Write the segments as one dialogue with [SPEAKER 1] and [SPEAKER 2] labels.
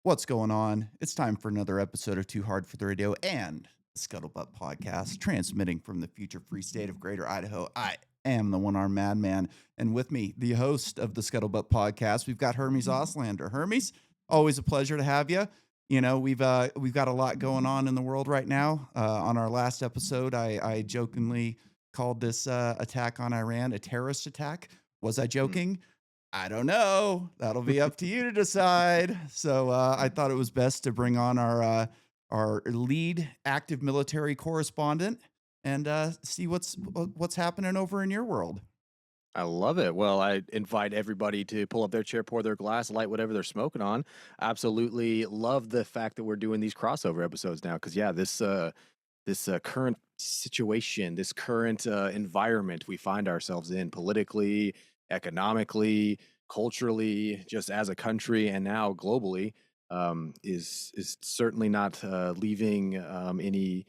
[SPEAKER 1] What's going on? It's time for another episode of Too Hard for the Radio and the Scuttlebutt Podcast, transmitting from the future free state of Greater Idaho. I am the one-armed madman, and with me, the host of the Scuttlebutt Podcast, we've got Hermes Auslander. Hermes, always a pleasure to have you. You know, we've got a lot going on in the world right now. On our last episode, I jokingly called this attack on Iran a terrorist attack. Was I
[SPEAKER 2] Mm.
[SPEAKER 1] joking? I don't know. That'll be up to you to decide. So I thought it was best to bring on our lead active military correspondent and see what's happening over in your world.
[SPEAKER 2] I love it. Well, I invite everybody to pull up their chair, pour their glass, light whatever they're smoking on. Absolutely love the fact that we're doing these crossover episodes now, because this current situation, this current environment we find ourselves in politically, economically, culturally, just as a country, and now globally, is certainly not leaving any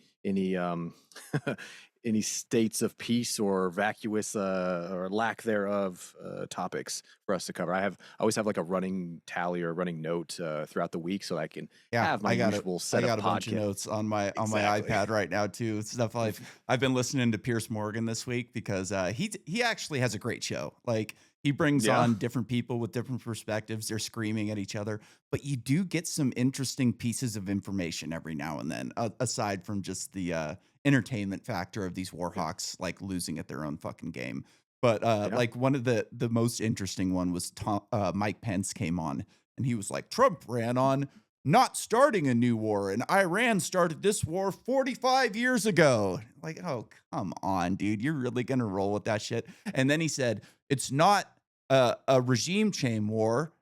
[SPEAKER 2] any states of peace or vacuous or lack thereof topics for us to cover. I always have like a running tally or a running note throughout the week so I can
[SPEAKER 1] Yeah,
[SPEAKER 2] have my usual
[SPEAKER 1] I
[SPEAKER 2] set of
[SPEAKER 1] got a bunch of
[SPEAKER 2] podcast.
[SPEAKER 1] notes on my
[SPEAKER 2] Exactly.
[SPEAKER 1] iPad right now too. Stuff I've been listening to Pierce Morgan this week because he actually has a great show. Like he brings
[SPEAKER 2] Yeah.
[SPEAKER 1] on different people with different perspectives. They're screaming at each other, but you do get some interesting pieces of information every now and then, aside from just the entertainment factor of these Warhawks like losing at their own fucking game. But
[SPEAKER 2] Yeah.
[SPEAKER 1] like one of the most interesting one was Mike Pence came on and he was like, Trump ran on not starting a new war, and Iran started this war 45 years ago. Like, oh, come on, dude. You're really going to roll with that shit? And then he said, it's not a regime change war.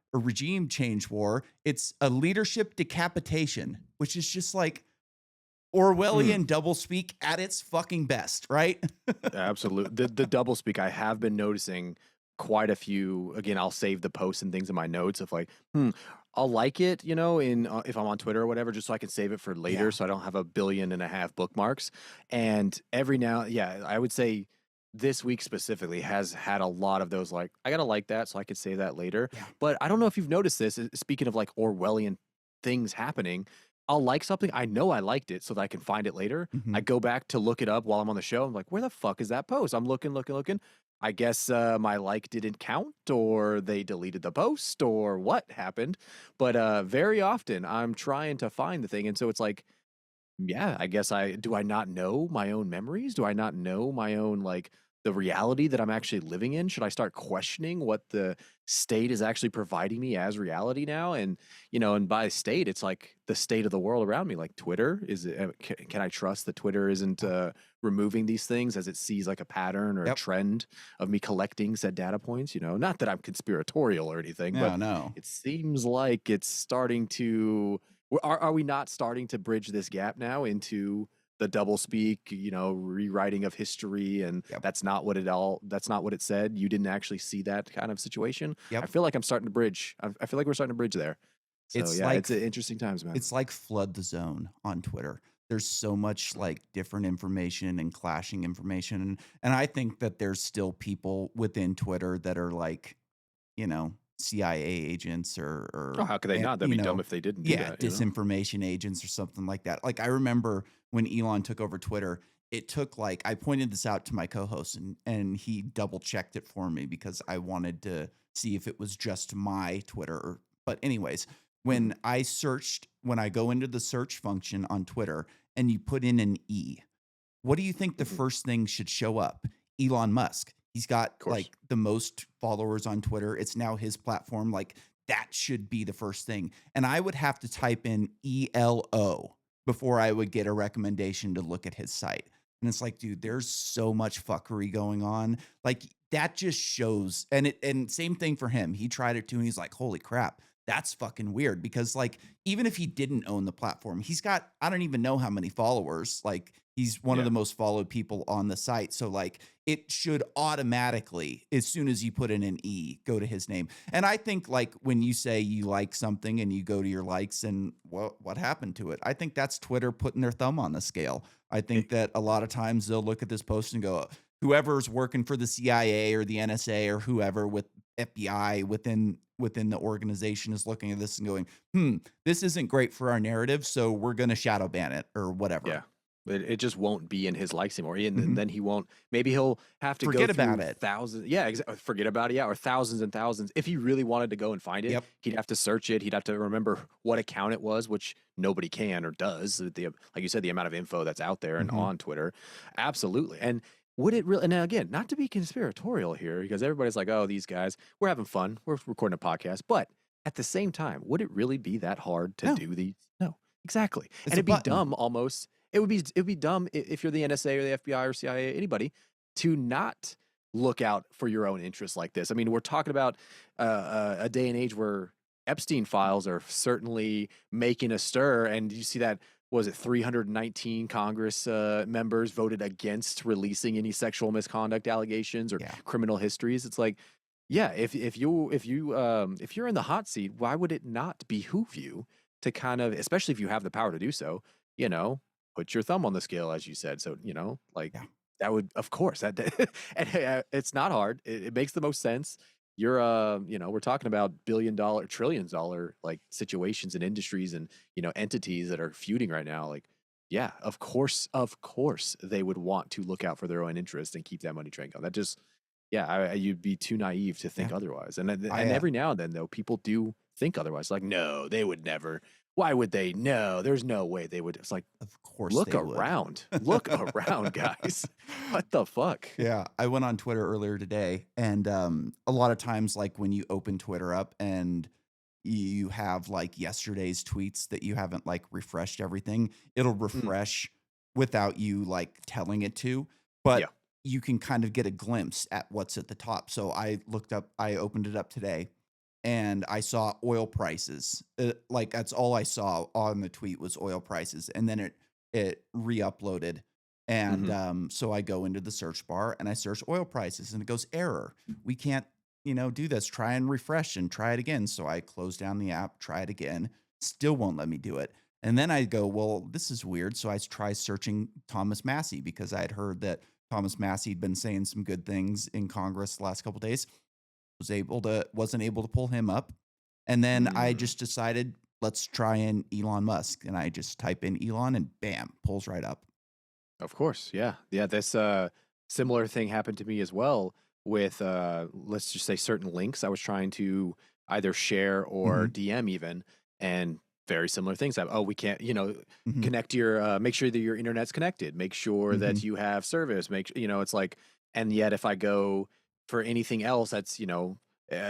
[SPEAKER 1] It's a leadership decapitation, which is just like
[SPEAKER 2] Mm.
[SPEAKER 1] Orwellian doublespeak at its fucking best, right?
[SPEAKER 2] Absolutely. The double speak, I have been noticing quite a few. Again, I'll save the posts and things in my notes of like, I'll like it, in if I'm on Twitter or whatever, just so I can save it for later,
[SPEAKER 1] Yeah.
[SPEAKER 2] so I don't have 1.5 billion bookmarks. And every now, yeah, I would say this week specifically has had a lot of those. Like, I gotta like that, so I could save that later.
[SPEAKER 1] Yeah.
[SPEAKER 2] But I don't know if you've noticed this. Speaking of like Orwellian things happening, I'll like something. I know I liked it so that I can find it later. I
[SPEAKER 1] Mhm.
[SPEAKER 2] go back to look it up while I'm on the show. I'm like, where the fuck is that post? I'm looking. I guess my like didn't count, or they deleted the post, or what happened. But very often I'm trying to find the thing. And so it's like, yeah, I guess do I not know my own memories? Do I not know my own, like, the reality that I'm actually living in? Should I start questioning what the state is actually providing me as reality now? And by state, it's like the state of the world around me. Like Twitter, can I trust that Twitter isn't removing these things as it sees like a pattern or a
[SPEAKER 1] Yep.
[SPEAKER 2] trend of me collecting said data points? Not that I'm conspiratorial or anything, but
[SPEAKER 1] No, no.
[SPEAKER 2] it seems like it's starting to are we not starting to bridge this gap now into the double speak, rewriting of history, and
[SPEAKER 1] Yep.
[SPEAKER 2] that's not what it said. You didn't actually see that kind of situation. I
[SPEAKER 1] Yep.
[SPEAKER 2] feel like I'm starting to bridge. I feel like we're starting to bridge there. So
[SPEAKER 1] It's
[SPEAKER 2] yeah,
[SPEAKER 1] like
[SPEAKER 2] it's interesting times, man.
[SPEAKER 1] it's like flood the zone on Twitter. There's so much like different information and clashing information. And I think that there's still people within Twitter that are like, CIA agents
[SPEAKER 2] Oh, how could they not? That'd be dumb if they didn't do
[SPEAKER 1] yeah,
[SPEAKER 2] that.
[SPEAKER 1] disinformation agents or something like that. Like I remember when Elon took over Twitter, it took like I pointed this out to my co-host and he double checked it for me because I wanted to see if it was just my Twitter. But anyways,
[SPEAKER 2] Mhm.
[SPEAKER 1] when I go into the search function on Twitter and you put in an E, what do you think the
[SPEAKER 2] Mhm.
[SPEAKER 1] first thing should show up? Elon Musk. He's got
[SPEAKER 2] Of course.
[SPEAKER 1] like the most followers on Twitter. It's now his platform. Like that should be the first thing. And I would have to type in ELO before I would get a recommendation to look at his site. And it's like, dude, there's so much fuckery going on. Like that just shows and same thing for him. He tried it too and he's like, "Holy crap. That's fucking weird." Because like even if he didn't own the platform, he's got I don't even know how many followers. Like he's one of
[SPEAKER 2] Yeah.
[SPEAKER 1] the most followed people on the site. So like it should automatically, as soon as you put in an E, go to his name. And I think like when you say you like something and you go to your likes and what happened to it? I think that's Twitter putting their thumb on the scale. I think that a lot of times they'll look at this post and go, whoever's working for the CIA or the NSA or whoever with FBI within the organization is looking at this and going, this isn't great for our narrative, so we're going to shadow ban it or whatever.
[SPEAKER 2] Yeah. It just won't be in his likes anymore. And
[SPEAKER 1] Mhm.
[SPEAKER 2] then he won't, maybe he'll have to go
[SPEAKER 1] Forget about
[SPEAKER 2] through
[SPEAKER 1] it.
[SPEAKER 2] thousands. Yeah, forget about it. Yeah, or thousands and thousands. If he really wanted to go and find it,
[SPEAKER 1] Yep.
[SPEAKER 2] he'd have to search it. He'd have to remember what account it was, which nobody can or does. Like you said, the amount of info that's out there and
[SPEAKER 1] Mhm.
[SPEAKER 2] on Twitter. Absolutely. And would it really, and now again, not to be conspiratorial here, because everybody's like, oh, these guys, we're having fun. We're recording a podcast. But at the same time, would it really be that hard to
[SPEAKER 1] No,
[SPEAKER 2] do these? No, exactly.
[SPEAKER 1] it's
[SPEAKER 2] And
[SPEAKER 1] a
[SPEAKER 2] it'd be
[SPEAKER 1] button.
[SPEAKER 2] dumb almost, it'd be dumb if you're the NSA or the FBI or CIA, anybody, to not look out for your own interests like this. I mean, we're talking about a day and age where Epstein files are certainly making a stir, and you see that, was it 319 Congress members voted against releasing any sexual misconduct allegations or
[SPEAKER 1] Yeah.
[SPEAKER 2] criminal histories? It's like, yeah, if you're in the hot seat, why would it not behoove you to kind of, especially if you have the power to do so, you know, put your thumb on the scale, as you said. So, like
[SPEAKER 1] Yeah.
[SPEAKER 2] that would, of course, that and it's not hard. It makes the most sense. You're, we're talking about billion-dollar, trillions-dollar like situations and industries and entities that are feuding right now. Like, yeah, of course, they would want to look out for their own interest and keep that money train going. That just, yeah, you'd be too naive to think
[SPEAKER 1] Yeah.
[SPEAKER 2] otherwise.
[SPEAKER 1] I
[SPEAKER 2] And every now and then, though, people do think otherwise. Like, no, they would never. Why would they? No, there's no way they would. It's like,
[SPEAKER 1] Of course
[SPEAKER 2] look
[SPEAKER 1] they would.
[SPEAKER 2] around. Look around, guys. What the fuck?
[SPEAKER 1] Yeah, I went on Twitter earlier today, and a lot of times, like when you open Twitter up and you have like yesterday's tweets that you haven't like refreshed everything, it'll
[SPEAKER 2] Mm,
[SPEAKER 1] refresh without you like telling it to, but
[SPEAKER 2] yeah.
[SPEAKER 1] you can kind of get a glimpse at what's at the top. So I opened it up today and I saw oil prices. Like that's all I saw on the tweet was oil prices, and then it re-uploaded, and
[SPEAKER 2] Hmm.
[SPEAKER 1] so I go into the search bar and I search oil prices, and it goes error. We can't do this. Try and refresh and try it again. So I close down the app, try it again, still won't let me do it. And then I go, well, this is weird. So I try searching Thomas Massey because I had heard that Thomas Massey had been saying some good things in Congress the last couple of days. Wasn't able to pull him up. And then I
[SPEAKER 2] Mm,
[SPEAKER 1] just decided, let's try in Elon Musk. And I just type in Elon and bam, pulls right up.
[SPEAKER 2] of course. Yeah. Yeah. This similar thing happened to me as well with, let's just say, certain links I was trying to either share or
[SPEAKER 1] Hmm.
[SPEAKER 2] DM even. And very similar things have, oh, we can't,
[SPEAKER 1] Hmm.
[SPEAKER 2] connect your, make sure that your internet's connected, make sure
[SPEAKER 1] Hmm.
[SPEAKER 2] that you have service, it's like, and yet if I go for anything else, that's,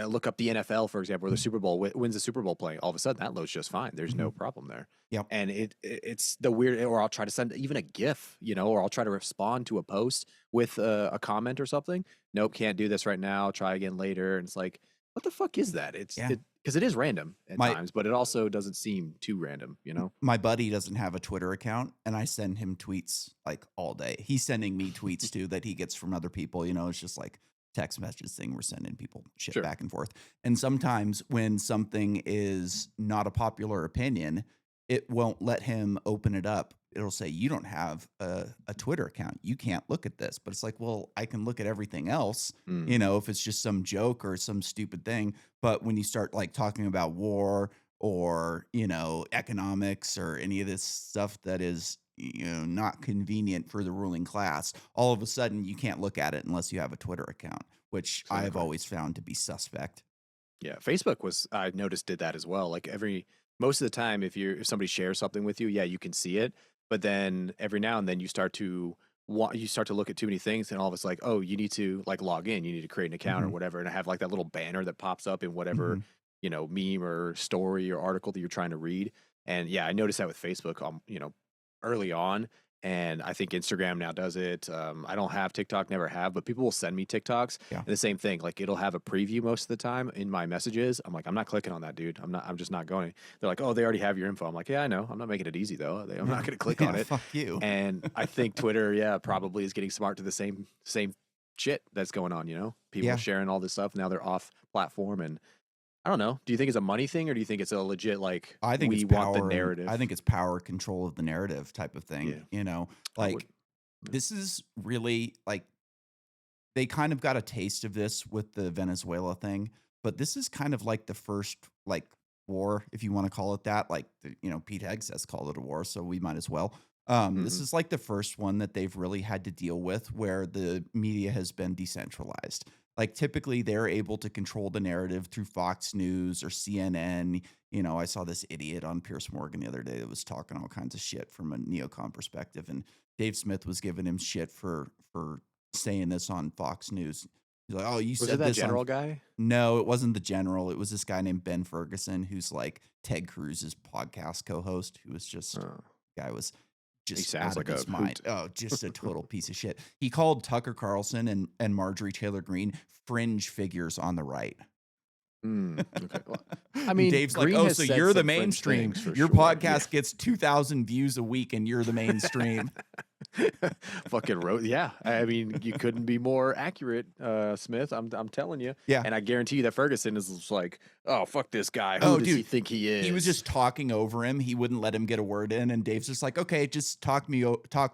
[SPEAKER 2] look up the NFL, for example, or the Super Bowl, wins the Super Bowl playing, all of a sudden that loads just fine. There's no
[SPEAKER 1] Hmm.
[SPEAKER 2] problem there.
[SPEAKER 1] Yep.
[SPEAKER 2] And it's the weird, or I'll try to send even a GIF, or I'll try to respond to a post with a comment or something. Nope, can't do this right now. Try again later. And it's like, what the fuck is that?
[SPEAKER 1] Yeah.
[SPEAKER 2] Because it is random at
[SPEAKER 1] My
[SPEAKER 2] times, but it also doesn't seem too random.
[SPEAKER 1] my buddy doesn't have a Twitter account, and I send him tweets like all day. He's sending me tweets too that he gets from other people. It's just like text messages thing. We're sending people shit
[SPEAKER 2] Sure.
[SPEAKER 1] back and forth. And sometimes when something is not a popular opinion, it won't let him open it up. It'll say, you don't have a Twitter account. You can't look at this. But it's like, well, I can look at everything else,
[SPEAKER 2] Mm,
[SPEAKER 1] if it's just some joke or some stupid thing. But when you start like talking about war or economics or any of this stuff that is not convenient for the ruling class, all of a sudden you can't look at it unless you have a Twitter account, which I've
[SPEAKER 2] exactly.
[SPEAKER 1] always found to be suspect.
[SPEAKER 2] Yeah, Facebook was, I noticed, did that as well. Like most of the time, if somebody shares something with you, yeah, you can see it. But then every now and then you start to look at too many things, and all of it's like, oh, you need to like log in, you need to create an account or
[SPEAKER 1] Hmm.
[SPEAKER 2] whatever, and I have like that little banner that pops up in whatever
[SPEAKER 1] Hmm.
[SPEAKER 2] meme or story or article that you're trying to read. And yeah, I noticed that with Facebook, early on. And I think Instagram now does it. I don't have TikTok, never have, but people will send me TikToks,
[SPEAKER 1] Yeah.
[SPEAKER 2] and the same thing. Like it'll have a preview most of the time in my messages. I'm like, I'm not clicking on that, dude. I'm not. I'm just not going. They're like, oh, they already have your info. I'm like, yeah, I know. I'm not making it easy though. I'm not
[SPEAKER 1] Yeah.
[SPEAKER 2] going to click on
[SPEAKER 1] Yeah.
[SPEAKER 2] it.
[SPEAKER 1] Fuck you.
[SPEAKER 2] And I think Twitter, yeah, probably is getting smart to the same shit that's going on. People
[SPEAKER 1] Yeah.
[SPEAKER 2] sharing all this stuff now. They're off platform, and I don't know. Do you think it's a money thing, or do you think it's a legit like
[SPEAKER 1] I think it's
[SPEAKER 2] we want the
[SPEAKER 1] power and I
[SPEAKER 2] narrative?
[SPEAKER 1] think it's power control of the narrative type of thing.
[SPEAKER 2] Yeah, I would.
[SPEAKER 1] Like this is really like they kind of got a taste of this with the Venezuela thing, but this is kind of like the first like war, if you want to call it that. Like Pete Hegseth called it a war, so we might as well. This
[SPEAKER 2] Hmm.
[SPEAKER 1] is like the first one that they've really had to deal with where the media has been decentralized. Like typically they're able to control the narrative through Fox News or CNN. I saw this idiot on Pierce Morgan the other day that was talking all kinds of shit from a neocon perspective, and Dave Smith was giving him shit for saying this on Fox News. He's like, "Oh, you
[SPEAKER 2] Was it
[SPEAKER 1] said
[SPEAKER 2] that
[SPEAKER 1] this on."
[SPEAKER 2] general guy?
[SPEAKER 1] No, it wasn't the general. It was this guy named Ben Ferguson, who's like Ted Cruz's podcast co-host, who was just
[SPEAKER 2] Oh,
[SPEAKER 1] guy was
[SPEAKER 2] he
[SPEAKER 1] just
[SPEAKER 2] sounds
[SPEAKER 1] out of
[SPEAKER 2] like a
[SPEAKER 1] his mind.
[SPEAKER 2] hoot.
[SPEAKER 1] Oh, just a total piece of shit. He called Tucker Carlson and Marjorie Taylor Greene fringe figures on the right.
[SPEAKER 2] Okay. Well, I
[SPEAKER 1] And
[SPEAKER 2] mean,
[SPEAKER 1] Dave's like,
[SPEAKER 2] Green
[SPEAKER 1] "Oh,
[SPEAKER 2] has
[SPEAKER 1] so
[SPEAKER 2] said
[SPEAKER 1] you're the
[SPEAKER 2] some fringe
[SPEAKER 1] mainstream.
[SPEAKER 2] things for
[SPEAKER 1] Your
[SPEAKER 2] sure. Yeah.
[SPEAKER 1] podcast gets 2,000 views a week and you're the mainstream."
[SPEAKER 2] Fucking wrote. Yeah. I mean, you couldn't be more accurate, Smith. I'm telling you.
[SPEAKER 1] Yeah.
[SPEAKER 2] And I guarantee you that Ferguson is just like, oh, fuck this guy. Who
[SPEAKER 1] Oh,
[SPEAKER 2] does he
[SPEAKER 1] dude,
[SPEAKER 2] think he
[SPEAKER 1] he was
[SPEAKER 2] is?
[SPEAKER 1] just talking over him. He wouldn't let him get a word in, and Dave's just like, "Okay, just talk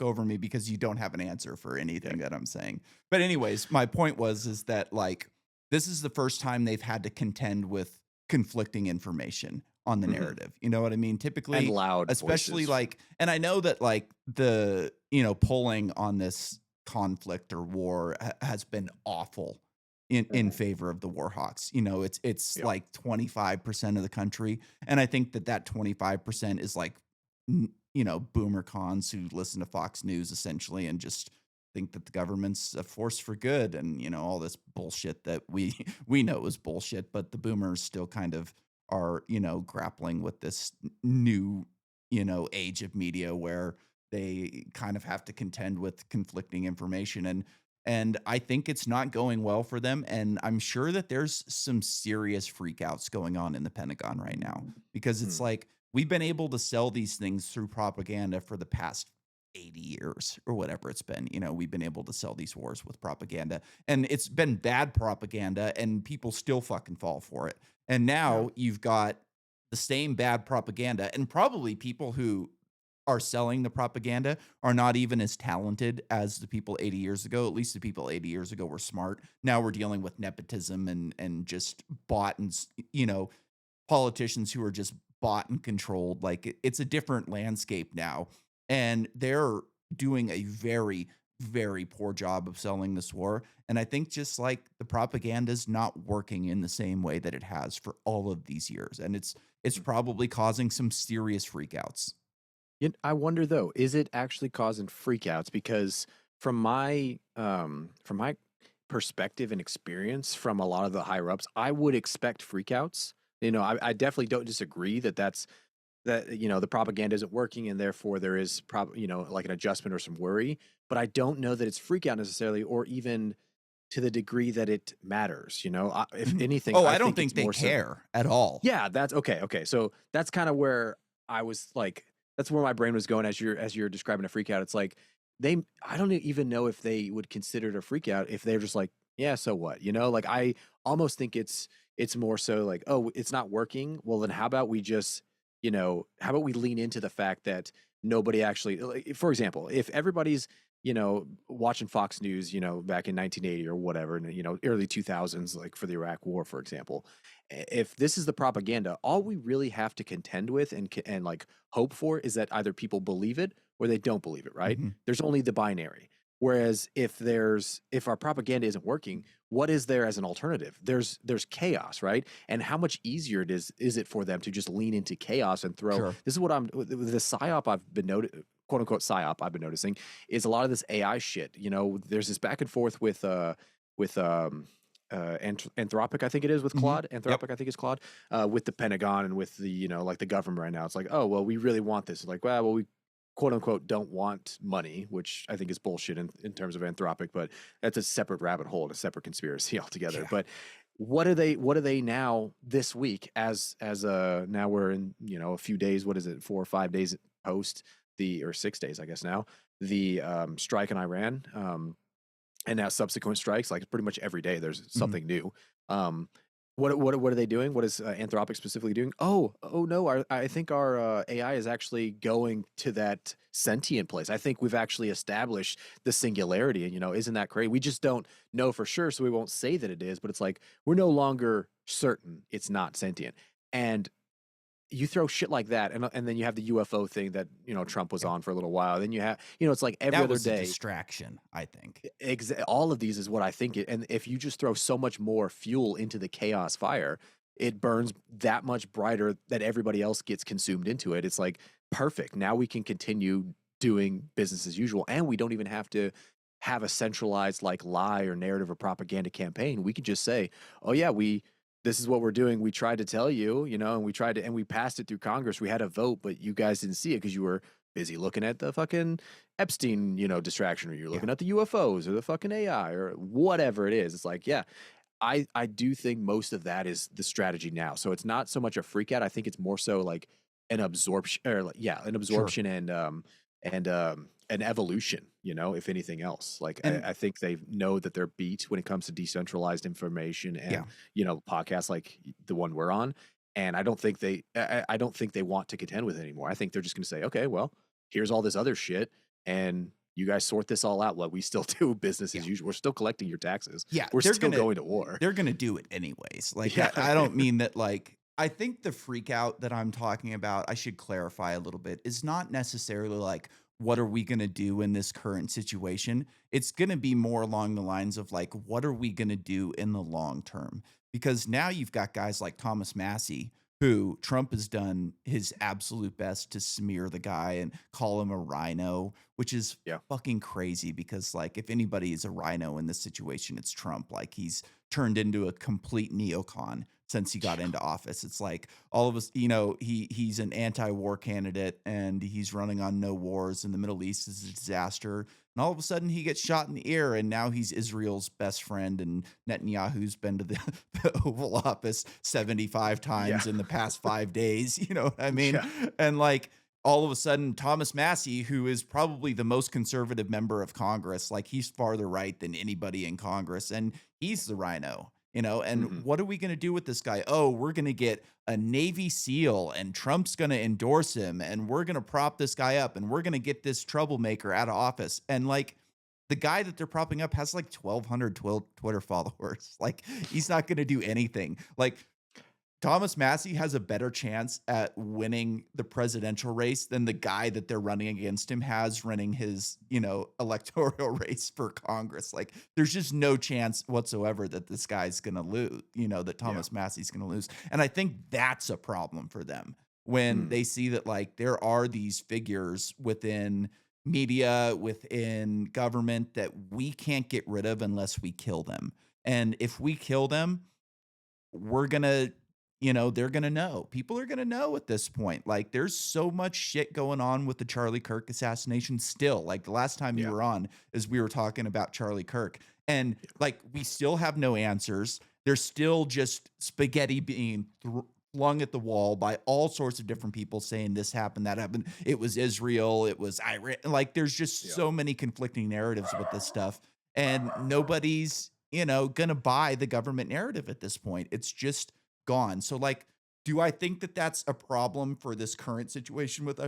[SPEAKER 1] over me because you don't have an answer for
[SPEAKER 2] Yeah.
[SPEAKER 1] anything that I'm saying." But anyways, my point is that like this is the first time they've had to contend with conflicting information on the
[SPEAKER 2] Hmm.
[SPEAKER 1] narrative. You know what I mean?
[SPEAKER 2] And
[SPEAKER 1] Typically,
[SPEAKER 2] loud
[SPEAKER 1] especially
[SPEAKER 2] voices.
[SPEAKER 1] like, and I know that like the polling on this conflict or war has been awful in
[SPEAKER 2] Mhm.
[SPEAKER 1] favor of the Warhawks. It's
[SPEAKER 2] Yep.
[SPEAKER 1] like 25% of the country, and I think that 25% is like boomer cons who listen to Fox News essentially and just think that the government's a force for good, and all this bullshit that we we know is bullshit, but the boomers still kind of are grappling with this new age of media where they kind of have to contend with conflicting information, and I think it's not going well for them. And I'm sure that there's some serious freakouts going on in the Pentagon right now because it's
[SPEAKER 2] Mm.
[SPEAKER 1] like we've been able to sell these things through propaganda for the past 80 years or whatever it's been. We've been able to sell these wars with propaganda, and it's been bad propaganda, and people still fucking fall for it. And
[SPEAKER 2] Yeah.
[SPEAKER 1] now you've got the same bad propaganda, and probably people who are selling the propaganda are not even as talented as the people 80 years ago. At least the people 80 years ago were smart. Now we're dealing with nepotism and just bought and politicians who are just bought and controlled. Like it's a different landscape now, and they're doing a very very poor job of selling this war. And I think just like the propaganda is not working in the same way that it has for all of these years, and it's probably causing some serious freakouts.
[SPEAKER 2] I wonder though, is it actually causing freakouts? Because from my perspective and experience from a lot of the higher ups, I would expect freakouts. I definitely don't disagree that the propaganda isn't working and therefore there is probably like an adjustment or some worry. But I don't know that it's freak out necessarily, or even to the degree that it matters. If
[SPEAKER 1] Mhm.
[SPEAKER 2] anything,
[SPEAKER 1] Oh,
[SPEAKER 2] I
[SPEAKER 1] I don't
[SPEAKER 2] think
[SPEAKER 1] think
[SPEAKER 2] it's
[SPEAKER 1] they
[SPEAKER 2] more so.
[SPEAKER 1] care at all.
[SPEAKER 2] Yeah, that's okay. Okay, so that's kind of where I was like, that's where my brain was going as you're describing a freak out. It's like I don't even know if they would consider it a freak out if they're just like, yeah, so what? Like I almost think it's more so like, oh, it's not working. Well, then how about we lean into the fact that nobody actually, like, for example, if everybody's watching Fox News, back in 1980 or whatever, and early 2000s, like for the Iraq War, for example, if this is the propaganda, all we really have to contend with and like hope for is that either people believe it or they don't believe it, right?
[SPEAKER 1] Mhm.
[SPEAKER 2] There's only the binary. Whereas if our propaganda isn't working, what is there as an alternative? There's chaos, right? And how much easier is it for them to just lean into chaos and throw,
[SPEAKER 1] Sure.
[SPEAKER 2] this is what I'm with the psyop I've been quote unquote psyop I've been noticing is a lot of this AI shit. There's this back and forth with Anthropic, I think it is, with
[SPEAKER 1] Mhm.
[SPEAKER 2] Claude.
[SPEAKER 1] Yep.
[SPEAKER 2] Anthropic, I think it's Claude, with the Pentagon and with the like the government right now. It's like, oh well, we really want this. Like, well, we quote unquote don't want money, which I think is bullshit in terms of Anthropic, but that's a separate rabbit hole and a separate conspiracy altogether.
[SPEAKER 1] Yeah.
[SPEAKER 2] But what are they now this week as now we're in a few days, what is it, 4 or 5 days post or 6 days, I guess now, the strike in Iran, and now subsequent strikes, like pretty much every day there's
[SPEAKER 1] Mhm.
[SPEAKER 2] something new. Um What are they doing? What is Anthropic specifically doing? Oh no, I think our AI is actually going to that sentient place. I think we've actually established the singularity, and isn't that great? We just don't know for sure, so we won't say that it is. But it's like we're no longer certain it's not sentient, and you throw shit like that, and then you have the UFO thing that Trump was
[SPEAKER 1] Yeah.
[SPEAKER 2] on for a little while. Then you have it's like every
[SPEAKER 1] That
[SPEAKER 2] other
[SPEAKER 1] was a
[SPEAKER 2] day.
[SPEAKER 1] distraction, I think.
[SPEAKER 2] All of these is what I think and if you just throw so much more fuel into the chaos fire, it burns that much brighter that everybody else gets consumed into it. It's like perfect. Now we can continue doing business as usual, and we don't even have to have a centralized like lie or narrative or propaganda campaign. We could just say, "Oh yeah, we this is what we're doing. We tried to tell you, and we passed it through Congress. We had a vote, but you guys didn't see it because you were busy looking at the fucking Epstein, distraction, or you're
[SPEAKER 1] Yeah.
[SPEAKER 2] looking at the UFOs or the fucking AI or whatever it is." It's like, yeah, I do think most of that is the strategy now. So it's not so much a freak out. I think it's more so like an absorption or like, yeah, an
[SPEAKER 1] Sure.
[SPEAKER 2] absorption and an evolution, if anything else. Like
[SPEAKER 1] And
[SPEAKER 2] I think they know that they're beat when it comes to decentralized information
[SPEAKER 1] yeah.
[SPEAKER 2] and, podcasts like the one we're on. And I don't think they want to contend with it anymore. I think they're just gonna say, okay, well, here's all this other shit, and you guys sort this all out while we still do business
[SPEAKER 1] Yeah.
[SPEAKER 2] as usual. We're still collecting your taxes.
[SPEAKER 1] Yeah,
[SPEAKER 2] We're still going to war.
[SPEAKER 1] they're gonna do it anyways. Like,
[SPEAKER 2] Yeah.
[SPEAKER 1] I don't mean that, like I think the freak out that I'm talking about, I should clarify a little bit, is not necessarily like, what are we gonna do in this current situation? It's gonna be more along the lines of like, what are we gonna do in the long term? Because now you've got guys like Thomas Massey, who Trump has done his absolute best to smear the guy and call him a rhino, which is
[SPEAKER 2] Yeah.
[SPEAKER 1] fucking crazy because like if anybody is a rhino in this situation, it's Trump. Like he's turned into a complete neocon since he got
[SPEAKER 2] Yeah.
[SPEAKER 1] into office. It's like all of us, he's an anti-war candidate and he's running on no wars and the Middle East is a disaster. And all of a sudden he gets shot in the ear and now he's Israel's best friend and Netanyahu's been to the, the Oval Office 75
[SPEAKER 2] Yeah.
[SPEAKER 1] times in the past 5 days. You know what I mean?
[SPEAKER 2] Yeah.
[SPEAKER 1] And like all of a sudden Thomas Massey, who is probably the most conservative member of Congress, like he's farther right than anybody in Congress, and he's the rhino, and
[SPEAKER 2] Mhm.
[SPEAKER 1] what are we going to do with this guy? Oh, we're going to get a Navy SEAL and Trump's going to endorse him and we're going to prop this guy up and we're going to get this troublemaker out of office. And like the guy that they're propping up has like 1,200 Twitter followers. Like he's not going to do anything. Like Thomas Massey has a better chance at winning the presidential race than the guy that they're running against him has running his, electoral race for Congress. Like, there's just no chance whatsoever that this guy's going to lose, that
[SPEAKER 2] Yeah.
[SPEAKER 1] Thomas Massey's going to lose. And I think that's a problem for them when
[SPEAKER 2] Mm.
[SPEAKER 1] they see that, like, there are these figures within media, within government that we can't get rid of unless we kill them. And if we kill them, we're gonna they're gonna know. People are gonna know at this point. Like, there's so much shit going on with the Charlie Kirk assassination still. Like, the last time you
[SPEAKER 2] Yeah.
[SPEAKER 1] were on is we were talking about Charlie Kirk. And, like, we still have no answers. There's still just spaghetti being flung at the wall by all sorts of different people saying this happened, that happened. It was Israel, it was Iran. Like, there's just
[SPEAKER 2] Yeah.
[SPEAKER 1] so many conflicting narratives with this stuff. And nobody's gonna buy the government narrative at this point. It's just gone. So, like, do I think that that's a problem for this current situation with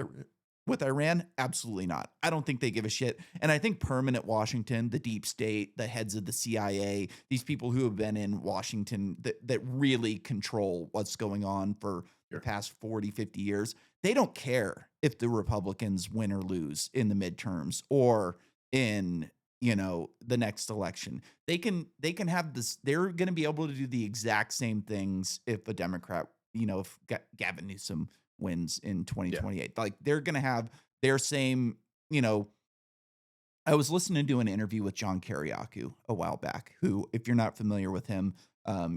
[SPEAKER 1] Iran? Absolutely not. I don't think they give a shit. And I think permanent Washington, the deep state, the heads of the CIA, these people who have been in Washington that really control what's going on for the
[SPEAKER 2] Sure.
[SPEAKER 1] past 40, 50 years, they don't care if the Republicans win or lose in the midterms or in the next election. They can have this. They're going to be able to do the exact same things if a Democrat, if Gavin Newsom wins in
[SPEAKER 2] Yeah.
[SPEAKER 1] 2028. Like, they're going to have their same, you know, I was listening to an interview with John Kiriakou a while back, who, if you're not familiar with him,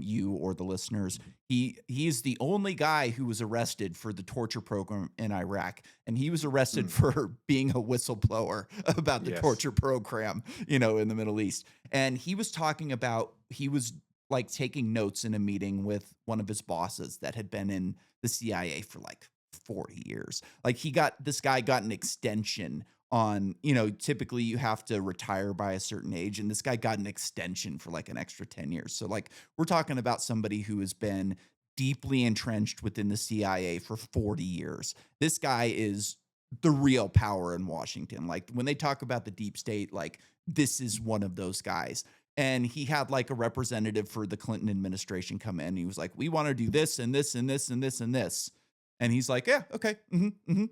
[SPEAKER 1] you or the listeners, he's the only guy who was arrested for the torture program in Iraq, and he was arrested
[SPEAKER 2] Mm.
[SPEAKER 1] for being a whistleblower about the
[SPEAKER 2] Yes.
[SPEAKER 1] torture program, in the Middle East. And he was talking about he was like taking notes in a meeting with one of his bosses that had been in the CIA for like 40 years. Like, this guy got an extension on, typically you have to retire by a certain age, and this guy got an extension for like an extra 10 years. So like we're talking about somebody who has been deeply entrenched within the CIA for 40 years. This guy is the real power in Washington. Like when they talk about the deep state, like this is one of those guys. And he had like a representative for the Clinton administration come in. He was like, "We want to do this and this and this and this and this." And he's like, "Yeah, okay. And
[SPEAKER 2] Mhm.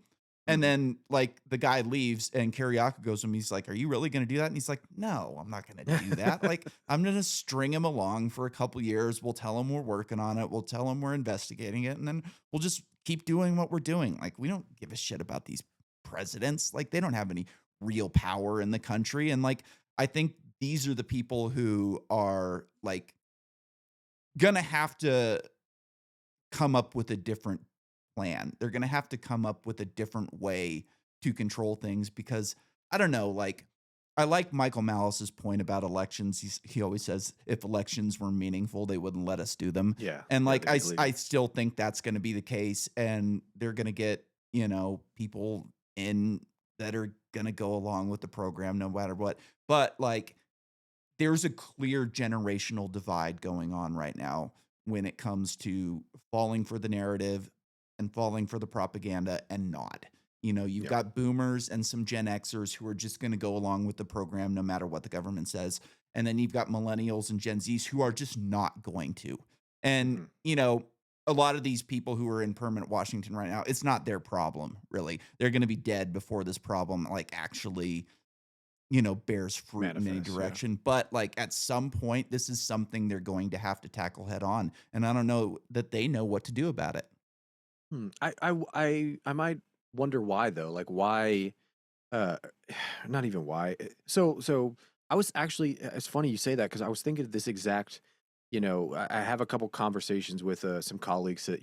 [SPEAKER 1] then like the guy leaves and Kiriaka goes to him. He's like, "Are you really going to do that?" And he's like, "No, I'm not going to do that. Like, I'm going to string him along for a couple years. We'll tell him we're working on it. We'll tell him we're investigating it. And then we'll just keep doing what we're doing. Like, we don't give a shit about these presidents. Like, they don't have any real power in the country." And like, I think these are the people who are like going to have to come up with a different plan. They're going to have to come up with a different way to control things because I don't know, like I like Michael Malice's point about elections. He always says if elections were meaningful, they wouldn't let us do them.
[SPEAKER 2] Yeah,
[SPEAKER 1] And
[SPEAKER 2] yeah,
[SPEAKER 1] like
[SPEAKER 2] they'd be
[SPEAKER 1] I
[SPEAKER 2] illegal.
[SPEAKER 1] still think that's going to be the case and they're going to get, people in that are going to go along with the program no matter what. But like there's a clear generational divide going on right now when it comes to falling for the narrative and falling for the propaganda and not. You've
[SPEAKER 2] Yep.
[SPEAKER 1] got boomers and some Gen Xers who are just going to go along with the program no matter what the government says. And then you've got millennials and Gen Zs who are just not going to. And,
[SPEAKER 2] Mhm.
[SPEAKER 1] a lot of these people who are in permanent Washington right now, it's not their problem, really. They're going to be dead before this problem, like, actually bears fruit in any
[SPEAKER 2] Manifest, yeah.
[SPEAKER 1] direction. But like at some point, this is something they're going to have to tackle head on. And I don't know that they know what to do about it.
[SPEAKER 2] I might wonder why though. Like why uh not even why. So I was actually it's funny you say that because I was thinking of this exact, I have a couple conversations with some colleagues that,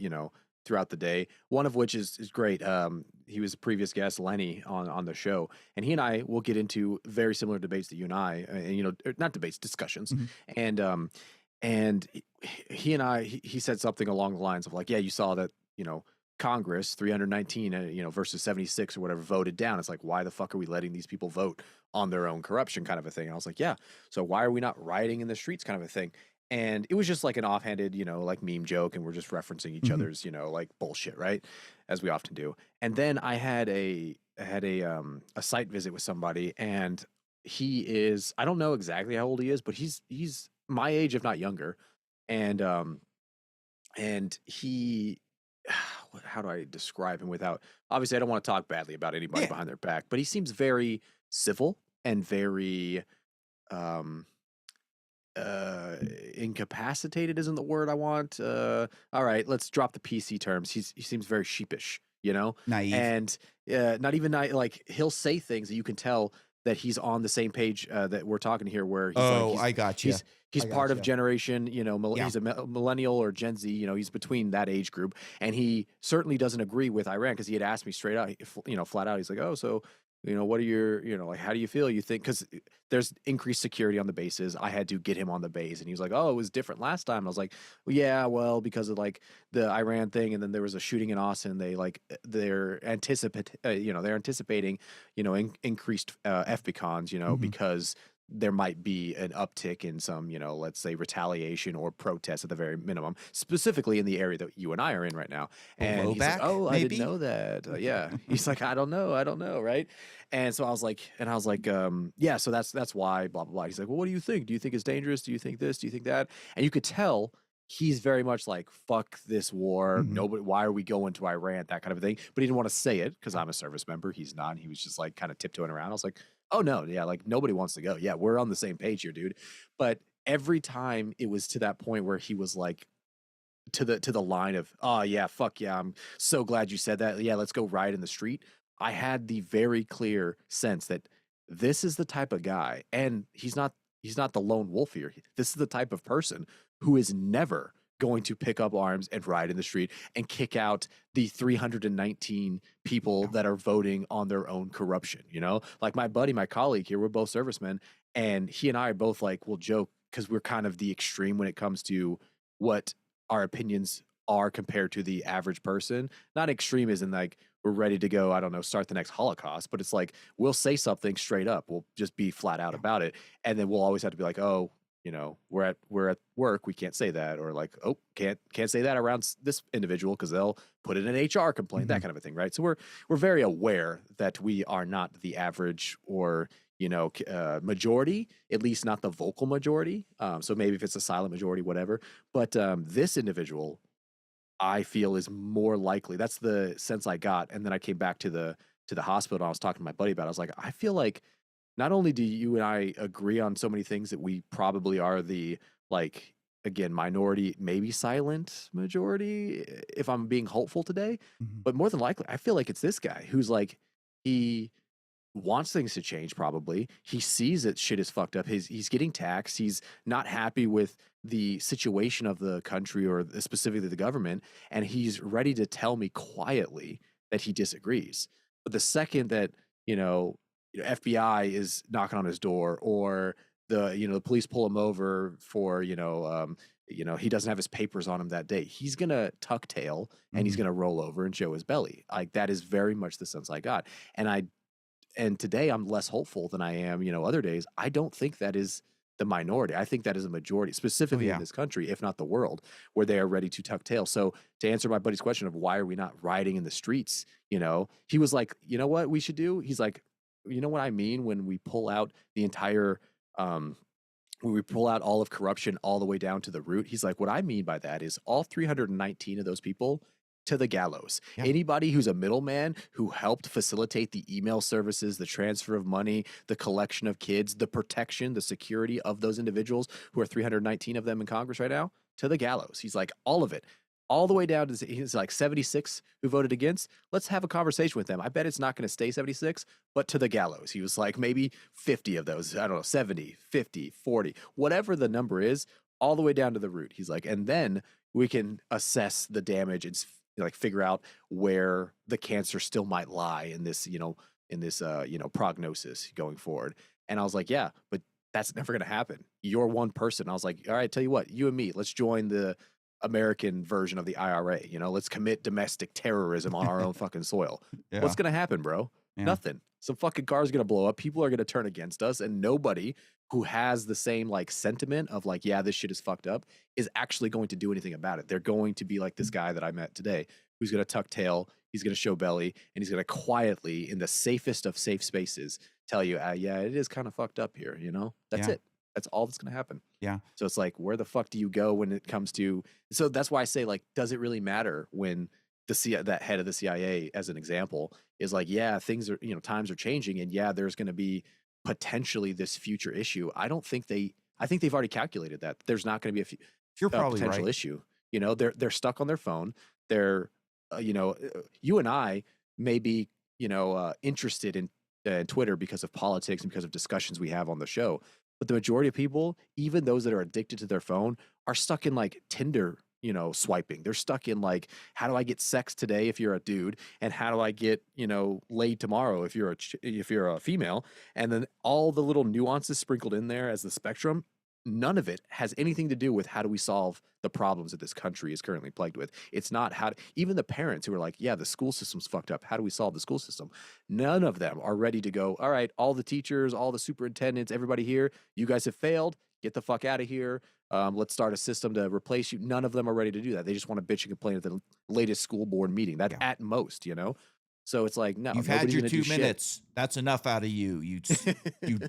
[SPEAKER 2] throughout the day. One of which is great. He was a previous guest, Lenny, on the show, and he and I will get into very similar debates that you and I, and not debates, discussions,
[SPEAKER 1] Mhm.
[SPEAKER 2] and he and I he said something along the lines of like, yeah, you saw that, Congress 319, versus 76 or whatever voted down. It's like, why the fuck are we letting these people vote on their own corruption, kind of a thing? And I was like, yeah, so why are we not rioting in the streets, kind of a thing? And it was just like an offhanded, like meme joke, and we're just referencing each
[SPEAKER 1] Mhm.
[SPEAKER 2] other's, like bullshit, right? As we often do. And then I had a site visit with somebody, and he is, I don't know exactly how old he is, but he's my age, if not younger. And he how do I describe him without, obviously I don't want to talk badly about anybody
[SPEAKER 1] Yeah.
[SPEAKER 2] behind their back, but he seems very civil and very um uh incapacitated isn't the word I want. All right, let's drop the PC terms. He seems very sheepish,
[SPEAKER 1] Naive.
[SPEAKER 2] and not even like he'll say things that you can tell that he's on the same page that we're talking here, where he's like
[SPEAKER 1] Oh, I got you.
[SPEAKER 2] he's
[SPEAKER 1] I
[SPEAKER 2] part
[SPEAKER 1] got
[SPEAKER 2] of
[SPEAKER 1] you.
[SPEAKER 2] generation,
[SPEAKER 1] Yeah.
[SPEAKER 2] he's a millennial or Gen Z, he's between that age group, and he certainly doesn't agree with Iran because he had asked me straight out, flat out, he's like, oh, so what are your, like, how do you feel? You think, because there's increased security on the bases. I had to get him on the base, and he was like, oh, it was different last time. I was like, well, yeah, well, because of like the Iran thing, and then there was a shooting in Austin. They're anticipating, increased FBCons,
[SPEAKER 1] Mhm.
[SPEAKER 2] because there might be an uptick in some, let's say retaliation or protest at the very minimum, specifically in the area that you and I are in right now. And he's like,
[SPEAKER 1] Blowback,
[SPEAKER 2] "Oh, I didn't
[SPEAKER 1] maybe?
[SPEAKER 2] know that." Yeah, he's like, I don't know, right?" And so I was like, "Yeah, so that's why." Blah blah blah. He's like, "Well, what do you think? Do you think it's dangerous? Do you think this? Do you think that?" And you could tell he's very much like, "Fuck this war.
[SPEAKER 1] Mhm.
[SPEAKER 2] Nobody. Why are we going to Iran? That kind of a thing." But he didn't want to say it because I'm a service member. He's not. And he was just like kind of tiptoeing around. I was like, "Oh no, yeah, like nobody wants to go. Yeah, we're on the same page here, dude." But every time it was to that point where he was like to the line of, "Oh yeah, fuck yeah, I'm so glad you said that. Yeah, let's go ride in the street." I had the very clear sense that this is the type of guy, and he's not the lone wolf here. This is the type of person who is never going to pick up arms and ride in the street and kick out the 319 people
[SPEAKER 1] Yeah.
[SPEAKER 2] that are voting on their own corruption, Like my buddy, my colleague here, we're both servicemen, and he and I are both like, we'll joke because we're kind of the extreme when it comes to what our opinions are compared to the average person. Not extreme as in like we're ready to go, I don't know, start the next Holocaust, but it's like we'll say something straight up. We'll just be flat out
[SPEAKER 1] Yeah.
[SPEAKER 2] about it. And then we'll always have to be like, oh, we're at work, we can't say that, or like, oh, can't say that around this individual because they'll put in an HR complaint, that
[SPEAKER 1] Mhm.
[SPEAKER 2] kind of a thing, right? So we're very aware that we are not the average or majority, at least not the vocal majority. So maybe if it's a silent majority, whatever. But this individual, I feel, is more likely. That's the sense I got. And then I came back to the hospital. And I was talking to my buddy about it. I was like, I feel like not only do you and I agree on so many things that we probably are the like again minority, maybe silent majority, if I'm being hopeful today,
[SPEAKER 1] Mhm.
[SPEAKER 2] but more than likely, I feel like it's this guy who's like he wants things to change probably. He sees that shit is fucked up. He's getting taxed. He's not happy with the situation of the country or specifically the government, and he's ready to tell me quietly that he disagrees. But the second that, you know, FBI is knocking on his door or the police pull him over for, he doesn't have his papers on him that day, he's going to tuck tail and he's
[SPEAKER 1] Mhm.
[SPEAKER 2] going to roll over and show his belly. Like that is very much the sense I got. And today I'm less hopeful than I am, other days. I don't think that is the minority. I think that is a majority,
[SPEAKER 1] Oh,
[SPEAKER 2] specifically in
[SPEAKER 1] yeah.
[SPEAKER 2] this country, if not the world, where they are ready to tuck tail. So to answer my buddy's question of why are we not rioting in the streets, he was like, you know what we should do? He's like, you know what I mean when we pull out the entire um when we pull out all of corruption all the way down to the root. He's like, what I mean by that is all 319 of those people to the gallows.
[SPEAKER 1] Yeah.
[SPEAKER 2] Anybody who's a middleman who helped facilitate the email services, the transfer of money, the collection of kids, the protection, the security of those individuals, who are 319 of them in Congress right now, to the gallows. He's like, all of it. All the way down to he's like 76 who voted against. Let's have a conversation with them. I bet it's not going to stay 76, but to the gallows. He was like, maybe 50 of those. I don't know, 70, 50, 40, whatever the number is, all the way down to the root. He's like, and then we can assess the damage and like figure out where the cancer still might lie in this, prognosis going forward. And I was like, yeah, but that's never going to happen. You're one person. I was like, all right, tell you what, you and me, let's join the American version of the IRA. Let's commit domestic terrorism on our own fucking soil. What's
[SPEAKER 1] Yeah.
[SPEAKER 2] going to happen, bro?
[SPEAKER 1] Yeah.
[SPEAKER 2] Nothing. Some fucking car is going to blow up. People are going to turn against us, and nobody who has the same like sentiment of like, yeah, this shit is fucked up, is actually going to do anything about it. They're going to be like this guy that I met today, who's going to tuck tail, he's going to show belly, and he's going to quietly, in the safest of safe spaces, tell you, yeah, it is kind of fucked up here. That's
[SPEAKER 1] Yeah.
[SPEAKER 2] it. That's all that's going to happen.
[SPEAKER 1] Yeah.
[SPEAKER 2] So it's like, where the fuck do you go when it comes to? So that's why I say, like, does it really matter when that head of the CIA, as an example, is like, yeah, things are, times are changing, and yeah, there's going to be potentially this future issue. I think they've already calculated that there's not going to be
[SPEAKER 1] You're
[SPEAKER 2] a
[SPEAKER 1] probably
[SPEAKER 2] potential
[SPEAKER 1] right.
[SPEAKER 2] issue. They're stuck on their phone. They're, you and I may be, interested in Twitter because of politics and because of discussions we have on the show. But the majority of people, even those that are addicted to their phone, are stuck in like Tinder, swiping. They're stuck in like, how do I get sex today if you're a dude, and how do I get, laid tomorrow if you're if you're a female, and then all the little nuances sprinkled in there as the spectrum. None of it has anything to do with how do we solve the problems that this country is currently plagued with. It's not even the parents who are like, yeah, the school system's fucked up. How do we solve the school system? None of them are ready to go, all right, all the teachers, all the superintendents, everybody here, you guys have failed. Get the fuck out of here. Let's start a system to replace you. None of them are ready to do that. They just want to bitch and complain at the latest school board meeting. That's
[SPEAKER 1] Yeah.
[SPEAKER 2] at most. So it's like, no,
[SPEAKER 1] You've had
[SPEAKER 2] nobody's
[SPEAKER 1] your
[SPEAKER 2] going to do
[SPEAKER 1] 2
[SPEAKER 2] shit.
[SPEAKER 1] minutes. That's enough out of you. You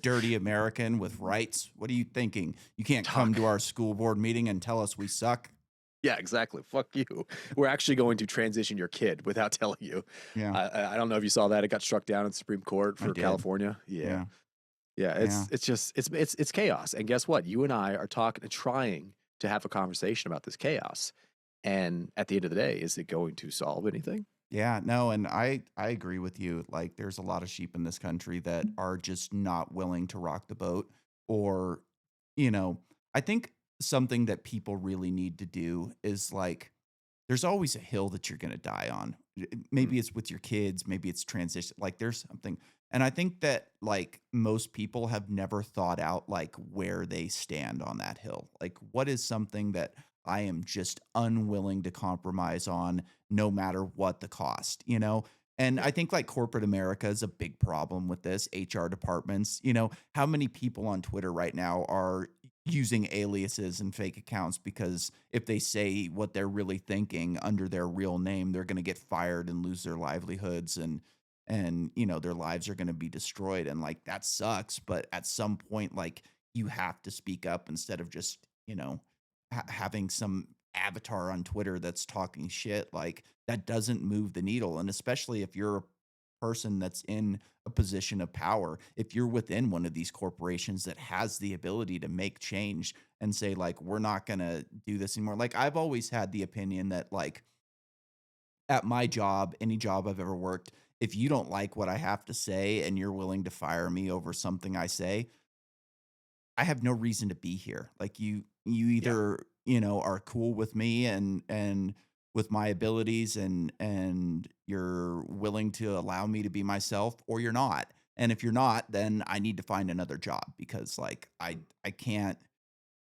[SPEAKER 1] dirty American with rights. What are you thinking? You can't come
[SPEAKER 2] Talk.
[SPEAKER 1] to our school board meeting and tell us we suck?
[SPEAKER 2] Yeah, exactly. Fuck you. We're actually going to transition your kid without telling you.
[SPEAKER 1] Yeah.
[SPEAKER 2] I don't know if you saw that. It got struck down in the Supreme Court
[SPEAKER 1] I
[SPEAKER 2] for
[SPEAKER 1] did.
[SPEAKER 2] California. Yeah.
[SPEAKER 1] Yeah.
[SPEAKER 2] Yeah,
[SPEAKER 1] Yeah.
[SPEAKER 2] it's just it's chaos. And guess what? You and I are trying to have a conversation about this chaos. And at the end of the day, is it going to solve anything?
[SPEAKER 1] Yeah, no, and I agree with you. Like, there's a lot of sheep in this country that are just not willing to rock the boat, or, you know, I think something that people really need to do is like, there's always a hill that you're going to die on.
[SPEAKER 2] Mm,
[SPEAKER 1] Maybe it's with your kids, maybe it's transition. Like, there's something, and I think that like most people have never thought out like where they stand on that hill. Like, what is something that I am just unwilling to compromise on no matter what the cost, you know? And
[SPEAKER 2] Yeah.
[SPEAKER 1] I think like corporate America is a big problem with this. HR departments, you know, how many people on Twitter right now are using aliases and fake accounts because if they say what they're really thinking under their real name, they're going to get fired and lose their livelihoods and you know their lives are going to be destroyed and like that sucks, but at some point like you have to speak up instead of just, you know, having some avatar on Twitter that's talking shit. Like that doesn't move the needle. And especially if you're a person that's in a position of power, if you're within one of these corporations that has the ability to make change and say, like, we're not going to do this anymore. Like, I've always had the opinion that, like, at my job, any job I've ever worked, if you don't like what I have to say and you're willing to fire me over something I say, I have no reason to be here. Like you
[SPEAKER 2] Yeah.
[SPEAKER 1] either, you know, are cool with me and with my abilities and you're willing to allow me to be myself or you're not. And if you're not, then I need to find another job because like I can't,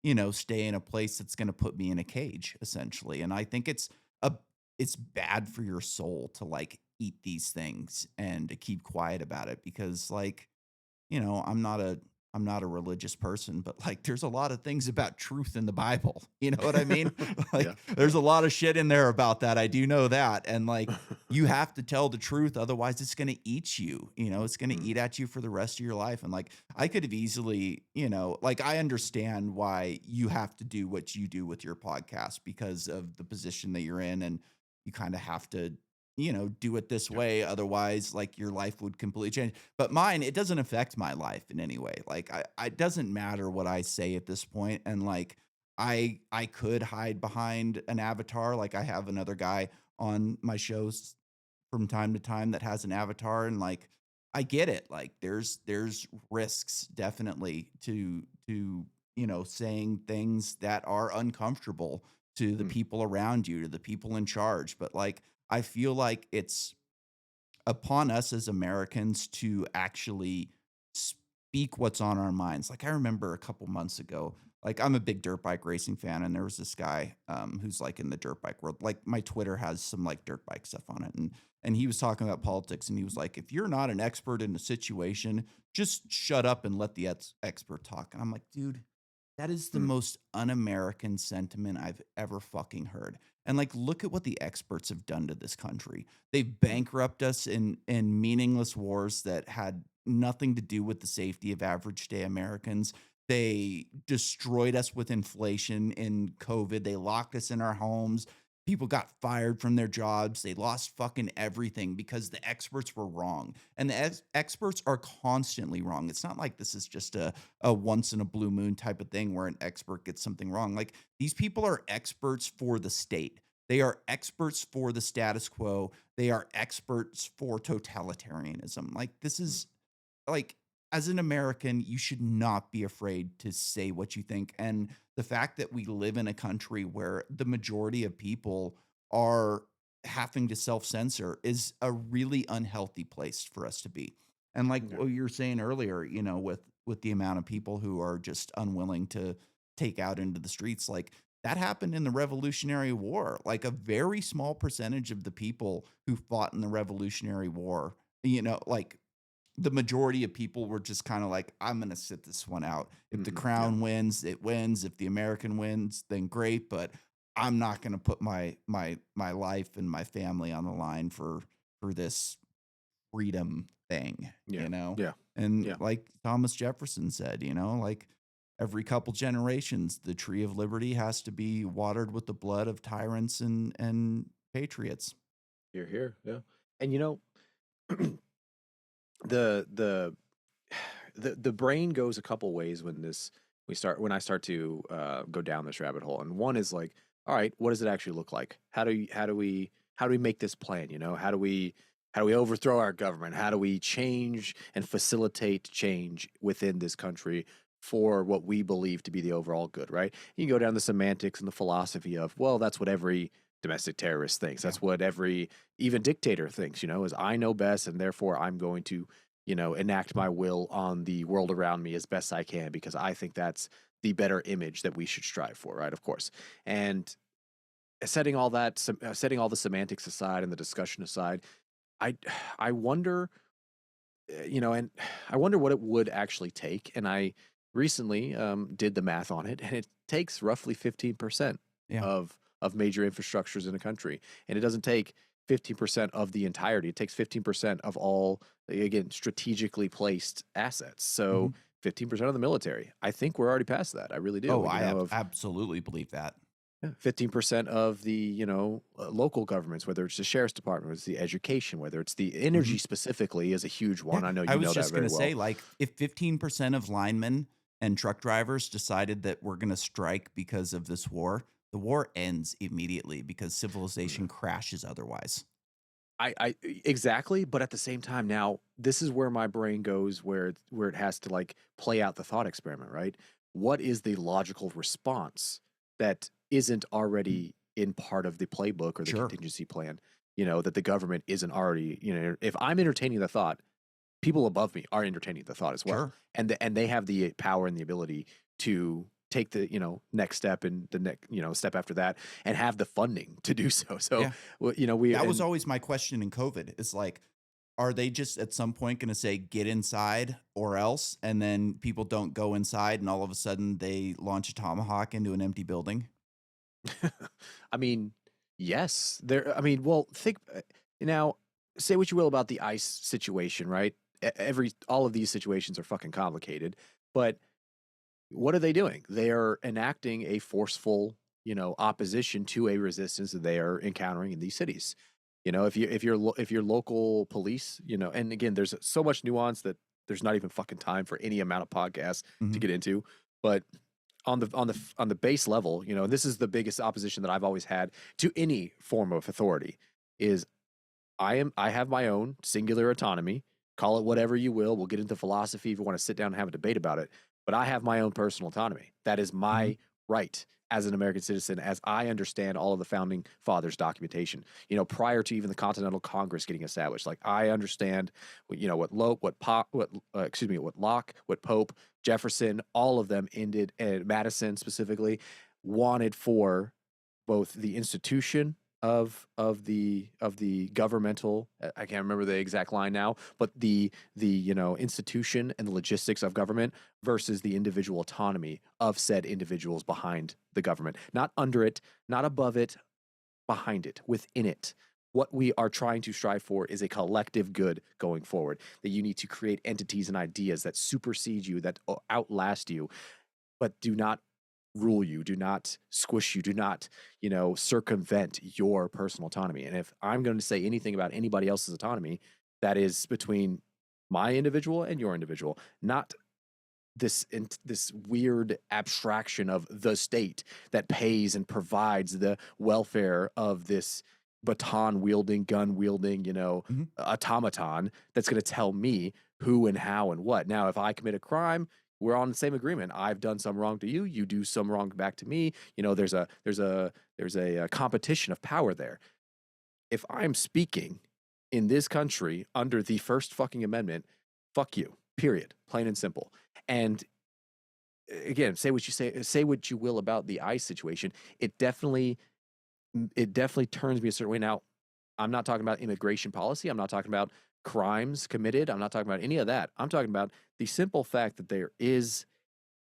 [SPEAKER 1] you know, stay in a place that's going to put me in a cage essentially. And I think a it's bad for your soul to like eat these things and to keep quiet about it because like you know, I'm not a religious person, but like there's a lot of things about truth in the Bible. You know what I mean?
[SPEAKER 2] Yeah.
[SPEAKER 1] Like
[SPEAKER 2] Yeah.
[SPEAKER 1] there's a lot of shit in there about that. I do know that. And like you have to tell the truth otherwise it's going to eat you. You know, it's going to
[SPEAKER 2] Mm.
[SPEAKER 1] eat at you for the rest of your life and like I could have easily, you know, like I understand why you have to do what you do with your podcast because of the position that you're in and you kind of have to you know, do it this
[SPEAKER 2] Yeah.
[SPEAKER 1] way. Otherwise, like your life would completely change. But mine, it doesn't affect my life in any way. Like I it doesn't matter what I say at this point. And like I could hide behind an avatar. Like I have another guy on my shows from time to time that has an avatar and like I get it. Like there's risks definitely to you know saying things that are uncomfortable to the
[SPEAKER 2] Mm.
[SPEAKER 1] people around you, to the people in charge. But like I feel like it's upon us as Americans to actually speak what's on our minds. Like I remember a couple months ago, like I'm a big dirt bike racing fan, and there was this guy who's like in the dirt bike world. Like my Twitter has some like dirt bike stuff on it, and he was talking about politics, and he was like, if you're not an expert in a situation, just shut up and let the expert talk. And I'm like, dude, that is the
[SPEAKER 2] Mm.
[SPEAKER 1] most un-American sentiment I've ever fucking heard. And like, look at what the experts have done to this country. They've
[SPEAKER 2] Mm.
[SPEAKER 1] bankrupt us in meaningless wars that had nothing to do with the safety of average day Americans. They destroyed us with inflation in COVID. They locked us in our homes. People got fired from their jobs. They lost fucking everything because the experts were wrong. And the experts are constantly wrong. It's not like this is just a once in a blue moon type of thing where an expert gets something wrong. Like these people are experts for the state. They are experts for the status quo. They are experts for totalitarianism. Like this
[SPEAKER 2] Mm.
[SPEAKER 1] is like as an American, you should not be afraid to say what you think. And the fact that we live in a country where the majority of people are having to self-censor is a really unhealthy place for us to be. And like
[SPEAKER 2] Yeah.
[SPEAKER 1] what you were saying earlier, you know, with the amount of people who are just unwilling to take out into the streets, like that happened in the Revolutionary War. Like a very small percentage of the people who fought in the Revolutionary War, you know, like the majority of people were just kind of like, I'm going to sit this one out. If the
[SPEAKER 2] Mhm. Yeah.
[SPEAKER 1] crown wins, it wins. If the American wins, then great. But I'm not going to put my life and my family on the line for this freedom thing,
[SPEAKER 2] Yeah.
[SPEAKER 1] you know?
[SPEAKER 2] Yeah.
[SPEAKER 1] And
[SPEAKER 2] Yeah.
[SPEAKER 1] like Thomas Jefferson said, you know, like every couple generations, the tree of liberty has to be watered with the blood of tyrants and patriots.
[SPEAKER 2] You're here. Yeah. And you know, the the the brain goes a couple ways when this we start when I start to go down this rabbit hole. And one is like, all right, what does it actually look like? How do we make this plan? You know, how do we overthrow our government? How do we change and facilitate change within this country for what we believe to be the overall good, right? You can go down the semantics and the philosophy of, well, that's what every domestic terrorist thinks.
[SPEAKER 1] Yeah.
[SPEAKER 2] That's what every even dictator thinks, you know, is I know best and therefore I'm going to, you know, enact my will on the world around me as best I can because I think that's the better image that we should strive for, right? Of course. And setting all that, setting all the semantics aside and the discussion aside, I I wonder, and I wonder what it would actually take. And I recently did the math on it, and it takes roughly 15%
[SPEAKER 1] Yeah.
[SPEAKER 2] of major infrastructures in a country, and it doesn't take 15% of the entirety. It takes 15% of all, again, strategically placed assets. So
[SPEAKER 1] Mhm.
[SPEAKER 2] 15% of the military. I think we're already past that. I really
[SPEAKER 1] Oh,
[SPEAKER 2] do.
[SPEAKER 1] I absolutely believe that.
[SPEAKER 2] Yeah, 15% of the, local governments, whether it's the sheriff's department, whether it's the education, whether it's the
[SPEAKER 1] Mhm.
[SPEAKER 2] energy specifically is a huge
[SPEAKER 1] Yeah,
[SPEAKER 2] one. I know
[SPEAKER 1] I
[SPEAKER 2] you
[SPEAKER 1] was
[SPEAKER 2] know that
[SPEAKER 1] just
[SPEAKER 2] very
[SPEAKER 1] gonna say,
[SPEAKER 2] well.
[SPEAKER 1] like, if 15% of linemen and truck drivers decided that we're gonna strike because of this war, the war ends immediately because civilization crashes otherwise.
[SPEAKER 2] Exactly, but at the same time, now this is where my brain goes, where it has to like play out the thought experiment, right? What is the logical response that isn't
[SPEAKER 1] Mm.
[SPEAKER 2] already in part of the playbook or the
[SPEAKER 1] Sure,
[SPEAKER 2] contingency plan? That the government isn't already, if I'm entertaining the thought, people above me are entertaining the thought as well,
[SPEAKER 1] sure.
[SPEAKER 2] and they have the power and the ability to take the next step and the next step after that, and have the funding to do so. So,
[SPEAKER 1] Yeah.
[SPEAKER 2] we
[SPEAKER 1] That was
[SPEAKER 2] and
[SPEAKER 1] always my question in COVID. It's like, are they just at some point gonna say, "Get inside or else," and then people don't go inside, and all of a sudden they launch a tomahawk into an empty building?
[SPEAKER 2] I mean, yes, there. I mean, well, think now. Say what you will about the ICE situation, right? All of these situations are fucking complicated, but what are they doing? They are enacting a forceful, opposition to a resistance that they are encountering in these cities. If your local police, and again, there's so much nuance that there's not even fucking time for any amount of podcasts to
[SPEAKER 1] Mhm.
[SPEAKER 2] get into. But on the base level, and this is the biggest opposition that I've always had to any form of authority is I have my own singular autonomy. Call it whatever you will. We'll get into philosophy if you want to sit down and have a debate about it. But I have my own personal autonomy. That is
[SPEAKER 1] Mhm.
[SPEAKER 2] my right as an American citizen, as I understand all of the founding fathers' documentation. Prior to even the Continental Congress getting established, like I understand, what Lope, what Locke, what Pope, Jefferson, all of them ended, and Madison specifically wanted for both the institution of the governmental, I can't remember the exact line now, but the institution and the logistics of government versus the individual autonomy of said individuals behind the government, not under it, not above it, behind it, within it. What we are trying to strive for is a collective good going forward, that you need to create entities and ideas that supersede you, that outlast you, but do not rule you, do not squish you, do not, circumvent your personal autonomy. And if I'm going to say anything about anybody else's autonomy, that is between my individual and your individual, not this weird abstraction of the state that pays and provides the welfare of this baton wielding, gun wielding,
[SPEAKER 1] Mhm.
[SPEAKER 2] automaton that's going to tell me who and how and what. Now, if I commit a crime, we're on the same agreement. I've done some wrong to you. You do some wrong back to me. There's a competition of power there. If I'm speaking in this country under the first fucking amendment, fuck you. Period. Plain and simple. And again, say what you will about the ICE situation. It definitely turns me a certain way. Now, I'm not talking about immigration policy. I'm not talking about crimes committed. I'm not talking about any of that. I'm talking about the simple fact that there is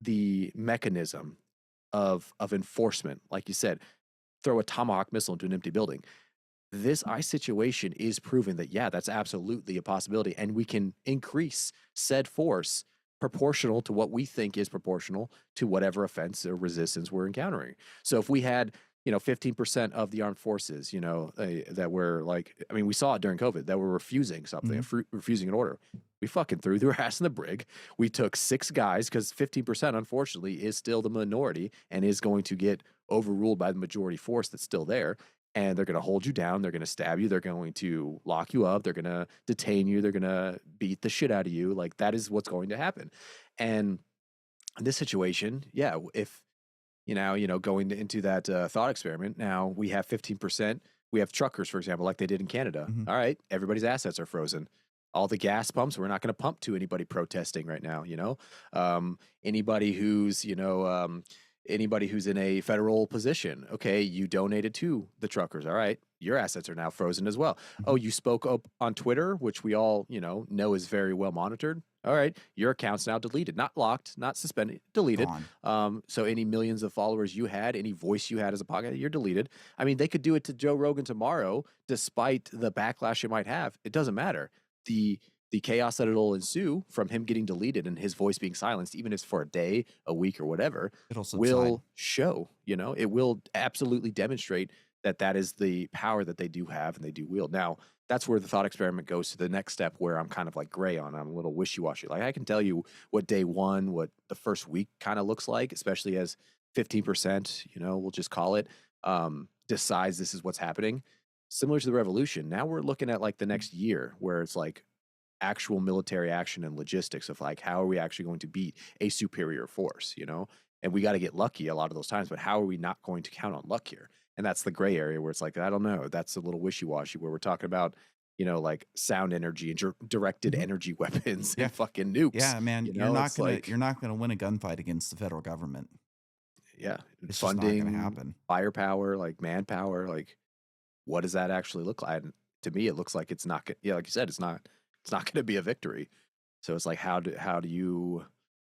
[SPEAKER 2] the mechanism of enforcement. Like you said, throw a tomahawk missile into an empty building. This ICE situation is proving that, yeah, that's absolutely a possibility. And we can increase said force proportional to what we think is proportional to whatever offense or resistance we're encountering. So if we had, 15% of the armed forces, that were like, I mean, we saw it during COVID, that were refusing something,
[SPEAKER 1] Mhm.
[SPEAKER 2] refusing an order. We fucking threw their ass in the brig. We took 6 guys, because 15%, unfortunately, is still the minority and is going to get overruled by the majority force that's still there, and they're going to hold you down. They're going to stab you. They're going to lock you up. They're going to detain you. They're going to beat the shit out of you. Like, that is what's going to happen. And in this situation, yeah, if going into that thought experiment, now we have 15%. We have truckers, for example, like they did in Canada.
[SPEAKER 1] Mhm.
[SPEAKER 2] All right, everybody's assets are frozen. All the gas pumps, we're not going to pump to anybody protesting right now. Anybody who's anybody who's in a federal position. Okay, you donated to the truckers. All right, your assets are now frozen as well. Oh,
[SPEAKER 1] Mhm.
[SPEAKER 2] you spoke up on Twitter, which we all, know is very well monitored. All right, your account's now deleted, not locked, not suspended, deleted.
[SPEAKER 1] Gone.
[SPEAKER 2] So any millions of followers you had, any voice you had as a podcast, you're deleted. I mean, they could do it to Joe Rogan tomorrow, despite the backlash it might have. It doesn't matter. The chaos that it'll ensue from him getting deleted and his voice being silenced, even if it's for a day, a week, or whatever,
[SPEAKER 1] It'll subside.
[SPEAKER 2] will show. It will absolutely demonstrate that that is the power that they do have and they do wield. Now, that's where the thought experiment goes to the next step where I'm kind of like gray on. I'm a little wishy-washy. Like I can tell you what day one, what the first week kind of looks like, especially as 15%, we'll just call it, decides this is what's happening. Similar to the revolution, now we're looking at like the next year where it's like actual military action and logistics of like how are we actually going to beat a superior force. And we got to get lucky a lot of those times, but how are we not going to count on luck here? And that's the gray area where it's like I don't know, that's a little wishy-washy where we're talking about like sound energy and directed
[SPEAKER 1] Mhm.
[SPEAKER 2] energy weapons
[SPEAKER 1] Yeah.
[SPEAKER 2] and fucking nukes.
[SPEAKER 1] Yeah, man,
[SPEAKER 2] It's like
[SPEAKER 1] you're not gonna win a gunfight against the federal government.
[SPEAKER 2] yeah,
[SPEAKER 1] It's just not gonna
[SPEAKER 2] funding,
[SPEAKER 1] happen.
[SPEAKER 2] firepower, like manpower, like what does that actually look like? And to me, it looks like it's not. Yeah, like you said, it's not going to be a victory. So it's like how do you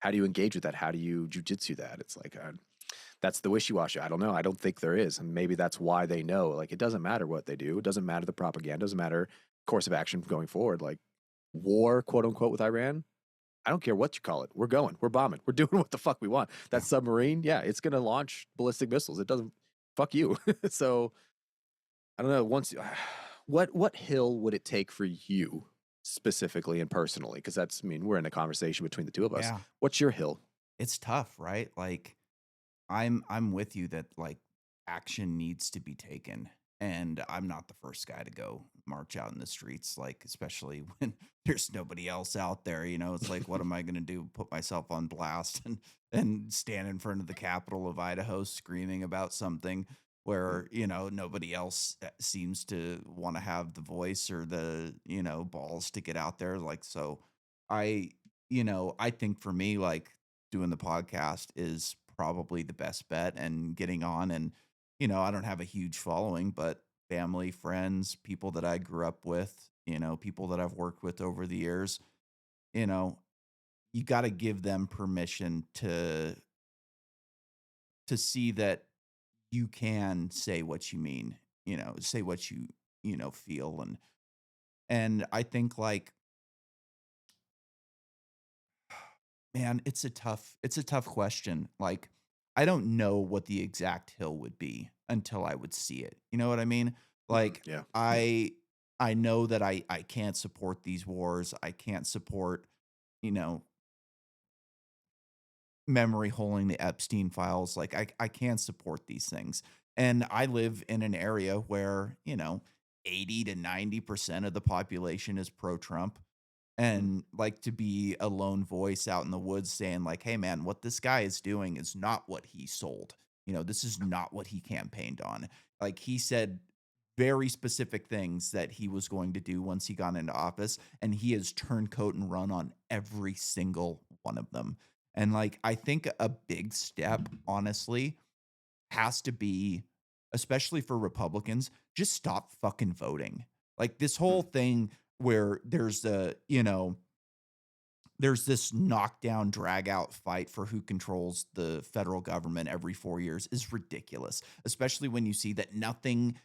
[SPEAKER 2] engage with that? How do you jujitsu that? It's like that's the wishy washy. I don't know. I don't think there is, and maybe that's why they know. Like it doesn't matter what they do. It doesn't matter the propaganda. It doesn't matter course of action going forward. Like war, quote unquote, with Iran. I don't care what you call it. We're going. We're bombing. We're doing what the fuck we want. That
[SPEAKER 1] Yeah.
[SPEAKER 2] submarine, yeah, it's going to launch ballistic missiles. It doesn't fuck you. So I don't know. Once, what hill would it take for you specifically and personally? Because I mean, we're in a conversation between the two of us.
[SPEAKER 1] Yeah.
[SPEAKER 2] What's your hill?
[SPEAKER 1] It's tough, right? Like I'm with you that like action needs to be taken. And I'm not the first guy to go march out in the streets, like especially when there's nobody else out there. It's like, what am I gonna do? Put myself on blast and stand in front of the capital of Idaho screaming about something
[SPEAKER 2] Mm,
[SPEAKER 1] where, nobody else seems to want to have the voice or the, balls to get out there. Like, so I, I think for me, like doing the podcast is probably the best bet and getting on. And I don't have a huge following, but family, friends, people that I grew up with, people that I've worked with over the years, you know you got to give them permission to see that you can say what you mean, say what you feel. And I think, like, man, it's a tough question. Like, I don't know what the exact hill would be until I would see it. You know what I mean? Like,
[SPEAKER 2] yeah.
[SPEAKER 1] I know that I can't support these wars. I can't support, you know, memory holding the Epstein files. Like, I can't support these things. And I live in an area where, 80 to 90% of the population is pro Trump.
[SPEAKER 2] Mm,
[SPEAKER 1] And like to be a lone voice out in the woods saying, like, hey man, what this guy is doing is not what he sold. This is not what he campaigned on. Like, he said very specific things that he was going to do once he got into office, and he has turned coat and run on every single one of them. And like, I think a big step, honestly, has to be, especially for Republicans, just stop fucking voting. Like, this
[SPEAKER 2] mm,
[SPEAKER 1] whole thing where there's this knockdown, drag out fight for who controls the federal government every 4 years is ridiculous, especially when you see that nothing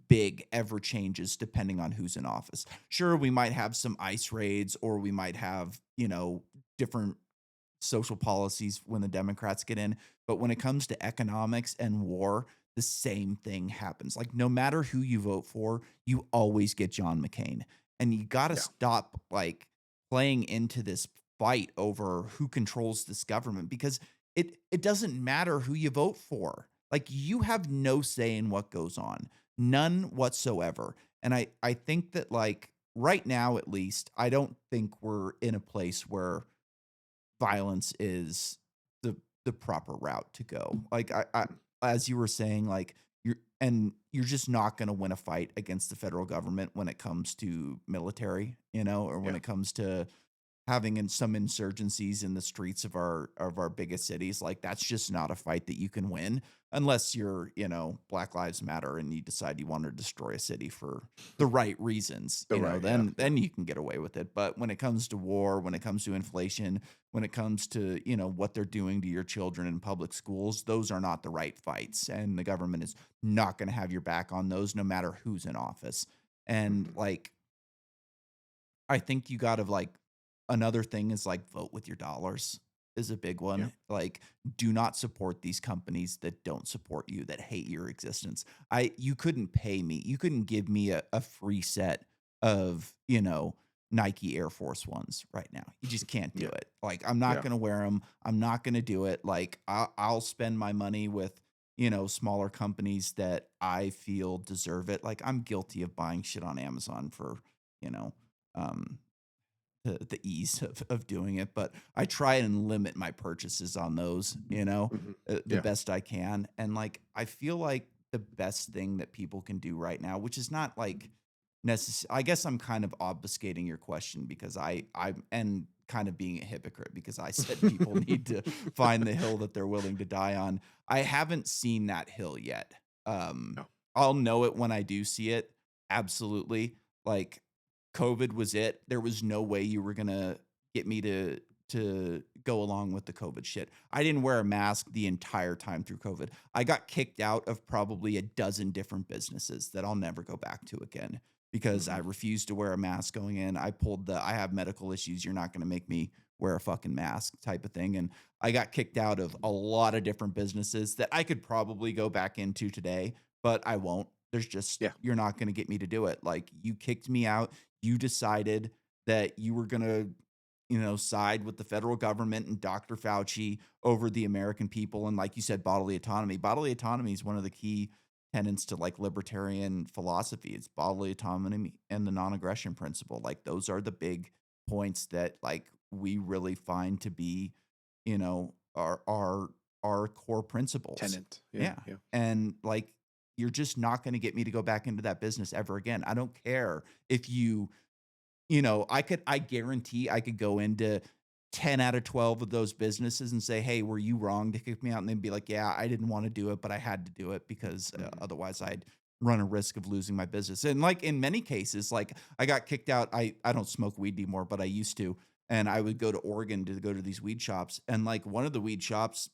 [SPEAKER 1] big ever changes depending on who's in office. Sure, we might have some ICE raids, or we might have, different social policies when the Democrats get in. But when it comes to economics and war, the same thing happens. Like, no matter who you vote for, you always get John McCain. And you got to
[SPEAKER 2] yeah.
[SPEAKER 1] stop like playing into this fight over who controls this government, because it doesn't matter who you vote for. Like, you have no say in what goes on. None whatsoever. And I think that, like, right now at least, I don't think we're in a place where violence is the proper route to go. Like, I
[SPEAKER 2] Mm,
[SPEAKER 1] as you were saying, like, you're just not going to win a fight against the federal government when it comes to military, or when
[SPEAKER 2] yeah.
[SPEAKER 1] it comes to having in some insurgencies in the streets of our biggest cities, like that's just not a fight that you can win unless you're, Black Lives Matter and you decide you want to destroy a city for the right reasons,
[SPEAKER 2] The right, yeah,
[SPEAKER 1] then
[SPEAKER 2] yeah.
[SPEAKER 1] you can get away with it. But when it comes to war, when it comes to inflation, when it comes to, what they're doing to your children in public schools, those are not the right fights. And the government is not going to have your back on those no matter who's in office. And
[SPEAKER 2] Mhm.
[SPEAKER 1] like I think you gotta, another thing is, vote with your dollars is a big
[SPEAKER 2] Yeah.
[SPEAKER 1] one. Like, do not support these companies that don't support you, that hate your existence. You couldn't pay me. You couldn't give me a free set of, Nike Air Force Ones right now. You just can't do
[SPEAKER 2] Yeah.
[SPEAKER 1] it. Like, I'm not
[SPEAKER 2] Yeah.
[SPEAKER 1] gonna wear them. 'em. I'm not gonna do it. Like, I'll spend my money with, smaller companies that I feel deserve it. Like, I'm guilty of buying shit on Amazon for, you know, um, the ease of doing it, but I try and limit my purchases on those,
[SPEAKER 2] Mhm.
[SPEAKER 1] the
[SPEAKER 2] Yeah.
[SPEAKER 1] best I can. And like, I feel like the best thing that people can do right now, which is not like necessary. I guess I'm kind of obfuscating your question because I'm and kind of being a hypocrite because I said people need to find the hill that they're willing to die on. I haven't seen that hill yet. Um,
[SPEAKER 2] No.
[SPEAKER 1] I'll know it when I do see it. Absolutely. Like COVID was it. There was no way you were gonna get me to go along with the COVID shit. I didn't wear a mask the entire time through COVID. I got kicked out of probably a dozen different businesses that I'll never go back to again because I
[SPEAKER 2] Mhm.
[SPEAKER 1] refused to wear a mask going in. I pulled the I have medical issues. You're not gonna make me wear a fucking mask type of thing. And I got kicked out of a lot of different businesses that I could probably go back into today, but I won't. There's just
[SPEAKER 2] Yeah.
[SPEAKER 1] you're not going to get me to do it. Like you kicked me out, you decided that you were going to, side with the federal government and Dr. Fauci over the American people. And like you said, bodily autonomy. Bodily autonomy is one of the key tenets to like libertarian philosophy. It's bodily autonomy and the non-aggression principle. Like those are the big points that like we really find to be, our core principles.
[SPEAKER 2] Tenant. Yeah.
[SPEAKER 1] Yeah.
[SPEAKER 2] Yeah.
[SPEAKER 1] And like you're just not going to get me to go back into that business ever again. I don't care if I guarantee I could go into 10 out of 12 of those businesses and say, "Hey, were you wrong to kick me out?" And they'd be like, "Yeah, I didn't want to do it, but I had to do it because
[SPEAKER 2] Mhm.
[SPEAKER 1] otherwise I'd run a risk of losing my business." And like in many cases, like I got kicked out. I don't smoke weed anymore, but I used to. And I would go to Oregon to go to these weed shops. And like one of the weed shops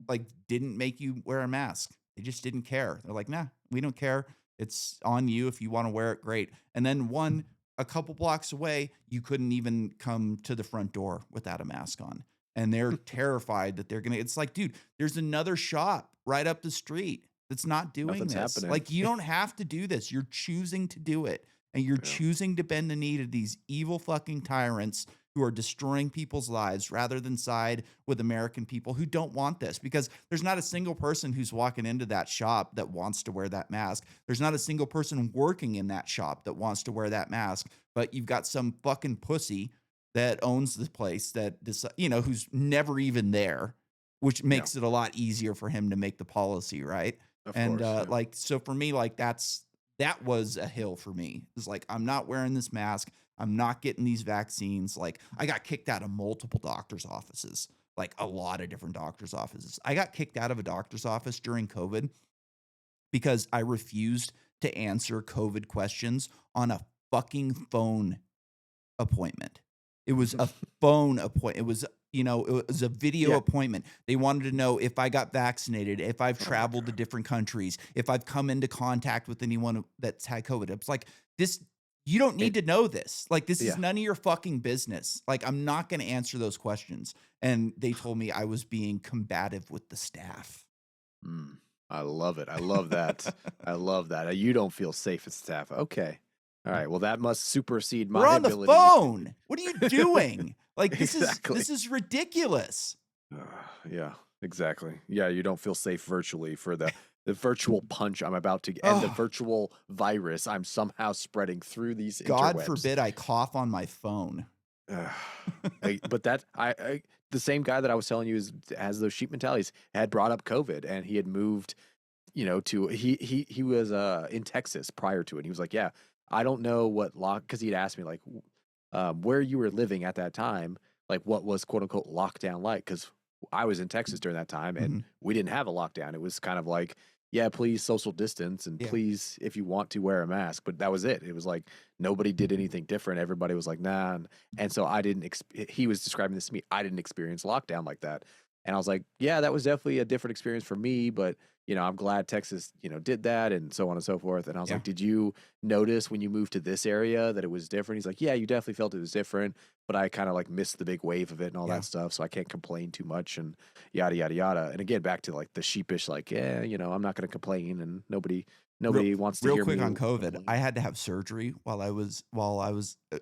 [SPEAKER 1] like didn't make you wear a mask. They just didn't care. They're like, "Nah, we don't care. It's on you if you want to wear it, great." And then one a couple blocks away, you couldn't even come to the front door without a mask on. And they're terrified that they're going to it's like, "Dude, there's another shop right up the street that's not doing
[SPEAKER 2] Nothing's
[SPEAKER 1] this.
[SPEAKER 2] happening.
[SPEAKER 1] Like you don't have to do this. You're choosing to do it. And you're
[SPEAKER 2] Yeah.
[SPEAKER 1] choosing to bend the knee to these evil fucking tyrants who are destroying people's lives rather than side with American people who don't want this because there's not a single person who's walking into that shop that wants to wear that mask. There's not a single person working in that shop that wants to wear that mask, but you've got some fucking pussy that owns the place who's never even there, which
[SPEAKER 2] Yeah.
[SPEAKER 1] makes it a lot easier for him to make the policy, right?
[SPEAKER 2] Of
[SPEAKER 1] And
[SPEAKER 2] course. Yeah.
[SPEAKER 1] so for me, like that was a hill for me. It's like I'm not wearing this mask. I'm not getting these vaccines. Like I got kicked out of multiple doctors' offices, like a lot of different doctors' offices. I got kicked out of a doctor's office during COVID because I refused to answer COVID questions on a fucking phone appointment. It was a phone appointment. It was a video
[SPEAKER 2] Yeah.
[SPEAKER 1] appointment. They wanted to know if I got vaccinated, if I've
[SPEAKER 2] Oh my
[SPEAKER 1] traveled to
[SPEAKER 2] god.
[SPEAKER 1] different countries, if I've come into contact with anyone that's had COVID. It's like this you don't need
[SPEAKER 2] It.
[SPEAKER 1] to know this. Like this is
[SPEAKER 2] Yeah.
[SPEAKER 1] none of your fucking business. Like I'm not going to answer those questions. And they told me I was being combative with the staff.
[SPEAKER 2] Mm. I love it. I love that. I love that. You don't feel safe as staff. Okay. All right. Well, that must supersede
[SPEAKER 1] We're
[SPEAKER 2] my
[SPEAKER 1] on the
[SPEAKER 2] ability to.
[SPEAKER 1] phone. What are you doing? Like
[SPEAKER 2] Exactly.
[SPEAKER 1] this is ridiculous.
[SPEAKER 2] Yeah, exactly. Yeah, you don't feel safe virtually for the virtual punch I'm about to and the
[SPEAKER 1] Oh,
[SPEAKER 2] virtual virus I'm somehow spreading through these
[SPEAKER 1] God
[SPEAKER 2] interwebs.
[SPEAKER 1] forbid I cough on my phone.
[SPEAKER 2] Ugh. But that I the same guy that I was telling you has those sheep mentalities had brought up COVID and he had moved, to he was in Texas prior to it. He was like, yeah, I don't know what lock because he'd asked me like where you were living at that time, like what was quote unquote lockdown like? Because I was in Texas during that time and
[SPEAKER 1] Mhm.
[SPEAKER 2] we didn't have a lockdown. It was kind of like, yeah, please social distance and
[SPEAKER 1] Yeah.
[SPEAKER 2] please, if you want to wear a mask. But that was it. It was like nobody did anything different. Everybody was like, nah. And so I didn't, he was describing this to me. I didn't experience lockdown like that. And I was like, yeah, that was definitely a different experience for me. But, I'm glad Texas, did that and so on and so forth. And I was
[SPEAKER 1] Yeah.
[SPEAKER 2] like, did you notice when you moved to this area that it was different? He's like, yeah, you definitely felt it was different, but I kind of like missed the big wave of it and all
[SPEAKER 1] Yeah.
[SPEAKER 2] that stuff. So I can't complain too much and yada, yada, yada. And again, back to like the sheepish, like, yeah, I'm not going to complain and nobody,
[SPEAKER 1] Real
[SPEAKER 2] nobody wants to
[SPEAKER 1] real
[SPEAKER 2] hear
[SPEAKER 1] quick
[SPEAKER 2] me
[SPEAKER 1] on COVID, I
[SPEAKER 2] complain.
[SPEAKER 1] had to have surgery while I was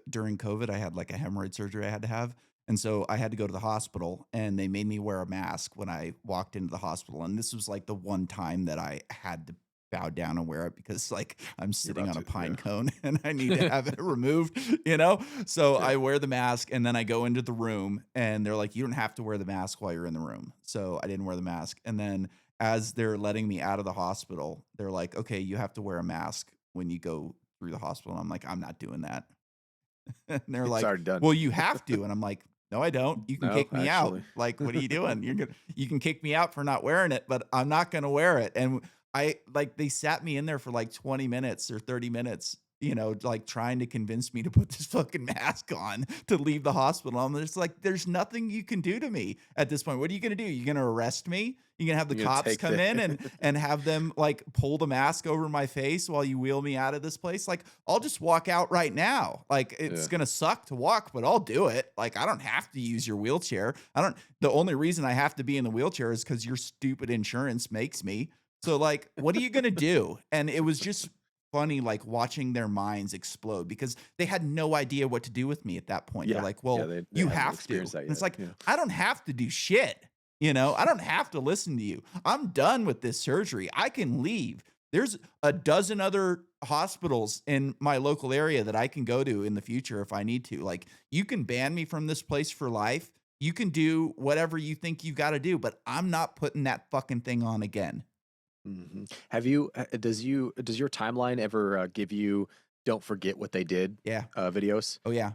[SPEAKER 1] during COVID. I had like a hemorrhoid surgery I had to have, and so I had to go to the hospital, and they made me wear a mask when I walked into the hospital, and this was like the one time that I had to bow down and wear it because like I'm
[SPEAKER 2] You're
[SPEAKER 1] sitting
[SPEAKER 2] about
[SPEAKER 1] on a
[SPEAKER 2] to,
[SPEAKER 1] pine
[SPEAKER 2] yeah.
[SPEAKER 1] cone and I need to have it removed, you know? So
[SPEAKER 2] Yeah.
[SPEAKER 1] I wear the mask and then I go into the room and they're like, you don't have to wear the mask while you're in the room. So I didn't wear the mask. And then as they're letting me out of the hospital, they're like, "Okay, you have to wear a mask when you go through the hospital." And I'm like, "I'm not doing that." And they're
[SPEAKER 2] It's
[SPEAKER 1] like,
[SPEAKER 2] already done.
[SPEAKER 1] "Well, you have to." And I'm like, "No, I don't. You can
[SPEAKER 2] No,
[SPEAKER 1] kick me out.
[SPEAKER 2] actually.
[SPEAKER 1] Like, what are you doing? You can kick me out for not wearing it, but I'm not going to wear it." And they sat me in there for like 20 minutes or 30 minutes, like trying to convince me to put this fucking mask on to leave the hospital. I'm just like, there's nothing you can do to me at this point. What are you going to do? You going to arrest me? You going to have the
[SPEAKER 2] You're going to
[SPEAKER 1] cops
[SPEAKER 2] take
[SPEAKER 1] come in
[SPEAKER 2] the,
[SPEAKER 1] and have them like pull the mask over my face while you wheel me out of this place? Like, I'll just walk out right now. Like, it's
[SPEAKER 2] yeah.
[SPEAKER 1] going to suck to walk, but I'll do it. Like, I don't have to use your wheelchair. The only reason I have to be in the wheelchair is because your stupid insurance makes me. So, like, what are you going to do? And it was just funny, like, watching their minds explode because they had no idea what to do with me at that point. They're
[SPEAKER 2] Yeah.
[SPEAKER 1] like,
[SPEAKER 2] Yeah.
[SPEAKER 1] well,
[SPEAKER 2] They
[SPEAKER 1] you
[SPEAKER 2] haven't
[SPEAKER 1] have to.
[SPEAKER 2] experienced that
[SPEAKER 1] And it's
[SPEAKER 2] yet.
[SPEAKER 1] like,
[SPEAKER 2] Yeah.
[SPEAKER 1] I don't have to do shit. I don't have to listen to you. I'm done with this surgery. I can leave. There's a dozen other hospitals in my local area that I can go to in the future if I need to. Like, you can ban me from this place for life. You can do whatever you think you got to do, but I'm not putting that fucking thing on again.
[SPEAKER 2] Have you, does your timeline ever give you don't forget what they did
[SPEAKER 1] Yeah.
[SPEAKER 2] videos?
[SPEAKER 1] Oh, yeah.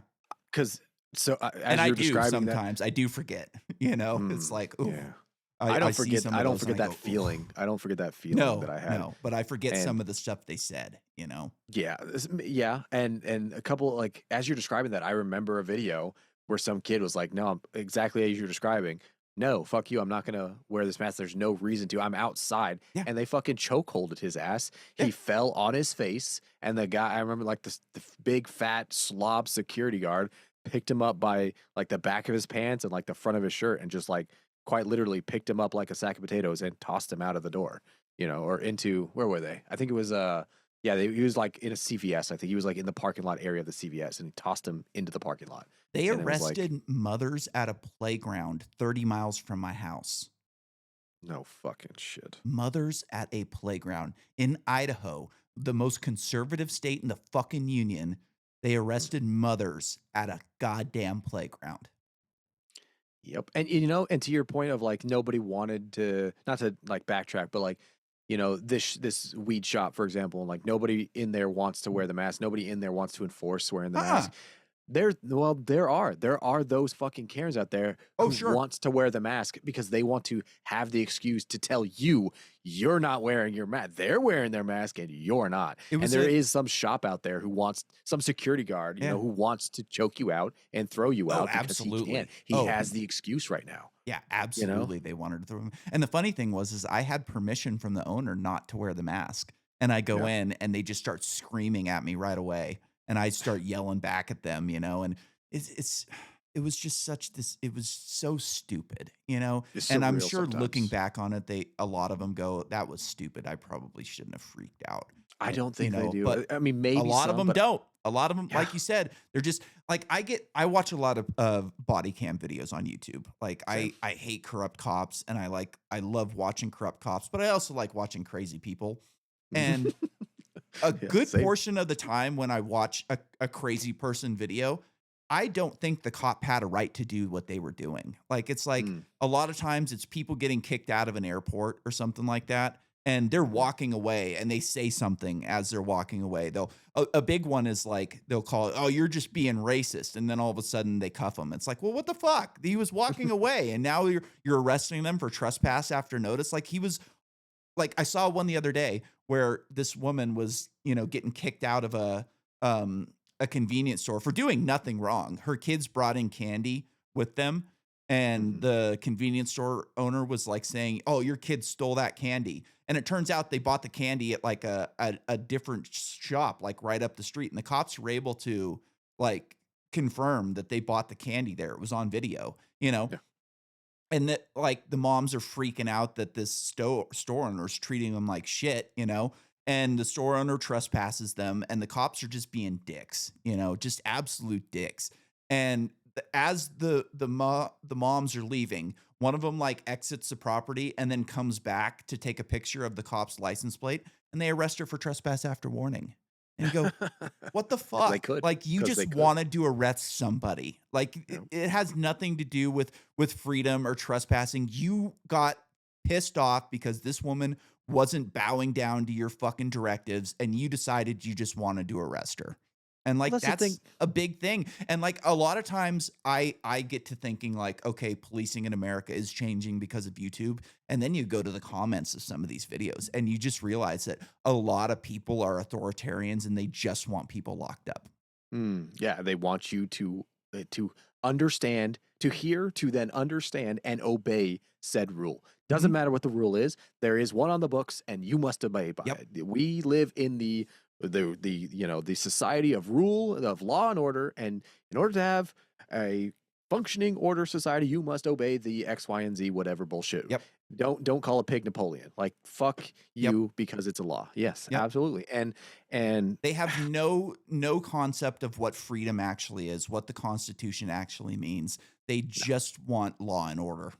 [SPEAKER 2] Because so
[SPEAKER 1] And
[SPEAKER 2] as
[SPEAKER 1] I
[SPEAKER 2] you're
[SPEAKER 1] do
[SPEAKER 2] describing that,
[SPEAKER 1] sometimes. I do forget, It's like, oof.
[SPEAKER 2] yeah,
[SPEAKER 1] I see some
[SPEAKER 2] I
[SPEAKER 1] of
[SPEAKER 2] don't
[SPEAKER 1] those and
[SPEAKER 2] forget
[SPEAKER 1] I
[SPEAKER 2] that
[SPEAKER 1] go, oof.
[SPEAKER 2] feeling. I don't forget that feeling that
[SPEAKER 1] No,
[SPEAKER 2] I had.
[SPEAKER 1] no, but I forget some
[SPEAKER 2] And
[SPEAKER 1] of the stuff they said.
[SPEAKER 2] yeah, yeah, and a couple like as you're describing that, I remember a video where some kid was like, "No, I'm exactly as you're describing. No, fuck you. I'm not gonna wear this mask. There's no reason to. I'm outside."
[SPEAKER 1] Yeah.
[SPEAKER 2] And they fucking chokeholded his ass.
[SPEAKER 1] Yeah.
[SPEAKER 2] He fell on his face, and the guy I remember like the big fat slob security guard picked him up by like the back of his pants and like the front of his shirt, and just like quite literally picked him up like a sack of potatoes and tossed him out of the door. Or into where were they? I think it was yeah, he was like in a CVS. I think he was like in the parking lot area of the CVS, and he tossed him into the parking lot.
[SPEAKER 1] They
[SPEAKER 2] And it was like,
[SPEAKER 1] arrested mothers at a playground 30 miles from my house.
[SPEAKER 2] no fucking shit.
[SPEAKER 1] Mothers at a playground in Idaho, the most conservative state in the fucking union. They
[SPEAKER 2] Mm.
[SPEAKER 1] arrested mothers at a goddamn playground.
[SPEAKER 2] Yep. And and to your point of like nobody wanted to, not to like backtrack, but like this weed shop for example, and like nobody in there wants to wear the mask. Nobody in there wants to enforce wearing the
[SPEAKER 1] Uh-uh.
[SPEAKER 2] mask. There are those fucking Karens out there
[SPEAKER 1] Oh,
[SPEAKER 2] who
[SPEAKER 1] sure.
[SPEAKER 2] wants to wear the mask because they want to have the excuse to tell you you're not wearing your mask. They're wearing their mask and you're not.
[SPEAKER 1] It
[SPEAKER 2] And
[SPEAKER 1] was
[SPEAKER 2] there
[SPEAKER 1] a
[SPEAKER 2] is some shop out there who wants some security guard,
[SPEAKER 1] Yeah.
[SPEAKER 2] who wants to choke you out and throw you
[SPEAKER 1] Oh,
[SPEAKER 2] out because he can't.
[SPEAKER 1] absolutely.
[SPEAKER 2] He
[SPEAKER 1] Oh,
[SPEAKER 2] has the excuse right now.
[SPEAKER 1] yeah,
[SPEAKER 2] You know?
[SPEAKER 1] absolutely. They wanted to throw him. And the funny thing was, is I had permission from the owner not to wear the mask. And I go
[SPEAKER 2] Yeah.
[SPEAKER 1] in and they just start screaming at me right away. And I start yelling back at them. And it's it was just such this, it was so stupid.
[SPEAKER 2] It's
[SPEAKER 1] And I'm
[SPEAKER 2] surreal
[SPEAKER 1] sure looking
[SPEAKER 2] sometimes.
[SPEAKER 1] back on it, a lot of them go, that was stupid. I probably shouldn't have freaked out.
[SPEAKER 2] I don't think they do.
[SPEAKER 1] But
[SPEAKER 2] I mean,
[SPEAKER 1] a
[SPEAKER 2] maybe
[SPEAKER 1] lot of
[SPEAKER 2] some,
[SPEAKER 1] them
[SPEAKER 2] but
[SPEAKER 1] don't. A lot of them,
[SPEAKER 2] yeah.
[SPEAKER 1] like you said, they're just like I watch a lot of body cam videos on YouTube. Like
[SPEAKER 2] Same.
[SPEAKER 1] I hate corrupt cops and I love watching corrupt cops, but I also like watching crazy people. And a
[SPEAKER 2] Yeah,
[SPEAKER 1] good
[SPEAKER 2] same.
[SPEAKER 1] portion of the time when I watch a crazy person video, I don't think the cop had a right to do what they were doing. Like it's like
[SPEAKER 2] Mm,
[SPEAKER 1] a lot of times it's people getting kicked out of an airport or something like that. and they're
[SPEAKER 2] Mhm.
[SPEAKER 1] walking away and they say something as they're walking away. They'll a big one is like they'll call it, "Oh, you're just being racist," and then all of a sudden they cuff him. It's like, well, what the fuck? He was walking away, and now you're arresting them for trespass after notice. Like he was like I saw one the other day where this woman was, getting kicked out of a convenience store for doing nothing wrong. Her kids brought in candy with them, and
[SPEAKER 2] Mhm.
[SPEAKER 1] the convenience store owner was like saying, "Oh, your kids stole that candy." And it turns out they bought the candy at like a different shop, like right up the street. And the cops were able to like confirm that they bought the candy there. It was on video,
[SPEAKER 2] Yeah.
[SPEAKER 1] and that like the moms are freaking out that this store owner is treating them like shit, and the store owner trespasses them, and the cops are just being dicks, just absolute dicks. And as the moms are leaving, one of them like exits the property and then comes back to take a picture of the cop's license plate, and they arrest her for trespass after warning. And you go, what the
[SPEAKER 2] They
[SPEAKER 1] fuck?
[SPEAKER 2] could,
[SPEAKER 1] Like, you
[SPEAKER 2] because
[SPEAKER 1] just
[SPEAKER 2] they could.
[SPEAKER 1] wanted to arrest somebody. Like,
[SPEAKER 2] Yeah.
[SPEAKER 1] it has nothing to do with freedom or trespassing. You got pissed off because this woman wasn't bowing down to your fucking directives, and you decided you just wanted to arrest her. And,
[SPEAKER 2] Well,
[SPEAKER 1] like,
[SPEAKER 2] that's the thing.
[SPEAKER 1] that's a big thing. And, like, a lot of times I get to thinking, like, okay, policing in America is changing because of YouTube. And then you go to the comments of some of these videos, and you just realize that a lot of people are authoritarians and they just want people locked up.
[SPEAKER 2] Yeah, they want you to understand, to hear, to then understand and obey said rule. Doesn't
[SPEAKER 1] Mhm.
[SPEAKER 2] matter what the rule is. There is one on the books, and you must obey by
[SPEAKER 1] Yep.
[SPEAKER 2] it. We live in the society of rule, of law and order, and in order to have a functioning order society, you must obey the X, Y, and Z, whatever bullshit.
[SPEAKER 1] Yep.
[SPEAKER 2] Don't call a pig Napoleon. Like fuck
[SPEAKER 1] Yep.
[SPEAKER 2] you because it's a law. Yes,
[SPEAKER 1] Yep.
[SPEAKER 2] absolutely. And
[SPEAKER 1] They have no concept of what freedom actually is, what the Constitution actually means. They just want law and order.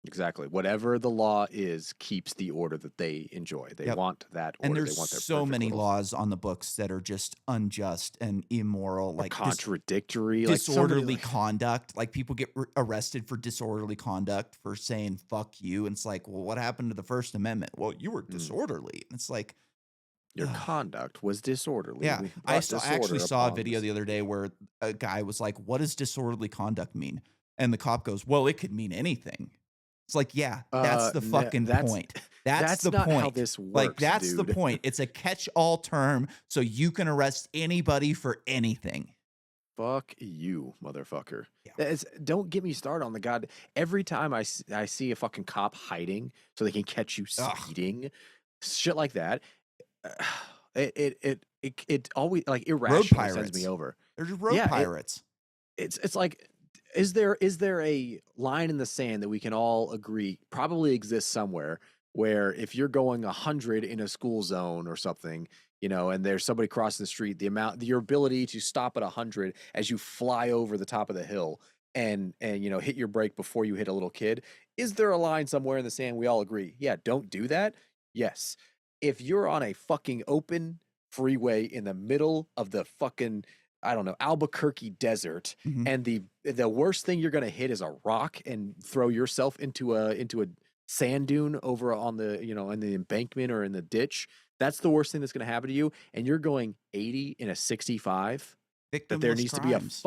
[SPEAKER 2] exactly. Whatever the law is keeps the order that they enjoy. They
[SPEAKER 1] Yep.
[SPEAKER 2] want that
[SPEAKER 1] And
[SPEAKER 2] order. They
[SPEAKER 1] there's
[SPEAKER 2] want their
[SPEAKER 1] so
[SPEAKER 2] perfect
[SPEAKER 1] many
[SPEAKER 2] little
[SPEAKER 1] laws on the books that are just unjust and immoral,
[SPEAKER 2] or
[SPEAKER 1] like
[SPEAKER 2] contradictory. Like so many
[SPEAKER 1] disorderly
[SPEAKER 2] like
[SPEAKER 1] conduct. Like people get arrested for disorderly conduct for saying "fuck you," and it's like, well, what happened to the First Amendment? Well, you were
[SPEAKER 2] mm,
[SPEAKER 1] disorderly. And it's like,
[SPEAKER 2] your conduct was disorderly.
[SPEAKER 1] yeah.
[SPEAKER 2] We
[SPEAKER 1] I
[SPEAKER 2] brought
[SPEAKER 1] saw I actually
[SPEAKER 2] disorder
[SPEAKER 1] saw a
[SPEAKER 2] upon
[SPEAKER 1] video
[SPEAKER 2] this.
[SPEAKER 1] the other day where a guy was like, "What does disorderly conduct mean?" And the cop goes, "Well, it could mean anything." It's like, yeah, that's the
[SPEAKER 2] No,
[SPEAKER 1] fucking point. That's
[SPEAKER 2] that's
[SPEAKER 1] the
[SPEAKER 2] not how
[SPEAKER 1] point.
[SPEAKER 2] this
[SPEAKER 1] Like,
[SPEAKER 2] works,
[SPEAKER 1] that's the
[SPEAKER 2] dude.
[SPEAKER 1] point. It's a catch-all term so you can arrest anybody for anything.
[SPEAKER 2] Fuck you, motherfucker.
[SPEAKER 1] Yeah.
[SPEAKER 2] Don't get me started on the god. Every time I see a fucking cop hiding so they can catch you
[SPEAKER 1] Ugh.
[SPEAKER 2] speeding, shit like that, it always like
[SPEAKER 1] Road
[SPEAKER 2] irrationally sends me
[SPEAKER 1] pirates.
[SPEAKER 2] over.
[SPEAKER 1] They're just road
[SPEAKER 2] Yeah,
[SPEAKER 1] pirates.
[SPEAKER 2] it's like, is there a line in the sand that we can all agree probably exists somewhere where if you're going 100 in a school zone or something, and there's somebody crossing the street, your ability to stop at 100 as you fly over the top of the hill and hit your brake before you hit a little kid, is there a line somewhere in the sand we all agree? Yeah, don't do that. Yes. If you're on a fucking open freeway in the middle of the fucking, I don't know, Albuquerque desert,
[SPEAKER 1] Mhm.
[SPEAKER 2] and the worst thing you're gonna hit is a rock and throw yourself into a sand dune over on on the embankment or in the ditch. That's the worst thing that's gonna happen to you, and you're going 80 in a 65. That there
[SPEAKER 1] Victimless
[SPEAKER 2] needs to be a
[SPEAKER 1] crimes.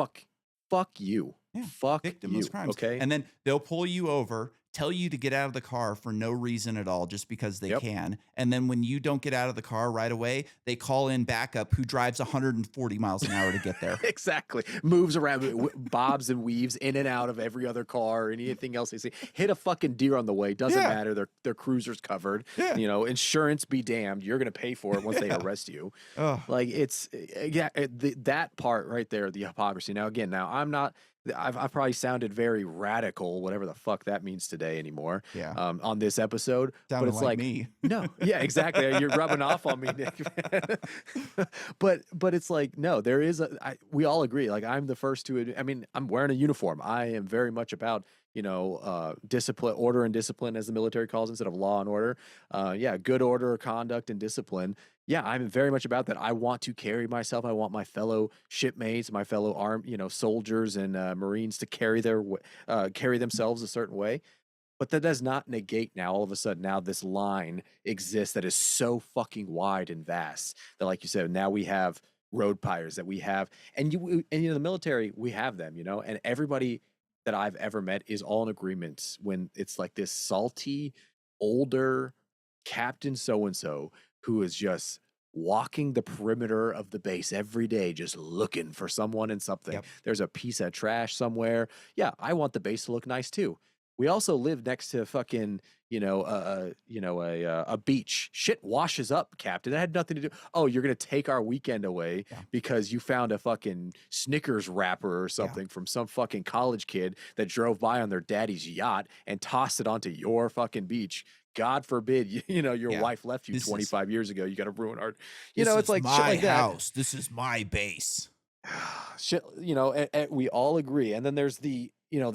[SPEAKER 2] fuck you,
[SPEAKER 1] Yeah,
[SPEAKER 2] fuck
[SPEAKER 1] victimless
[SPEAKER 2] you.
[SPEAKER 1] crimes.
[SPEAKER 2] Okay.
[SPEAKER 1] And then they'll pull you over, tell you to get out of the car for no reason at all, just because they
[SPEAKER 2] Yep.
[SPEAKER 1] can. And then when you don't get out of the car right away, they call in backup who drives 140 miles an hour to get there.
[SPEAKER 2] Exactly. Moves around, bobs and weaves in and out of every other car or anything else they see. Hit a fucking deer on the way. Doesn't
[SPEAKER 1] Yeah.
[SPEAKER 2] matter. Their cruiser's covered.
[SPEAKER 1] Yeah.
[SPEAKER 2] Insurance be damned. You're gonna pay for it once they
[SPEAKER 1] Yeah.
[SPEAKER 2] arrest you.
[SPEAKER 1] Oh,
[SPEAKER 2] Like it's yeah, that part right there, the hypocrisy. Now again, I'm not. I've probably sounded very radical, whatever the fuck that means today anymore,
[SPEAKER 1] yeah.
[SPEAKER 2] on this episode. But
[SPEAKER 1] Sounded
[SPEAKER 2] it's
[SPEAKER 1] like
[SPEAKER 2] like,
[SPEAKER 1] me.
[SPEAKER 2] no, yeah, exactly. You're rubbing off on me, Nick. But it's like, no, there is we all agree. Like I'm the first to. I mean, I'm wearing a uniform. I am very much about discipline, order and discipline, as the military calls it, instead of law and order. Yeah, good order, conduct, and discipline. Yeah, I'm very much about that. I want to carry myself. I want my fellow shipmates, my fellow soldiers and Marines to carry themselves a certain way. But that does not negate now, all of a sudden, now this line exists that is so fucking wide and vast that, like you said, now we have road pyres that we have, and you know, the military, we have them, you know, and everybody that I've ever met is all in agreement when it's like this salty, older Captain so and so who is just walking the perimeter of the base every day, just looking for someone and something.
[SPEAKER 1] Yep.
[SPEAKER 2] There's a piece of trash somewhere. Yeah, I want the base to look nice too. We also live next to fucking, a beach. Shit washes up, Captain. That had nothing to do. Oh, you're gonna take our weekend away
[SPEAKER 1] Yeah.
[SPEAKER 2] because you found a fucking Snickers wrapper or
[SPEAKER 1] Yeah.
[SPEAKER 2] something from some fucking college kid that drove by on their daddy's yacht and tossed it onto your fucking beach. God forbid, your
[SPEAKER 1] Yeah.
[SPEAKER 2] wife left you
[SPEAKER 1] This is
[SPEAKER 2] 25 years ago. You got to ruin our,
[SPEAKER 1] this
[SPEAKER 2] it's
[SPEAKER 1] is
[SPEAKER 2] like shit
[SPEAKER 1] my
[SPEAKER 2] like that.
[SPEAKER 1] house. This is my base.
[SPEAKER 2] Shit, and we all agree. And then there's the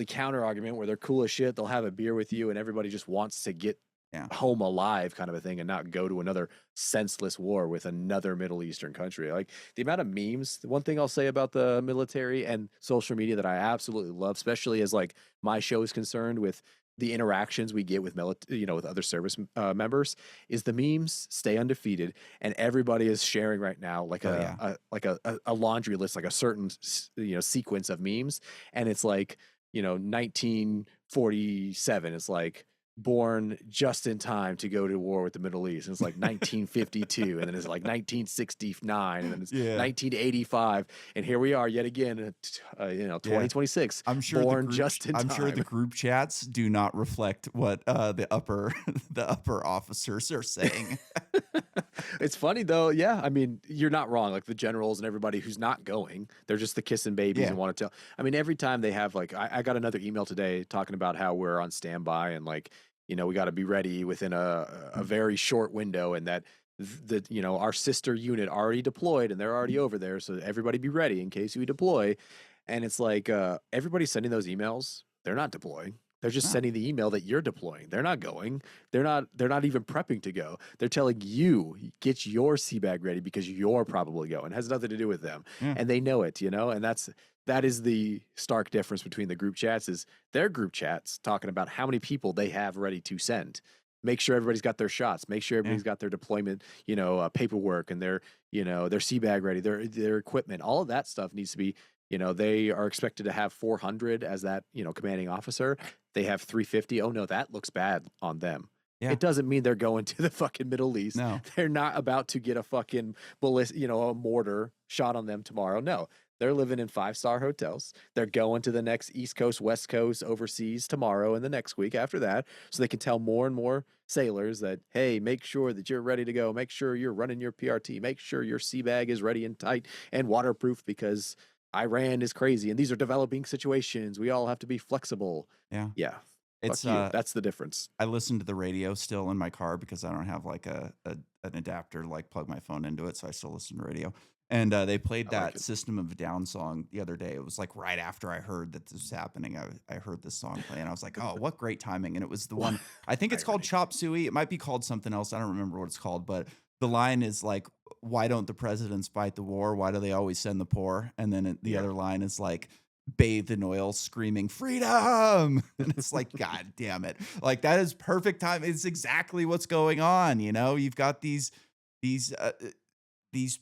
[SPEAKER 2] counter argument where they're cool as shit. They'll have a beer with you and everybody just wants to get
[SPEAKER 1] Yeah.
[SPEAKER 2] home alive kind of a thing and not go to another senseless war with another Middle Eastern country. Like the amount of memes, the one thing I'll say about the military and social media that I absolutely love, especially as like my show is concerned with the interactions we get with with other service members, is the memes stay undefeated and everybody is sharing right now like
[SPEAKER 1] Oh yeah.
[SPEAKER 2] a laundry list, like a certain sequence of memes, and it's like 1947 is like born just in time to go to war with the Middle East. And it's like 1952, and then it's like 1969, and then it's
[SPEAKER 1] Yeah.
[SPEAKER 2] 1985, and here we are yet again,
[SPEAKER 1] Yeah.
[SPEAKER 2] 2026,
[SPEAKER 1] I'm sure the
[SPEAKER 2] born
[SPEAKER 1] group
[SPEAKER 2] just in
[SPEAKER 1] I'm sure the
[SPEAKER 2] time.
[SPEAKER 1] group chats do not reflect what the upper the upper officers are saying.
[SPEAKER 2] It's funny though. Yeah, I mean, you're not wrong. Like the generals and everybody who's not going, they're just the kissing babies
[SPEAKER 1] Yeah.
[SPEAKER 2] and want to tell. I mean, every time they have like, I got another email today talking about how we're on standby and like, we got to be ready within a very short window, and that our sister unit already deployed and they're already over there, so everybody be ready in case we deploy. And it's like everybody's sending those emails. They're not deploying. They're just
[SPEAKER 1] No.
[SPEAKER 2] sending the email that you're deploying. They're not going. They're not even prepping to go. They're telling you get your sea bag ready because you're probably going. It has nothing to do with them.
[SPEAKER 1] Yeah.
[SPEAKER 2] And they know it, and that is the stark difference between the group chats. Is their group chats talking about how many people they have ready to send. Make sure everybody's got their shots. Make sure everybody's got their deployment, paperwork, and their sea bag ready, their equipment. All of that stuff needs to be. They are expected to have 400 as that, commanding officer. They have 350. Oh no, that looks bad on them.
[SPEAKER 1] Yeah.
[SPEAKER 2] It doesn't mean they're going to the fucking Middle East.
[SPEAKER 1] No.
[SPEAKER 2] They're not about to get a fucking bullet, a mortar shot on them tomorrow. No, they're living in 5-star hotels. They're going to the next East Coast, West Coast, overseas tomorrow and the next week after that, so they can tell more and more sailors that, hey, make sure that you're ready to go. Make sure you're running your PRT. Make sure your sea bag is ready and tight and waterproof because Iran is crazy and these are developing situations. We all have to be flexible.
[SPEAKER 1] Yeah.
[SPEAKER 2] Yeah.
[SPEAKER 1] It's
[SPEAKER 2] Fuck you. That's the difference.
[SPEAKER 1] I listen to the radio still in my car because I don't have like an adapter to like plug my phone into it, so I still listen to radio. And they played
[SPEAKER 2] I like
[SPEAKER 1] that
[SPEAKER 2] it.
[SPEAKER 1] System of a Down song the other day. It was like right after I heard that this was happening. I heard this song play and I was like, oh, what great timing. And it was the one, I think it's called
[SPEAKER 2] Irony.
[SPEAKER 1] Chop Suey. It might be called something else. I don't remember what it's called, but the line is like, why don't the presidents fight the war? Why do they always send the poor? And then the
[SPEAKER 2] Yeah.
[SPEAKER 1] other line is like, bathed in oil, screaming freedom. And it's like, God damn it. Like that is perfect time. It's exactly what's going on. You've got these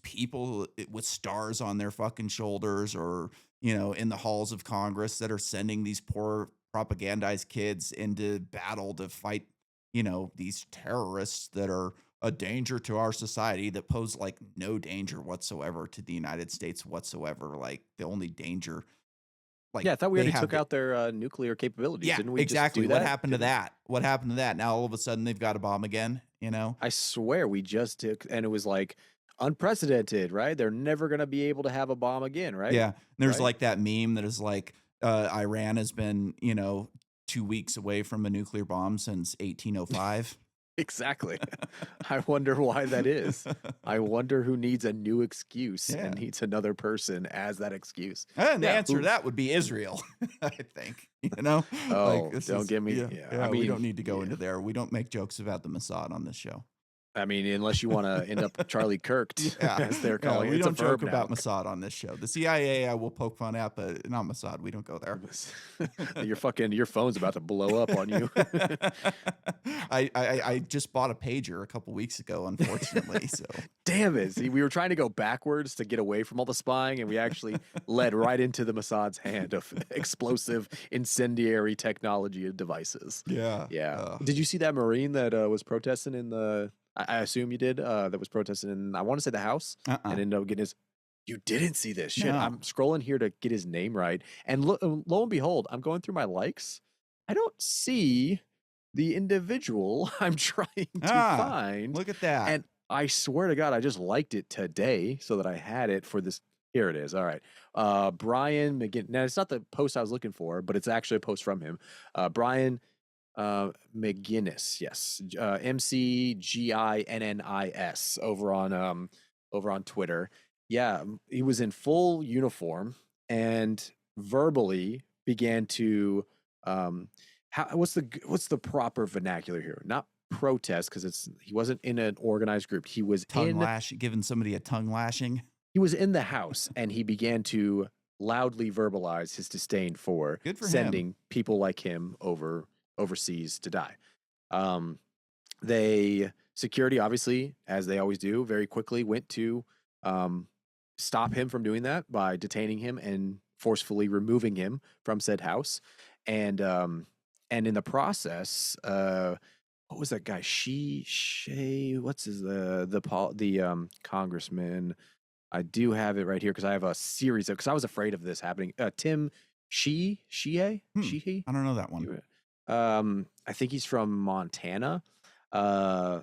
[SPEAKER 1] people with stars on their fucking shoulders or, in the halls of Congress that are sending these poor propagandized kids into battle to fight, these terrorists that are a danger to our society that pose like no danger whatsoever to the United States whatsoever. Like the only danger, like
[SPEAKER 2] Yeah, I thought we
[SPEAKER 1] they
[SPEAKER 2] already
[SPEAKER 1] have
[SPEAKER 2] took
[SPEAKER 1] the,
[SPEAKER 2] out their nuclear capabilities.
[SPEAKER 1] yeah,
[SPEAKER 2] Didn't we just
[SPEAKER 1] exactly.
[SPEAKER 2] do
[SPEAKER 1] What
[SPEAKER 2] that?
[SPEAKER 1] happened to that? What happened to that? Now all of a sudden they've got a bomb again,
[SPEAKER 2] I swear we just took, and it was like unprecedented, right? They're never going to be able to have a bomb again, right?
[SPEAKER 1] Yeah. And there's
[SPEAKER 2] Right?
[SPEAKER 1] like that meme that is like, Iran has been, 2 weeks away from a nuclear bomb since 1805.
[SPEAKER 2] Exactly. I wonder why that is. I wonder who needs a new excuse
[SPEAKER 1] Yeah.
[SPEAKER 2] and needs another person as that excuse.
[SPEAKER 1] And the
[SPEAKER 2] Yeah,
[SPEAKER 1] answer to
[SPEAKER 2] who?
[SPEAKER 1] that would be Israel, I think. Like
[SPEAKER 2] Oh,
[SPEAKER 1] this
[SPEAKER 2] don't
[SPEAKER 1] is,
[SPEAKER 2] get me.
[SPEAKER 1] yeah,
[SPEAKER 2] Yeah, I
[SPEAKER 1] yeah. We
[SPEAKER 2] mean,
[SPEAKER 1] don't need to go
[SPEAKER 2] yeah.
[SPEAKER 1] into there. We don't make jokes about the Mossad on this show.
[SPEAKER 2] I mean, unless you want to end up Charlie Kirked,
[SPEAKER 1] Yeah,
[SPEAKER 2] as they're
[SPEAKER 1] yeah,
[SPEAKER 2] calling it.
[SPEAKER 1] we
[SPEAKER 2] It's a
[SPEAKER 1] don't joke
[SPEAKER 2] verb
[SPEAKER 1] about
[SPEAKER 2] now.
[SPEAKER 1] Mossad on this show. The CIA, I will poke fun at, but not Mossad. We don't go there.
[SPEAKER 2] Your phone's about to blow up on you.
[SPEAKER 1] I just bought a pager a couple weeks ago, unfortunately. So
[SPEAKER 2] Damn it. See, we were trying to go backwards to get away from all the spying, and we actually led right into the Mossad's hand of explosive, incendiary technology and devices.
[SPEAKER 1] yeah,
[SPEAKER 2] Yeah. Did you see that Marine that was protesting in the, I assume you did, that was protesting in, I want to say the House, and ended up getting his, you didn't see this shit.
[SPEAKER 1] No.
[SPEAKER 2] I'm scrolling here to get his name right. And lo and behold, I'm going through my likes. I don't see the individual I'm trying to find.
[SPEAKER 1] Look at that.
[SPEAKER 2] And I swear to God, I just liked it today so that I had it for this. Here it is. All right. Brian McGinn. Now, it's not the post I was looking for, but it's actually a post from him. Brian McGinnis. Yes. McGinnis over on Twitter. Yeah. He was in full uniform and verbally began to, what's the proper vernacular here? Not protest, because he wasn't in an organized group. He was
[SPEAKER 1] giving somebody a tongue lashing.
[SPEAKER 2] He was in the House, and he began to loudly verbalize his disdain for sending people like him overseas to die. Security, obviously, as they always do, very quickly went to stop him from doing that by detaining him and forcefully removing him from said house. And in the process, what was that guy? What's his congressman? I do have it right here because I have a series of, because I was afraid of this happening. Tim Sheehy?
[SPEAKER 1] I don't know that one.
[SPEAKER 2] I think he's from Montana.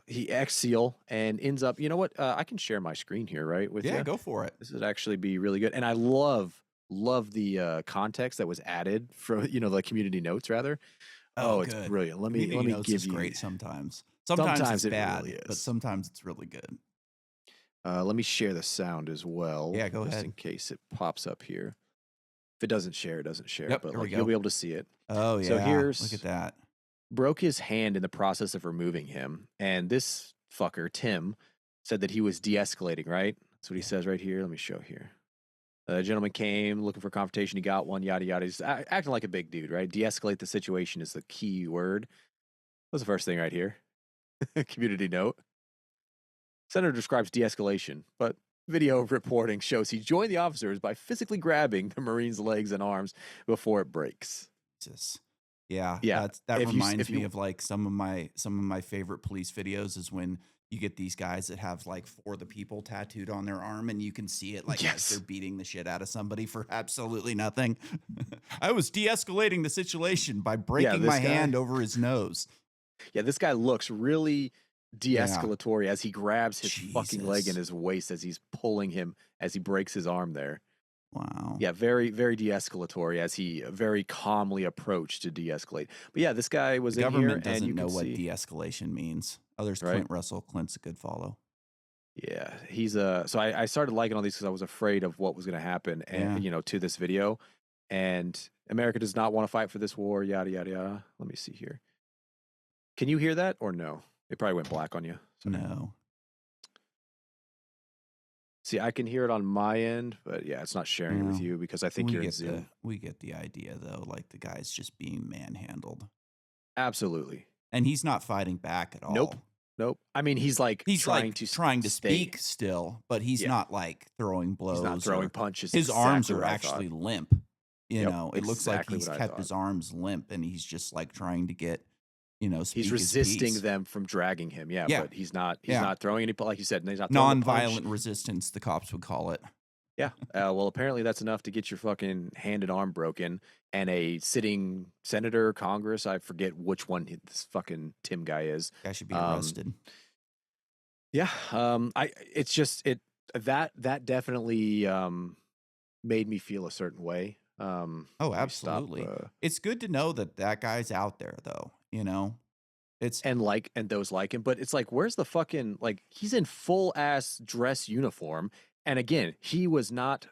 [SPEAKER 2] He ex-SEAL and ends up, you know what? I can share my screen here, right? With
[SPEAKER 1] you. Go for it.
[SPEAKER 2] This would actually be really good. And I love the context that was added from, the community notes rather. Oh, it's brilliant. Let me give you.
[SPEAKER 1] Great sometimes. Sometimes it's bad, really but sometimes it's really good.
[SPEAKER 2] Let me share the sound as well.
[SPEAKER 1] Yeah, go ahead.
[SPEAKER 2] Just in case it pops up here. If it doesn't share, it doesn't share.
[SPEAKER 1] Yep,
[SPEAKER 2] but you'll be able to see it.
[SPEAKER 1] Oh, yeah. So look at that.
[SPEAKER 2] Broke his hand in the process of removing him. And this fucker, Tim, said that he was de-escalating, right? That's what he says right here. Let me show here. The gentleman came looking for confrontation. He got one, yada, yada. He's acting like a big dude, right? De-escalate the situation is the key word. That's the first thing right here. Community note. Senator describes de-escalation, but video reporting shows he joined the officers by physically grabbing the Marine's legs and arms before it breaks.
[SPEAKER 1] Jesus. Yeah. That reminds me of like some of my favorite police videos is when you get these guys that have like "For the People" tattooed on their arm, and you can see it like as they're beating the shit out of somebody for absolutely nothing. I was de-escalating the situation by breaking my hand over his nose.
[SPEAKER 2] Yeah, this guy looks really de-escalatory as he grabs his fucking leg in his waist as he's pulling him as he breaks his arm there.
[SPEAKER 1] Wow.
[SPEAKER 2] Yeah, very, very de-escalatory as he very calmly approached to de-escalate. But yeah, this guy was in here, and you
[SPEAKER 1] know what de-escalation means. Oh, there's Clint Russell. Clint's a good follow.
[SPEAKER 2] Yeah, he's so I started liking all these because I was afraid of what was going to happen, and to this video. And America does not want to fight for this war. Yada yada yada. Let me see here. Can you hear that or no? It probably went black on you.
[SPEAKER 1] So. No.
[SPEAKER 2] See, I can hear it on my end, but yeah, it's not sharing it with you because I think you're in Zoom.
[SPEAKER 1] We get the idea, though. Like the guy's just being manhandled.
[SPEAKER 2] Absolutely.
[SPEAKER 1] And he's not fighting back at all.
[SPEAKER 2] Nope. I mean, he's trying to
[SPEAKER 1] speak still, but he's not like throwing blows.
[SPEAKER 2] He's not throwing punches.
[SPEAKER 1] His arms are actually limp. You know, it looks like he's kept his arms limp, and he's just like trying to get.
[SPEAKER 2] He's resisting them from dragging him. Yeah, but he's not throwing any, like you said, he's not throwing
[SPEAKER 1] non-violent resistance, the cops would call it.
[SPEAKER 2] Yeah. Well, apparently that's enough to get your fucking hand and arm broken. And a sitting senator, Congress, I forget which one this fucking Tim guy is.
[SPEAKER 1] Guy should be arrested.
[SPEAKER 2] Yeah. That definitely made me feel a certain way.
[SPEAKER 1] Oh, absolutely. It's good to know that guy's out there, though. It's
[SPEAKER 2] and those like him, but it's like, where's the fucking, like, he's in full ass dress uniform, and again, he was not.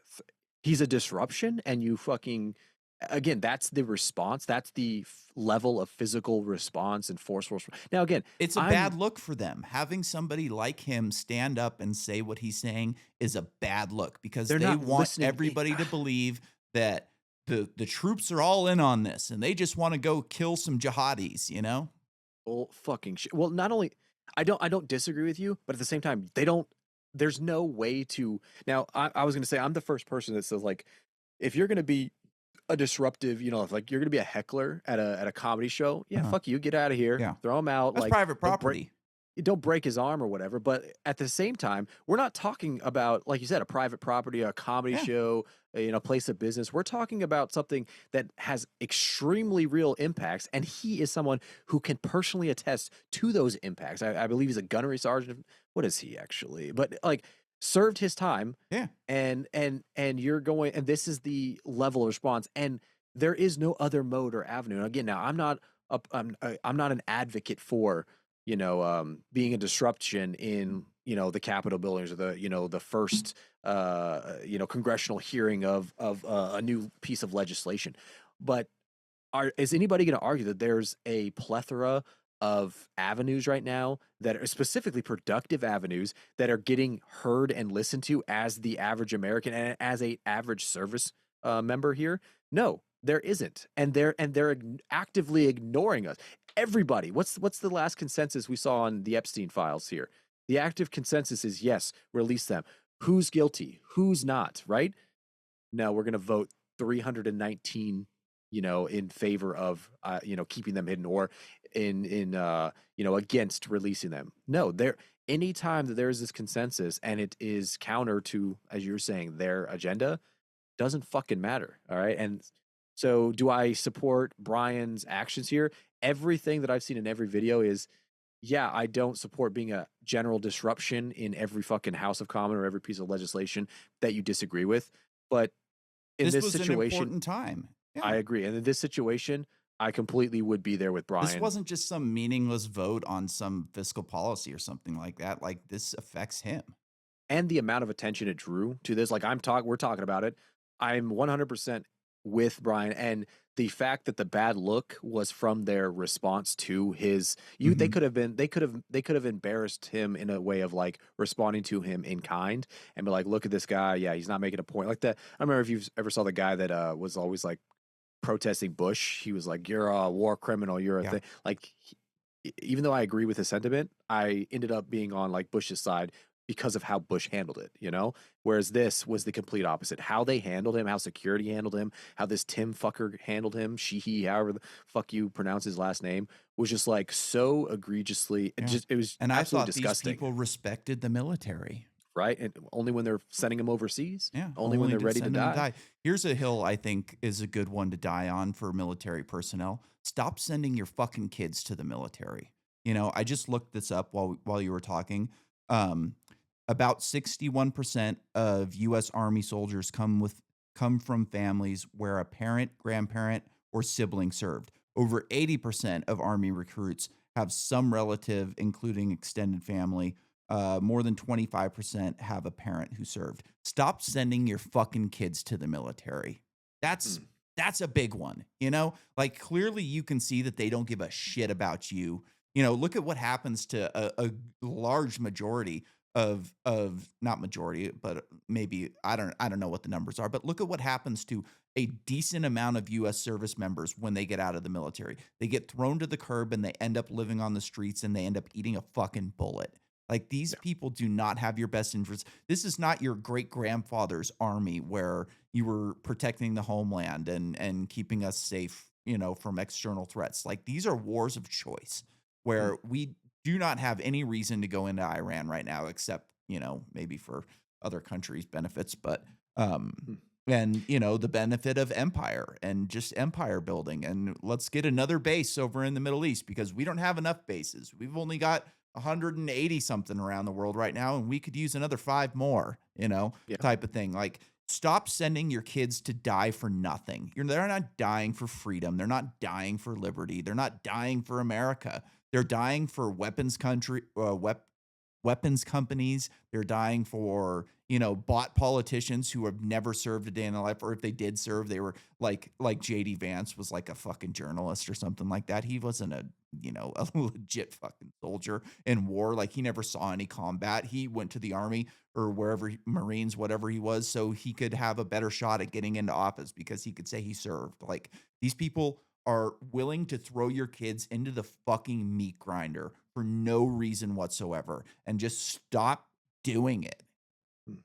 [SPEAKER 2] He's a disruption, and you fucking again, that's the response. That's the level of physical response and forceful. Now, again,
[SPEAKER 1] It's a bad
[SPEAKER 2] I'm
[SPEAKER 1] look for them. Having somebody like him stand up and say what he's saying is a bad look because
[SPEAKER 2] they're
[SPEAKER 1] they
[SPEAKER 2] not
[SPEAKER 1] want
[SPEAKER 2] listening.
[SPEAKER 1] everybody to believe that the troops are all in on this and they just want to go kill some jihadis, you know?
[SPEAKER 2] Bull fucking shit. Well, not only I don't disagree with you, but at the same time, they don't. There's no way to. Now, I was going to say I'm the first person that says like, if you're going to be a disruptive, if like you're going to be a heckler at a comedy show, yeah,
[SPEAKER 1] Uh-huh.
[SPEAKER 2] fuck you, get out of here,
[SPEAKER 1] Yeah.
[SPEAKER 2] throw him out,
[SPEAKER 1] That's
[SPEAKER 2] like
[SPEAKER 1] private
[SPEAKER 2] don't break
[SPEAKER 1] property.
[SPEAKER 2] don't break his arm or whatever. But at the same time, we're not talking about, like you said, a private property, a comedy
[SPEAKER 1] Yeah.
[SPEAKER 2] show, place of business. We're talking about something that has extremely real impacts. And he is someone who can personally attest to those impacts. I believe he's a gunnery sergeant. What is he actually? But like served his time
[SPEAKER 1] Yeah.
[SPEAKER 2] and you're going, and this is the level of response. And there is no other mode or avenue. And again, now I'm not an advocate for being a disruption in the Capitol buildings or the first congressional hearing of a new piece of legislation. But is anybody going to argue that there's a plethora of avenues right now that are specifically productive avenues that are getting heard and listened to as the average American and as a average service member here? No, there isn't, and they're actively ignoring us. Everybody, what's the last consensus we saw on the Epstein files here? The active consensus is yes, release them. Who's guilty? Who's not? Right? No, we're going to vote 319 in favor of keeping them hidden, or against releasing them. No, there anytime that there is this consensus and it is counter to, as you're saying, their agenda, doesn't fucking matter. All right. And so do I support Brian's actions here? Everything that I've seen in every video is, yeah, I don't support being a general disruption in every fucking House of Common or every piece of legislation that you disagree with. But in
[SPEAKER 1] This
[SPEAKER 2] this
[SPEAKER 1] was an
[SPEAKER 2] situation,
[SPEAKER 1] important time.
[SPEAKER 2] I
[SPEAKER 1] Yeah.
[SPEAKER 2] agree. And in this situation, I completely would be there with
[SPEAKER 1] This
[SPEAKER 2] Brian.
[SPEAKER 1] wasn't just some meaningless vote on some fiscal policy or something like that. Like this affects him.
[SPEAKER 2] And the amount of attention it drew to this, like we're talking about it. I'm 100% with Brian, and the fact that the bad look was from their response to his they
[SPEAKER 1] Mhm.
[SPEAKER 2] could have been they could have embarrassed him in a way of like responding to him in kind and be like, look at this guy, yeah, he's not making a point like that. I remember if you ever saw the guy that was always like protesting Bush, he was like, you're a war criminal, you're a
[SPEAKER 1] Yeah.
[SPEAKER 2] thing, like even though I agree with his sentiment, I ended up being on like Bush's side because of how Bush handled it. Whereas this was the complete opposite. How they handled him, how security handled him, how this Tim fucker handled him, he, however the fuck you pronounce his last name, was just like so egregiously,
[SPEAKER 1] Yeah.
[SPEAKER 2] it was
[SPEAKER 1] And I
[SPEAKER 2] absolutely
[SPEAKER 1] thought these
[SPEAKER 2] disgusting,
[SPEAKER 1] people respected the military.
[SPEAKER 2] right? And only when they're sending him overseas,
[SPEAKER 1] Yeah,
[SPEAKER 2] only when
[SPEAKER 1] only
[SPEAKER 2] they're
[SPEAKER 1] to
[SPEAKER 2] ready to
[SPEAKER 1] send them to
[SPEAKER 2] die.
[SPEAKER 1] die. Here's a hill I think is a good one to die on for military personnel. Stop sending your fucking kids to the military. I just looked this up while you were talking. Um, about 61% of US Army soldiers come from families where a parent, grandparent, or sibling served. Over 80% of Army recruits have some relative, including extended family. More than 25% have a parent who served. Stop sending your fucking kids to the military. That's
[SPEAKER 2] Mm.
[SPEAKER 1] that's a big one. Like clearly you can see that they don't give a shit about you. Look at what happens to a large majority of not majority, but maybe I don't know what the numbers are, but look at what happens to a decent amount of US service members when they get out of the military. They get thrown to the curb and they end up living on the streets and they end up eating a fucking bullet. Like these
[SPEAKER 2] Yeah.
[SPEAKER 1] people do not have your best interests. This is not your great grandfather's army where you were protecting the homeland and keeping us safe, from external threats. Like these are wars of choice
[SPEAKER 2] Mm.
[SPEAKER 1] where we do not have any reason to go into Iran right now except, maybe for other countries' benefits, but
[SPEAKER 2] Mm.
[SPEAKER 1] and the benefit of empire and just empire building, and let's get another base over in the Middle East because we don't have enough bases. We've only got 180 something around the world right now and we could use another 5 more,
[SPEAKER 2] Yeah.
[SPEAKER 1] type of thing. Like stop sending your kids to die for nothing. They're not dying for freedom. They're not dying for liberty. They're not dying for America. They're dying for weapons companies. They're dying for bought politicians who have never served a day in their life, or if they did serve, they were like JD Vance was like a fucking journalist or something like that. He wasn't a legit fucking soldier in war. Like he never saw any combat. He went to the army or wherever Marines, whatever he was, so he could have a better shot at getting into office because he could say he served. Like these people are willing to throw your kids into the fucking meat grinder for no reason whatsoever and just stop doing it.
[SPEAKER 2] Mm.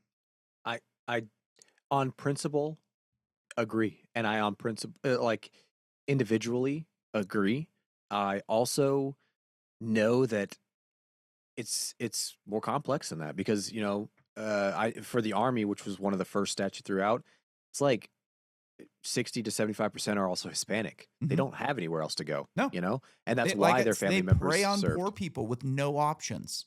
[SPEAKER 2] I on principle agree, and I on principle like individually agree. I also know that it's more complex than that because I for the army, which was one of the first stats you threw out, it's like 60 to 75% are also Hispanic. They
[SPEAKER 1] Mhm.
[SPEAKER 2] don't have anywhere else to go,
[SPEAKER 1] No,
[SPEAKER 2] and that's
[SPEAKER 1] they like
[SPEAKER 2] why their
[SPEAKER 1] it's they
[SPEAKER 2] family members
[SPEAKER 1] prey on poor
[SPEAKER 2] served.
[SPEAKER 1] people with no options.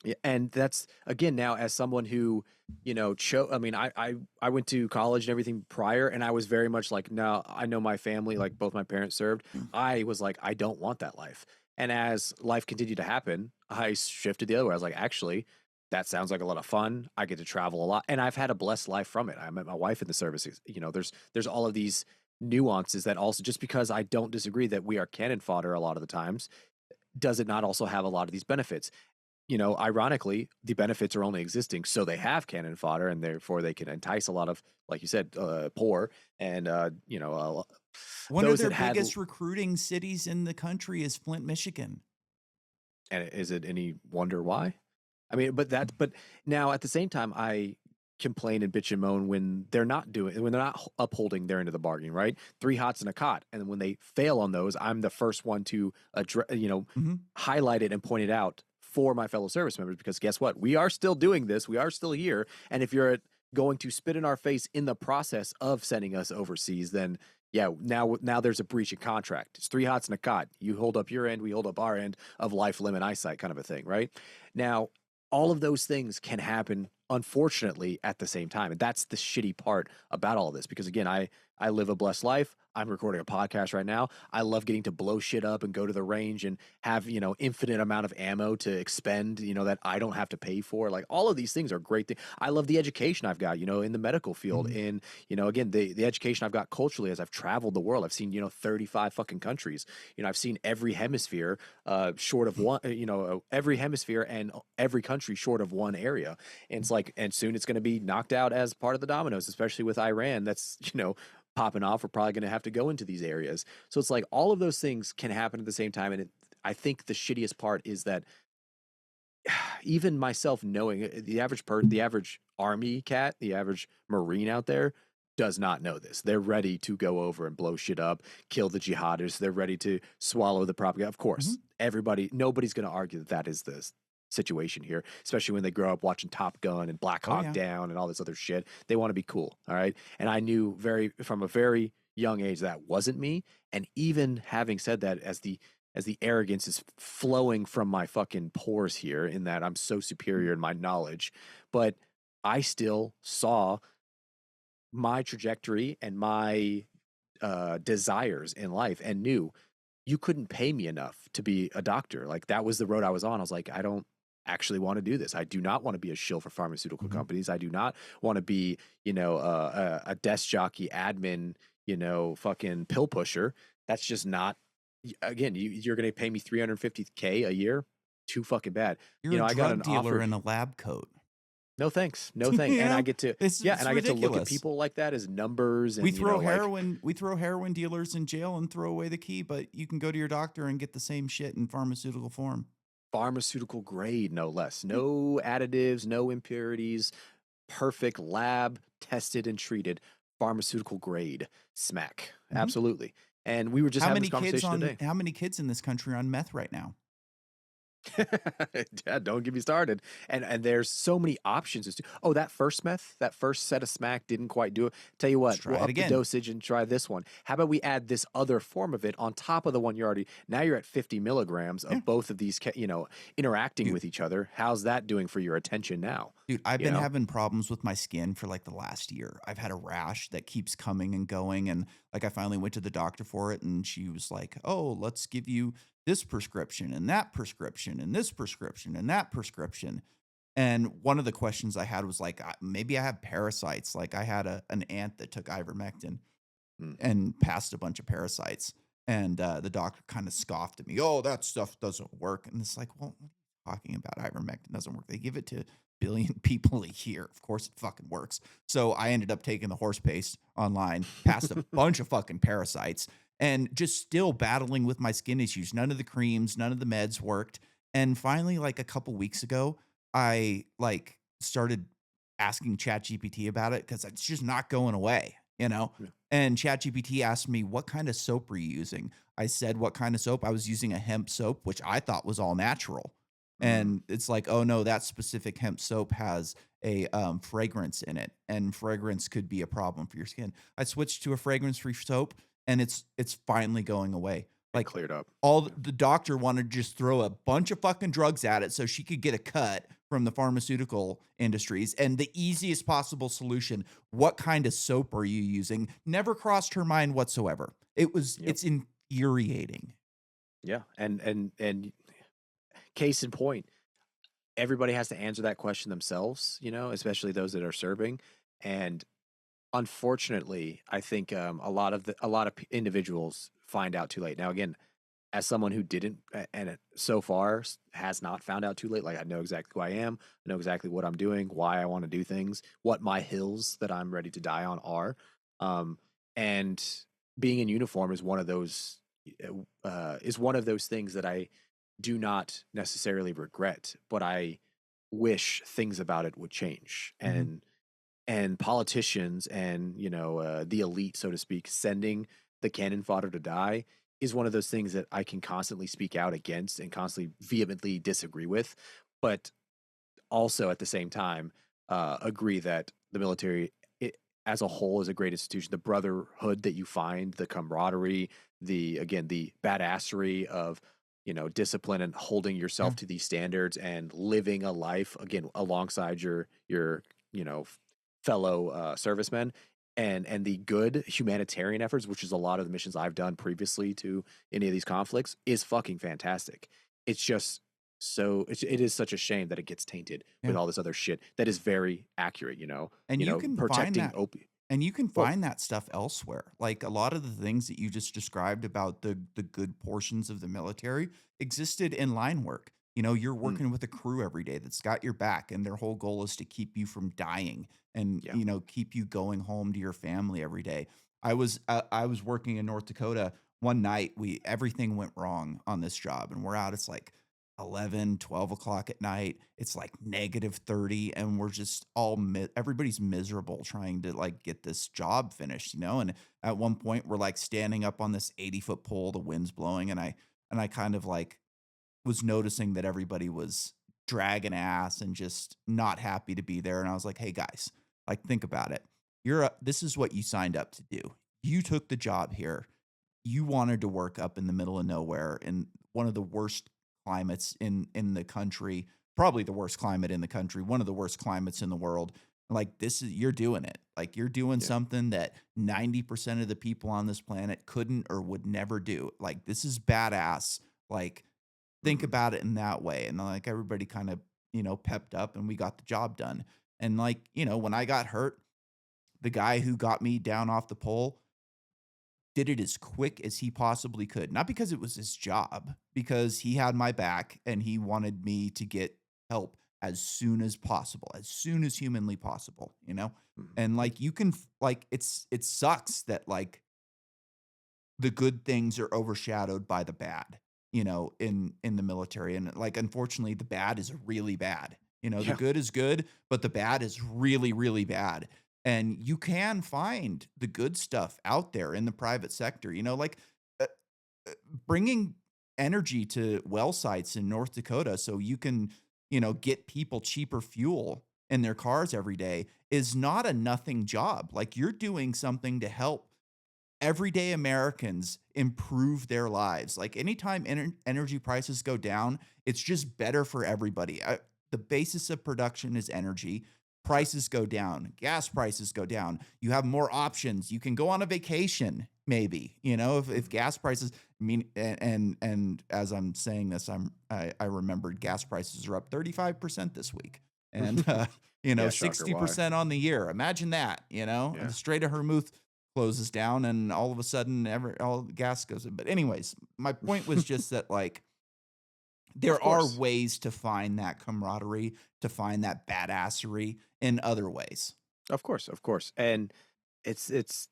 [SPEAKER 2] Yeah, and that's again now as someone who, I mean, I went to college and everything prior, and I was very much like, no, I know my family, like both my parents served. I was like, I don't want that life. And as life continued to happen, I shifted the other way. I was like, actually, that sounds like a lot of fun. I get to travel a lot, and I've had a blessed life from it. I met my wife in the services. There's all of these nuances that also just because I don't disagree that we are cannon fodder a lot of the times, does it not also have a lot of these benefits? Ironically, the benefits are only existing so they have cannon fodder, and therefore they can entice a lot of, like you said, poor and
[SPEAKER 1] One of
[SPEAKER 2] those
[SPEAKER 1] their
[SPEAKER 2] that had.
[SPEAKER 1] biggest recruiting cities in the country is Flint, Michigan.
[SPEAKER 2] And is it any wonder why? I mean, but now at the same time, I complain and bitch and moan when they're not upholding their end of the bargain, right? Three hots and a cot, and when they fail on those, I'm the first one to address,
[SPEAKER 1] Mhm.
[SPEAKER 2] highlight it and point it out for my fellow service members because guess what? We are still doing this. We are still here, and if you're going to spit in our face in the process of sending us overseas, then yeah, now there's a breach of contract. It's three hots and a cot. You hold up your end, we hold up our end of life, limb, and eyesight kind of a thing, right? Now, all of those things can happen, unfortunately, at the same time. And that's the shitty part about all of this. Because again, I live a blessed life. I'm recording a podcast right now. I love getting to blow shit up and go to the range and have, infinite amount of ammo to expend, that I don't have to pay for. Like all of these things are great things. I love the education I've got, in the medical field,
[SPEAKER 1] Mhm.
[SPEAKER 2] in, again, the education I've got culturally as I've traveled the world. I've seen, 35 fucking countries. I've seen every hemisphere short of one, every hemisphere and every country short of one area. And it's like, and soon it's going to be knocked out as part of the dominoes, especially with Iran. That's, popping off. We're probably going to have to go into these areas. So it's like all of those things can happen at the same time. And I think the shittiest part is that even myself knowing the average army cat, the average Marine out there does not know this. They're ready to go over and blow shit up, kill the jihadists. They're ready to swallow the propaganda. Of course,
[SPEAKER 1] Mhm.
[SPEAKER 2] nobody's going to argue that is the situation here, especially when they grow up watching Top Gun and Black
[SPEAKER 1] Oh,
[SPEAKER 2] Hawk
[SPEAKER 1] yeah.
[SPEAKER 2] Down and all this other shit. They want to be cool. All right. And I knew from a very young age that wasn't me. And even having said that, as the arrogance is flowing from my fucking pores here in that I'm so superior in my knowledge, but I still saw my trajectory and my desires in life and knew you couldn't pay me enough to be a doctor. Like that was the road I was on. I was like, I don't actually want to do this. I do not want to be a shill for pharmaceutical
[SPEAKER 1] Mhm.
[SPEAKER 2] companies. I do not want to be, a desk jockey, admin, fucking pill pusher. That's just not. Again, you're going to pay me 350K a year. Too fucking bad.
[SPEAKER 1] You're a
[SPEAKER 2] I got
[SPEAKER 1] drug
[SPEAKER 2] an
[SPEAKER 1] dealer
[SPEAKER 2] offer.
[SPEAKER 1] in a lab coat.
[SPEAKER 2] No thanks. No thanks.
[SPEAKER 1] You
[SPEAKER 2] And I
[SPEAKER 1] know?
[SPEAKER 2] get to, yeah,
[SPEAKER 1] It's
[SPEAKER 2] and I get to look at
[SPEAKER 1] ridiculous.
[SPEAKER 2] people like that as numbers
[SPEAKER 1] We
[SPEAKER 2] and,
[SPEAKER 1] throw
[SPEAKER 2] like
[SPEAKER 1] heroin dealers in jail and throw away the key, but you can go to your doctor and get the same shit in pharmaceutical form.
[SPEAKER 2] pharmaceutical grade, no less.
[SPEAKER 1] Yeah.
[SPEAKER 2] No additives, no impurities, perfect lab tested and treated pharmaceutical grade smack.
[SPEAKER 1] Mhm.
[SPEAKER 2] Absolutely. And we were just having this conversation today.
[SPEAKER 1] How many kids in this country are on meth right now?
[SPEAKER 2] Yeah, don't get me started. And there's so many options as to oh, that first set of smack didn't quite do it. Tell you
[SPEAKER 1] Let's
[SPEAKER 2] what,
[SPEAKER 1] try
[SPEAKER 2] we'll
[SPEAKER 1] it
[SPEAKER 2] up the
[SPEAKER 1] again.
[SPEAKER 2] dosage and try this one. How about we add this other form of it on top of the one you're already now you're at 50 milligrams
[SPEAKER 1] Yeah.
[SPEAKER 2] of both of these interacting
[SPEAKER 1] Dude,
[SPEAKER 2] with each other. How's that doing for your attention now?
[SPEAKER 1] dude, I've
[SPEAKER 2] You
[SPEAKER 1] been
[SPEAKER 2] know?
[SPEAKER 1] having problems with my skin for like the last year. I've had a rash that keeps coming and going. And like I finally went to the doctor for it, and she was like, "Oh, let's give you this prescription and that prescription and this prescription and that prescription." And one of the questions I had was like, maybe I have parasites. Like I had an aunt that took ivermectin
[SPEAKER 2] Mm.
[SPEAKER 1] and passed a bunch of parasites. And the doctor kind of scoffed at me. Oh, that stuff doesn't work. And it's like, well, what are you talking about? Ivermectin doesn't work. They give it to billion people a year. Of course it fucking works. So I ended up taking the horse paste online, passed a bunch of fucking parasites, and just still battling with my skin issues. None of the creams, none of the meds worked. And finally, like a couple weeks ago, I like started asking ChatGPT about it because it's just not going away, you know?
[SPEAKER 2] Yeah.
[SPEAKER 1] And ChatGPT asked me, what kind of soap were you using? I said, what kind of soap? I was using a hemp soap, which I thought was all natural.
[SPEAKER 2] Mm.
[SPEAKER 1] And it's like, oh no, that specific hemp soap has a fragrance in it, and fragrance could be a problem for your skin. I switched to a fragrance-free soap, and it's finally going away.
[SPEAKER 2] It
[SPEAKER 1] Like
[SPEAKER 2] cleared up.
[SPEAKER 1] all
[SPEAKER 2] Yeah.
[SPEAKER 1] the doctor wanted to just throw a bunch of fucking drugs at it so she could get a cut from the pharmaceutical industries. And the easiest possible solution, what kind of soap are you using, never crossed her mind whatsoever.
[SPEAKER 2] Yep.
[SPEAKER 1] It's infuriating.
[SPEAKER 2] Yeah. And case in point, everybody has to answer that question themselves, especially those that are serving. And unfortunately, I think a lot of individuals find out too late. Now, again, as someone who didn't, and so far has not found out too late, like I know exactly who I am, I know exactly what I'm doing, why I want to do things, what my hills that I'm ready to die on are. Um, and being in uniform is one of those things that I do not necessarily regret, but I wish things about it would change.
[SPEAKER 1] Mhm.
[SPEAKER 2] And politicians and the elite, so to speak, sending the cannon fodder to die is one of those things that I can constantly speak out against and constantly vehemently disagree with, but also at the same time agree that the military as a whole is a great institution. The brotherhood that you find, the camaraderie, the badassery of discipline and holding
[SPEAKER 1] Yeah.
[SPEAKER 2] yourself to these standards and living a life again alongside your you know fellow servicemen, and the good humanitarian efforts, which is a lot of the missions I've done previously to any of these conflicts, is fucking fantastic. It's just it is such a shame that it gets tainted with
[SPEAKER 1] Yeah.
[SPEAKER 2] all this other shit that is very accurate.
[SPEAKER 1] And you can find
[SPEAKER 2] Protecting
[SPEAKER 1] that
[SPEAKER 2] opi.
[SPEAKER 1] And you can
[SPEAKER 2] Well,
[SPEAKER 1] find that stuff elsewhere. Like a lot of the things that you just described about the good portions of the military existed in line work. You know, you're
[SPEAKER 2] mm,
[SPEAKER 1] working with a crew every day that's got your back, and their whole goal is to keep you from dying and,
[SPEAKER 2] yeah.
[SPEAKER 1] you know, keep you going home to your family every day. I was working in North Dakota one night. We Everything went wrong on this job, and we're out. It's like 11, 12 o'clock at night. It's like -30, and we're just everybody's miserable trying to like get this job finished, you know? And at one point we're like standing up on this 80-foot pole, the wind's blowing, and I kind of like was noticing that everybody was dragging ass and just not happy to be there. And I was like, hey guys, like think about it. This is what you signed up to do. You took the job here. You wanted to work up in the middle of nowhere in one of the worst climates in the country, probably the worst climate in the country, one of the worst climates in the world. Like this is you're doing it. Like you're doing
[SPEAKER 2] Yeah.
[SPEAKER 1] something that 90% of the people on this planet couldn't or would never do. Like this is badass. Like think
[SPEAKER 2] Hmm.
[SPEAKER 1] about it in that way. And like everybody kind of, you know, pepped up and we got the job done. And like, you know, when I got hurt, the guy who got me down off the pole did it as quick as he possibly could. Not because it was his job, because he had my back and he wanted me to get help as soon as possible, as soon as humanly possible, you know?
[SPEAKER 2] Hmm.
[SPEAKER 1] And
[SPEAKER 2] Yeah.
[SPEAKER 1] like you can like it sucks that like the good things are overshadowed by the bad, you know, in the military. And like unfortunately the bad is really bad. You know, the
[SPEAKER 2] Yeah.
[SPEAKER 1] good is good, but the bad is really, really bad. And you can find the good stuff out there in the private sector, you know, like uh, uh, bringing energy to well sites in North Dakota so you can, you know, get people cheaper fuel in their cars every day is not a nothing job. Like you're doing something to help everyday Americans improve their lives. Like anytime energy prices go down, it's just better for everybody. The basis of production is energy.
[SPEAKER 2] Sure.
[SPEAKER 1] Prices go down, gas prices go down. You have more options. You can go on a vacation, maybe. You know, if
[SPEAKER 2] Hmm.
[SPEAKER 1] gas prices, and as I'm saying this, I remembered gas prices are up 35% this week. and,
[SPEAKER 2] Yeah, shocker. Why?
[SPEAKER 1] 60% on the year. Imagine that, and
[SPEAKER 2] Yeah.
[SPEAKER 1] the Strait of Hormuz closes down and all of a sudden all the gas goes in. But anyways, my point was just that like
[SPEAKER 2] Of
[SPEAKER 1] there are
[SPEAKER 2] course.
[SPEAKER 1] ways to find that camaraderie, to find that badassery in other ways.
[SPEAKER 2] Of course. Of course. And it's it's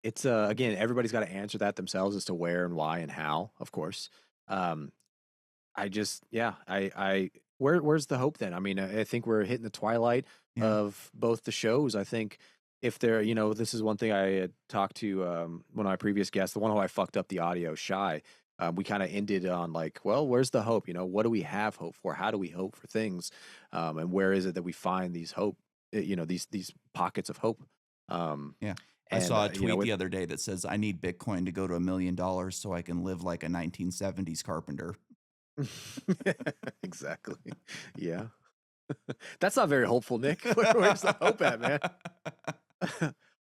[SPEAKER 2] it's again, everybody's got to answer that themselves as to where and why and how, of course. Um I just yeah, I where's the hope then? I mean, I think we're hitting the twilight
[SPEAKER 1] Yeah.
[SPEAKER 2] of both the shows. I think if there, this is one thing I had talked to one of my previous guests, the one who I fucked up the audio, Shy. We kind of ended on like, well, where's the hope? What do we have hope for? How do we hope for things? And where is it that we find these hope? These pockets of hope. Um,
[SPEAKER 1] Yeah. I
[SPEAKER 2] and
[SPEAKER 1] saw a tweet
[SPEAKER 2] with
[SPEAKER 1] the other day that says, I need Bitcoin to go to $1 million so I can live like a 1970s carpenter.
[SPEAKER 2] exactly, yeah. That's not very hopeful, Nick. Where's the hope at, man?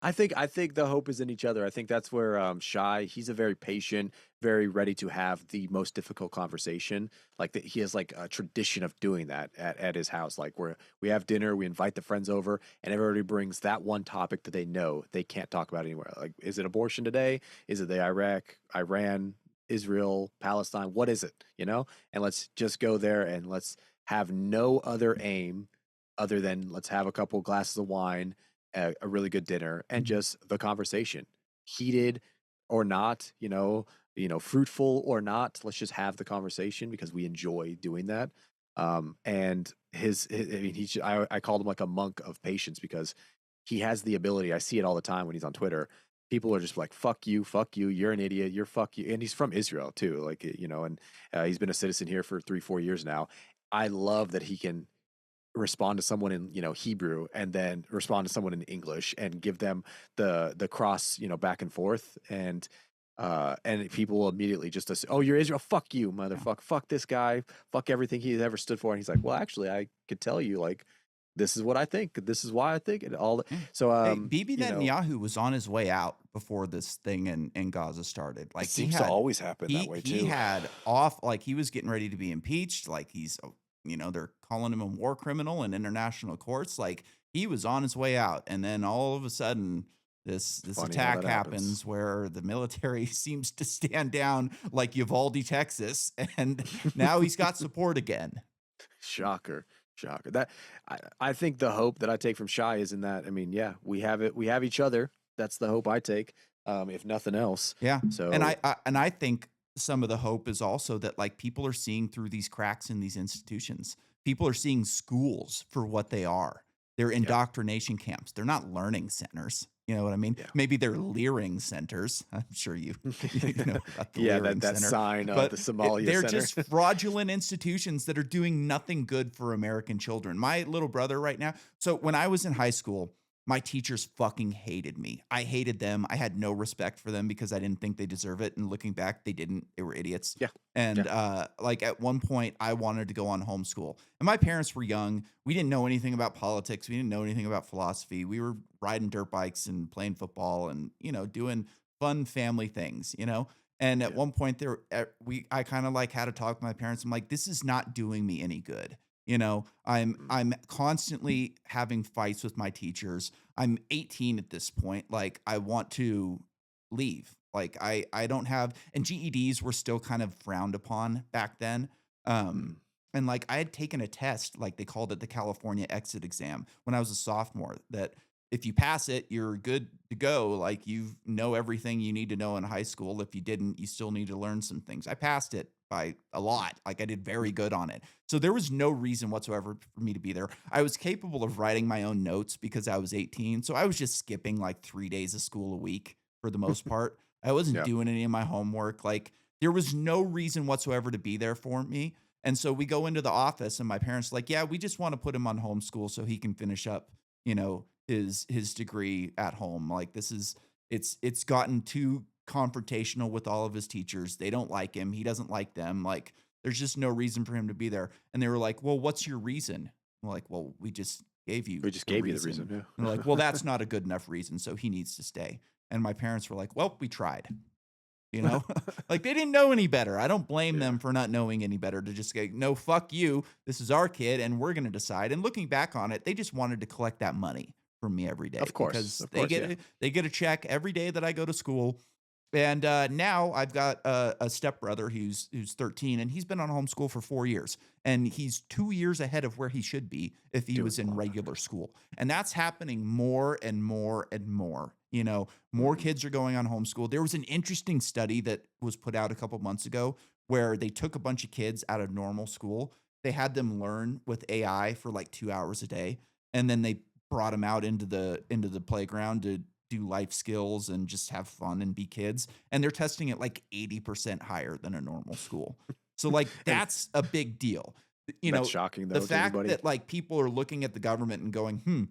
[SPEAKER 2] I think the hope is in each other. I think that's where Shy, he's a very patient, very ready to have the most difficult conversation. Like that he has like a tradition of doing that at his house. Like where we have dinner, we invite the friends over, and everybody brings that one topic that they know they can't talk about anywhere. Like, is it abortion today? Is it the Iran, Israel, Palestine? What is it? And let's just go there and let's have no other aim other than let's have a couple glasses of wine, a really good dinner, and just the conversation, heated or not, fruitful or not. Let's just have the conversation because we enjoy doing that. And I mean, I called him like a monk of patience because he has the ability. I see it all the time when he's on Twitter. People are just like, fuck you, you're an idiot, you're fuck you. And he's from Israel too. Like, and he's been a citizen here for 3-4 years now. I love that he can respond to someone in Hebrew and then respond to someone in English and give them the cross back and forth and people will immediately just assume, oh, you're Israel, fuck you,
[SPEAKER 1] Yeah.
[SPEAKER 2] motherfucker, fuck this guy, fuck everything he's ever stood for. And he's like, well, actually, I could tell you, like, this is what I think, this is why I think it all.
[SPEAKER 1] Yeah.
[SPEAKER 2] So
[SPEAKER 1] Hey, Bibi Netanyahu was on his way out before this thing in Gaza started.
[SPEAKER 2] it
[SPEAKER 1] Like
[SPEAKER 2] seems to always happen that way
[SPEAKER 1] he
[SPEAKER 2] too.
[SPEAKER 1] had off like he was getting ready to be impeached. Like they're calling him a war criminal in international courts. Like he was on his way out, and then all of a sudden this
[SPEAKER 2] Funny how
[SPEAKER 1] attack
[SPEAKER 2] that happens.
[SPEAKER 1] happens where the military seems to stand down like Uvalde, Texas, and now he's got support again.
[SPEAKER 2] Shocker. Shocker. I think the hope that I take from Shy is in that. I mean, yeah, we have it. We have each other. That's the hope I take, if nothing else.
[SPEAKER 1] Yeah, and
[SPEAKER 2] So
[SPEAKER 1] I think some of the hope is also that like people are seeing through these cracks in these institutions. People are seeing schools for what they are. They're
[SPEAKER 2] yeah,
[SPEAKER 1] indoctrination camps. They're not learning centers. You know what I mean?
[SPEAKER 2] yeah,
[SPEAKER 1] Maybe they're leering centers. I'm sure you know about the
[SPEAKER 2] yeah. That
[SPEAKER 1] leering
[SPEAKER 2] that
[SPEAKER 1] center,
[SPEAKER 2] sign of
[SPEAKER 1] but
[SPEAKER 2] the Somalia
[SPEAKER 1] they're
[SPEAKER 2] Center.
[SPEAKER 1] just fraudulent institutions that are doing nothing good for American children. My little brother right now. So when I was in high school, my teachers fucking hated me. I hated them. I had no respect for them because I didn't think they deserve it. And looking back, they didn't. They were idiots.
[SPEAKER 2] Yeah,
[SPEAKER 1] And
[SPEAKER 2] yeah,
[SPEAKER 1] like at one point, I wanted to go on homeschool, and my parents were young. We didn't know anything about politics. We didn't know anything about philosophy. We were riding dirt bikes and playing football, and doing fun family things. And at
[SPEAKER 2] yeah.
[SPEAKER 1] one point, I kind of like had a talk with my parents. I'm like, this is not doing me any good.
[SPEAKER 2] Mm,
[SPEAKER 1] I'm constantly having fights with my teachers. I'm 18 at this point. Like I want to leave. Like I don't have, and GEDs were still kind of frowned upon back then.
[SPEAKER 2] mm.
[SPEAKER 1] Um and like I had taken a test, like they called it the California exit exam when I was a sophomore, that if you pass it, you're good to go. Like you know everything you need to know in high school. If you didn't, you still need to learn some things. I passed it by a lot. Like I did very good on it. So there was no reason whatsoever for me to be there. I was capable of writing my own notes because I was 18. So I was just skipping like 3 days of school a week for the most part. I wasn't
[SPEAKER 2] Yeah,
[SPEAKER 1] doing any of my homework. Like there was no reason whatsoever to be there for me. And so we go into the office and my parents are like, yeah, we just want to put him on homeschool so he can finish up, his degree at home. Like it's gotten too confrontational with all of his teachers. They don't like him. He doesn't like them. Like there's just no reason for him to be there. And they were like, well, what's your reason? I'm like, well, we just gave you
[SPEAKER 2] we just
[SPEAKER 1] the
[SPEAKER 2] gave you the
[SPEAKER 1] reason.
[SPEAKER 2] reason.
[SPEAKER 1] And they're like, well,
[SPEAKER 2] Yeah.
[SPEAKER 1] that's not a good enough reason. So he needs to stay. And my parents were like, well, we tried. you know? Like, they didn't know any better. I don't blame
[SPEAKER 2] Yeah.
[SPEAKER 1] them for not knowing any better to just go, "No, fuck you. This is our kid, and we're gonna decide." And looking back on it, they just wanted to collect that money from me every day
[SPEAKER 2] Of course.
[SPEAKER 1] because
[SPEAKER 2] Of course. Yeah.
[SPEAKER 1] they get a check every day that I go to school. And now I've got a stepbrother who's 13, and he's been on homeschool for 4 years, and he's 2 years ahead of where he should be if he
[SPEAKER 2] Doing
[SPEAKER 1] was in
[SPEAKER 2] well.
[SPEAKER 1] regular school. And that's happening more and more and more. You know, more
[SPEAKER 2] Hmm.
[SPEAKER 1] kids are going on homeschool. There was an interesting study that was put out a couple months ago where they took a bunch of kids out of normal school. They had them learn with AI for like 2 hours a day, and then they brought them out into the playground to do life skills and just have fun and be kids. And they're testing it like 80% higher than a normal school. So like
[SPEAKER 2] And
[SPEAKER 1] that's a big deal. You
[SPEAKER 2] that's
[SPEAKER 1] know,
[SPEAKER 2] shocking
[SPEAKER 1] the
[SPEAKER 2] though to
[SPEAKER 1] fact
[SPEAKER 2] anybody.
[SPEAKER 1] that like people are looking at the government and going,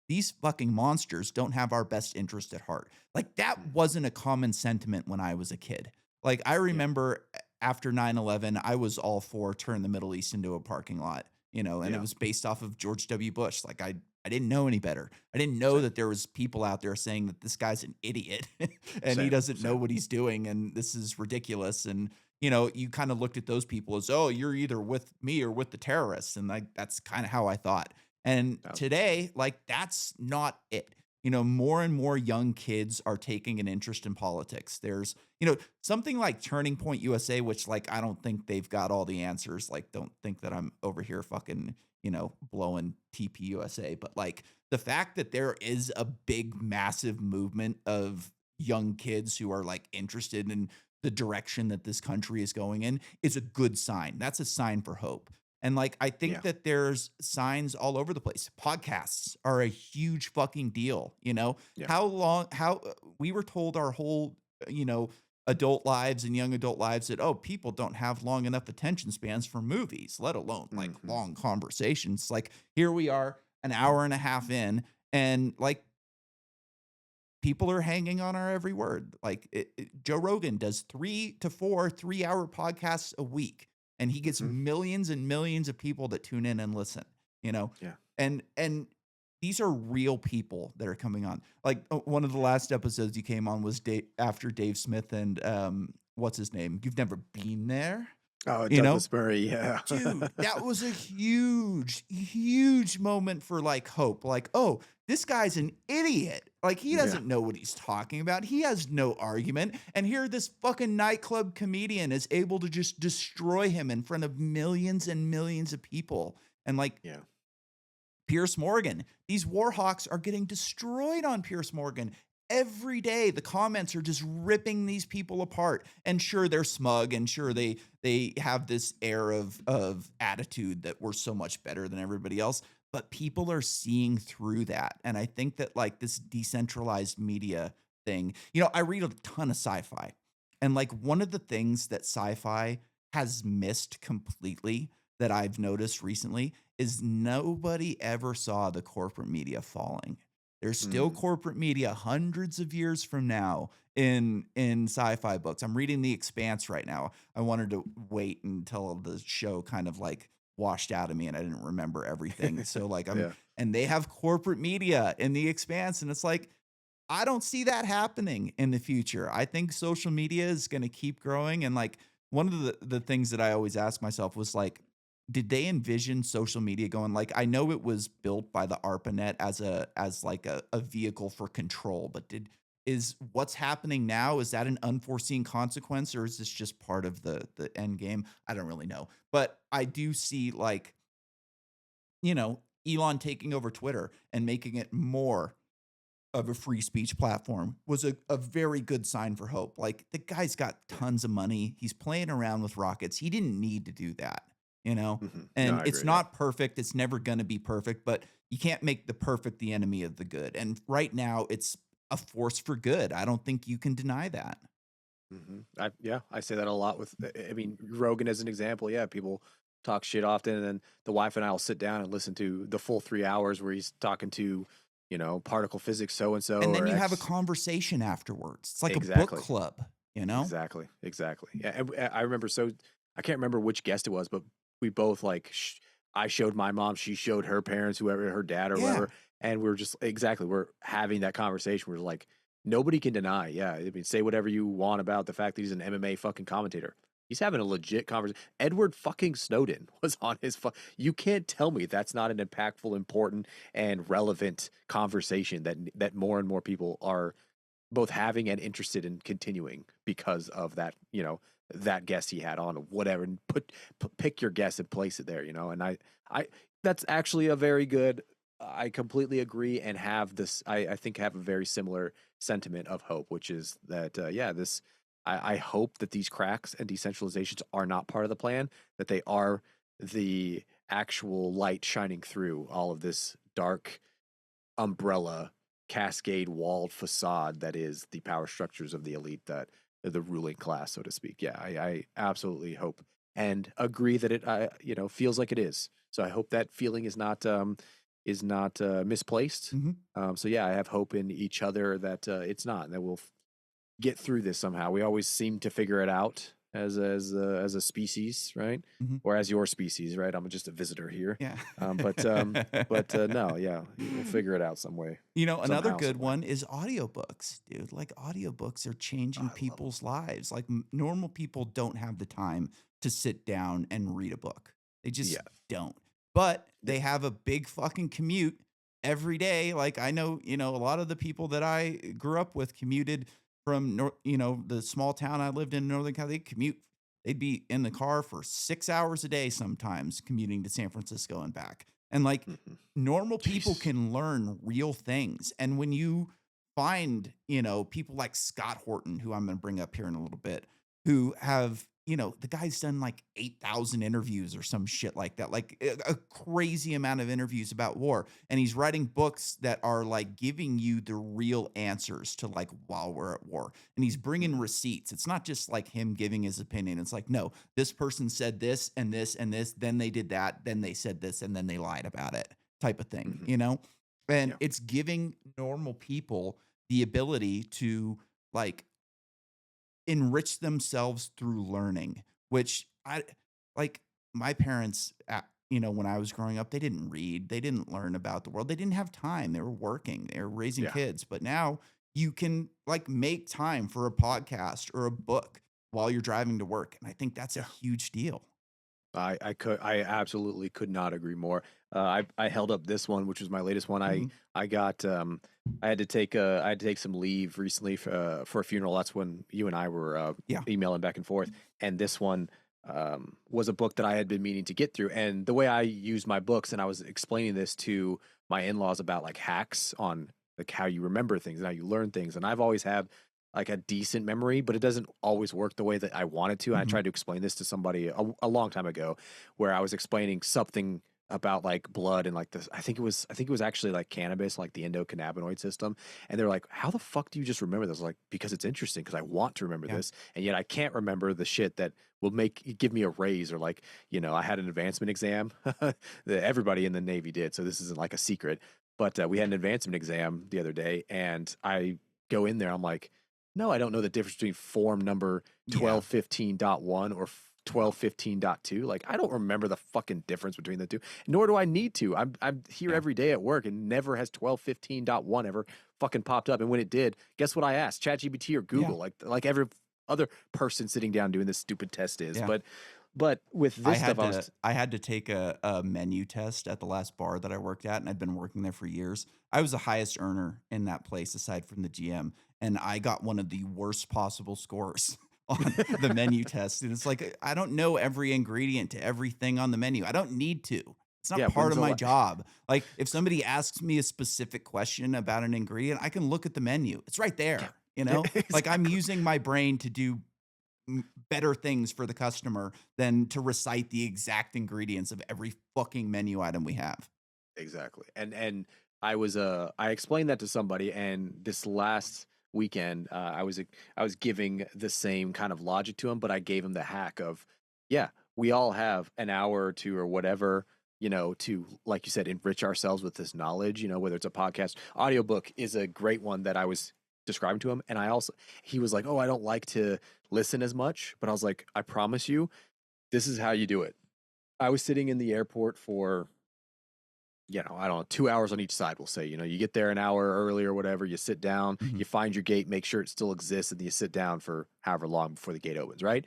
[SPEAKER 1] these fucking monsters don't have our best interest at heart. Like that
[SPEAKER 2] Mm.
[SPEAKER 1] wasn't a common sentiment when I was a kid. Like I
[SPEAKER 2] Yeah.
[SPEAKER 1] remember after 9/11, I was all for turn the Middle East into a parking lot, you know, and it
[SPEAKER 2] Yeah.
[SPEAKER 1] was based off of George W. Bush. Like I didn't know any better. I didn't know
[SPEAKER 2] Same.
[SPEAKER 1] that there was people out there saying that this guy's an idiot and he
[SPEAKER 2] Same.
[SPEAKER 1] doesn't know
[SPEAKER 2] Same.
[SPEAKER 1] what he's doing and this is ridiculous. And you know, you kind of looked at those people as, oh, you're either with me or with the terrorists. And like that's kind of how I thought. And
[SPEAKER 2] Yeah.
[SPEAKER 1] today, like, that's not it. You know, more and more young kids are taking an interest in politics. There's, you know, something like Turning Point USA, which, like, I don't think they've got all the answers. Like, don't think that I'm over here fucking, you know, blowing TP USA. But, like, the fact that there is a big, massive movement of young kids who are, like, interested in the direction that this country is going in is a good sign. That's a sign for hope. And like, I think
[SPEAKER 2] Yeah.
[SPEAKER 1] that there's signs all over the place. Podcasts are a huge fucking deal. You know,
[SPEAKER 2] Yeah.
[SPEAKER 1] how we were told our whole, you know, adult lives and young adult lives that, oh, people don't have long enough attention spans for movies, let alone like
[SPEAKER 2] Hmm.
[SPEAKER 1] long conversations. Like, here we are an hour and a half in, and like, people are hanging on our every word. Like Joe Rogan does 3 to 4 3-hour podcasts a week, and he gets
[SPEAKER 2] Hmm.
[SPEAKER 1] millions and millions of people that tune in and listen. You know,
[SPEAKER 2] Yeah.
[SPEAKER 1] and these are real people that are coming on. Like one of the last episodes you came on was after Dave Smith and what's his name? You've never been there,
[SPEAKER 2] Oh,
[SPEAKER 1] you know?
[SPEAKER 2] Douglas Murray. Yeah.
[SPEAKER 1] Dude, that was a huge, huge moment for like hope. Like, oh, this guy's an idiot. Like, he
[SPEAKER 2] Yeah.
[SPEAKER 1] doesn't know what he's talking about. He has no argument. And here, this fucking nightclub comedian is able to just destroy him in front of millions and millions of people. And like,
[SPEAKER 2] Yeah.
[SPEAKER 1] Pierce Morgan. These Warhawks are getting destroyed on Pierce Morgan. Every day the comments are just ripping these people apart. And sure, they're smug, and sure they have this air of attitude that we're so much better than everybody else, but people are seeing through that. And I think that like this decentralized media thing, you know, I read a ton of sci-fi. And like one of the things that sci-fi has missed completely that I've noticed recently is nobody ever saw the corporate media falling. There's still
[SPEAKER 2] Mm.
[SPEAKER 1] corporate media hundreds of years from now in sci-fi books. I'm reading The Expanse right now. I wanted to wait until the show kind of like washed out of me and I didn't remember everything. So like I'm
[SPEAKER 2] Yeah.
[SPEAKER 1] and they have corporate media in The Expanse, and it's like I don't see that happening in the future. I think social media is going to keep growing. And like one of the things that I always ask myself was like, did they envision social media going like I know it was built by the ARPANET as like a vehicle for control, but is what's happening now, is that an unforeseen consequence or is this just part of the end game? I don't really know. But I do see like, you know, Elon taking over Twitter and making it more of a free speech platform was a very good sign for hope. Like the guy's got
[SPEAKER 2] Yeah.
[SPEAKER 1] tons of money. He's playing around with rockets. He didn't need to do that, you know?
[SPEAKER 2] No,
[SPEAKER 1] And
[SPEAKER 2] I
[SPEAKER 1] it's
[SPEAKER 2] agree. Yeah.
[SPEAKER 1] not perfect. It's never going to be perfect, but you can't make the perfect the enemy of the good. And right now it's a force for good. I don't think you can deny that.
[SPEAKER 2] Yeah, I say that a lot with, I mean, Rogan as an example. Yeah, people talk shit often, and then the wife and I will sit down and listen to the full 3 hours where he's talking to, particle physics so and so
[SPEAKER 1] And
[SPEAKER 2] or
[SPEAKER 1] then you have a
[SPEAKER 2] X.
[SPEAKER 1] conversation afterwards. It's like a book
[SPEAKER 2] Exactly,
[SPEAKER 1] club, you know?
[SPEAKER 2] exactly. Yeah, and I remember. So I can't remember which guest it was, but we both like. I showed my mom, she showed her parents, whoever, her dad or
[SPEAKER 1] Yeah.
[SPEAKER 2] whatever, and we're just we're having that conversation. We're like, nobody can deny. Yeah, I mean, say whatever you want about the fact that he's an MMA fucking commentator. He's having a legit conversation. Edward fucking Snowden was on his. You can't tell me that's not an impactful, important, and relevant conversation that more and more people are both having and interested in continuing because of that. That guest he had on, or whatever, and pick your guess and place it there. And I that's actually a very good. I completely agree and have this. I think have a very similar sentiment of hope, which is that yeah, this. I hope that these cracks and decentralizations are not part of the plan. That they are the actual light shining through all of this dark umbrella, cascade walled facade that is the power structures of the elite, that the ruling class, so to speak. Yeah, I absolutely hope and agree that it feels like it is. So I hope that feeling is not misplaced.
[SPEAKER 1] Mhm.
[SPEAKER 2] So yeah, I have hope in each other that it's not, and that we'll get through this somehow. We always seem to figure it out as a species, right?
[SPEAKER 1] Mhm.
[SPEAKER 2] Or as your species, right? I'm just a visitor here.
[SPEAKER 1] Yeah.
[SPEAKER 2] But no, yeah, we'll figure it out some way,
[SPEAKER 1] Another
[SPEAKER 2] somehow,
[SPEAKER 1] good
[SPEAKER 2] somewhere.
[SPEAKER 1] one is audiobooks, dude. Like audiobooks are changing
[SPEAKER 2] I love them.
[SPEAKER 1] people's lives. Like normal people don't have the time to sit down and read a book. They just
[SPEAKER 2] Yeah.
[SPEAKER 1] don't. But
[SPEAKER 2] Th-
[SPEAKER 1] they have a big fucking commute every day. Like I know, a lot of the people that I grew up with commuted from the small town I lived in Northern California. They commute. They'd be in the car for 6 hours a day sometimes commuting to San Francisco and back. And like
[SPEAKER 2] mhm.
[SPEAKER 1] normal people
[SPEAKER 2] Jesus.
[SPEAKER 1] can learn real things. And when you find, people like Scott Horton, who I'm going to bring up here in a little bit, who have, the guy's done like 8,000 interviews or some shit like that, like a crazy amount of interviews about war. And he's writing books that are like giving you the real answers to like while we're at war. And he's bringing
[SPEAKER 2] Mhm.
[SPEAKER 1] receipts. It's not just like him giving his opinion. It's like, no, this person said this and this and this, then they did that, then they said this, and then they lied about it type of thing,
[SPEAKER 2] Mhm.
[SPEAKER 1] And
[SPEAKER 2] Yeah.
[SPEAKER 1] it's giving normal people the ability to like enrich themselves through learning, which I like my parents, when I was growing up, they didn't read, they didn't learn about the world, they didn't have time, they were working, they were raising
[SPEAKER 2] Yeah.
[SPEAKER 1] kids. But now you can like make time for a podcast or a book while you're driving to work. And I think that's a
[SPEAKER 2] Yeah.
[SPEAKER 1] huge deal.
[SPEAKER 2] I absolutely could not agree more. I held up this one, which was my latest one.
[SPEAKER 1] Mhm.
[SPEAKER 2] I got I had to take some leave recently for a funeral. That's when you and I were
[SPEAKER 1] Yeah.
[SPEAKER 2] emailing back and forth. And this one was a book that I had been meaning to get through. And the way I use my books, and I was explaining this to my in-laws about like hacks on like how you remember things and how you learn things. And I've always had like a decent memory, but it doesn't always work the way that I wanted to. And I
[SPEAKER 1] Mhm.
[SPEAKER 2] tried to explain this to somebody a long time ago, where I was explaining something about like blood and like this. I think it was actually like cannabis, like the endocannabinoid system. And they're like, "How the fuck do you just remember this?" Like, because it's interesting, because I want to remember
[SPEAKER 1] Yeah.
[SPEAKER 2] this, and yet I can't remember the shit that will give me a raise, or like, I had an advancement exam that everybody in the Navy did, so this isn't like a secret. But we had an advancement exam the other day, and I go in there, I'm like, no, I don't know the difference between form number
[SPEAKER 1] Yeah.
[SPEAKER 2] 1215.1 or 1215.2. Like, I don't remember the fucking difference between the two, nor do I need to. I'm here
[SPEAKER 1] Yeah.
[SPEAKER 2] every day at work, and never has 1215.1 ever fucking popped up. And when it did, guess what I asked? ChatGPT or
[SPEAKER 1] Yeah.
[SPEAKER 2] Google, like every other person sitting down doing this stupid test is.
[SPEAKER 1] Yeah.
[SPEAKER 2] But with
[SPEAKER 1] I
[SPEAKER 2] this stuff,
[SPEAKER 1] had
[SPEAKER 2] I
[SPEAKER 1] to
[SPEAKER 2] was
[SPEAKER 1] I had to take a menu test at the last bar that I worked at, and I'd been working there for years. I was the highest earner in that place aside from the GM, and I got one of the worst possible scores on the menu test. And it's like I don't know every ingredient to everything on the menu. I don't need to. It's not
[SPEAKER 2] yeah.
[SPEAKER 1] part
[SPEAKER 2] When's
[SPEAKER 1] of
[SPEAKER 2] the
[SPEAKER 1] my job. Like if somebody asks me a specific question about an ingredient, I can look at the menu. It's right
[SPEAKER 2] yeah.
[SPEAKER 1] there. Like I'm
[SPEAKER 2] Exactly.
[SPEAKER 1] using my brain to do better things for the customer than to recite the exact ingredients of every fucking menu item we have.
[SPEAKER 2] Exactly. I explained that to somebody, and this last weekend I was giving the same kind of logic to him, but I gave him the hack of, yeah, we all have an hour or two or whatever, to, like you said, enrich ourselves with this knowledge, whether it's a podcast. Audiobook is a great one that I was describing to him. And he was like, "Oh, I don't like to listen as much." But I was like, "I promise you, this is how you do it." I was sitting in the airport for I don't know, 2 hours on each side, we'll say. You get there an hour early or whatever, you sit down,
[SPEAKER 1] Mhm.
[SPEAKER 2] you find your gate, make sure it still exists, and then you sit down for however long before the gate opens, right?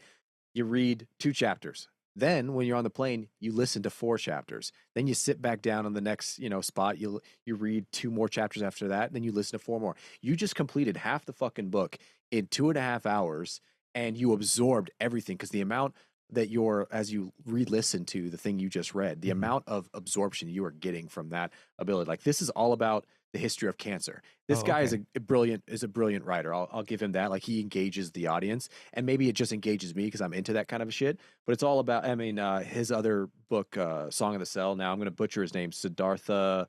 [SPEAKER 2] You read 2 chapters. Then when you're on the plane, you listen to 4 chapters. Then you sit back down on the next, spot. You read 2 more chapters after that. Then you listen to 4 more. You just completed half the fucking book in 2.5 hours, and you absorbed everything because the amount that as you re-listen to the thing you just read, the
[SPEAKER 1] Mhm.
[SPEAKER 2] amount of absorption you are getting from that ability. Like this is all about the history of cancer. This
[SPEAKER 1] Oh,
[SPEAKER 2] guy is
[SPEAKER 1] okay.
[SPEAKER 2] a brilliant writer. I'll give him that. Like he engages the audience, and maybe it just engages me because I'm into that kind of a shit. But it's all about. I mean, his other book, "Song of the Cell." Now I'm going to butcher his name, Siddhartha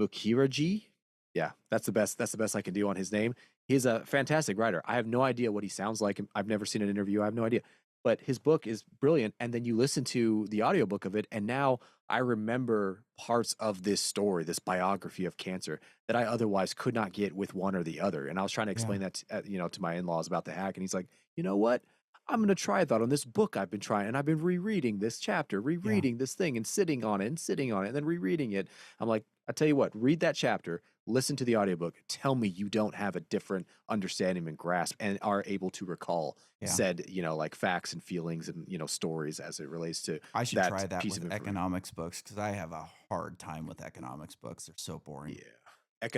[SPEAKER 2] Mukherjee. Yeah, that's the best. That's the best I can do on his name. He's a fantastic writer. I have no idea what he sounds like. I've never seen an interview. I have no idea. But his book is brilliant. And then you listen to the audiobook of it, and now I remember parts of this story, this biography of cancer that I otherwise could not get with one or the other. And I was trying to
[SPEAKER 1] Yeah.
[SPEAKER 2] explain that to my in-laws about the hack, and he's like, you know what? I'm going to try that on this book I've been trying, and I've been rereading this chapter,
[SPEAKER 1] Yeah.
[SPEAKER 2] rereading this thing, and sitting on it, and then rereading it. I'm like, I tell you what, read that chapter, listen to the audiobook, tell me you don't have a different understanding and grasp and are able to recall
[SPEAKER 1] Yeah.
[SPEAKER 2] said, like facts and feelings and, stories as it relates to
[SPEAKER 1] I should
[SPEAKER 2] that
[SPEAKER 1] try that
[SPEAKER 2] piece
[SPEAKER 1] with
[SPEAKER 2] of information.
[SPEAKER 1] economics books because I have a hard time with economics books. They're so boring.
[SPEAKER 2] Yeah.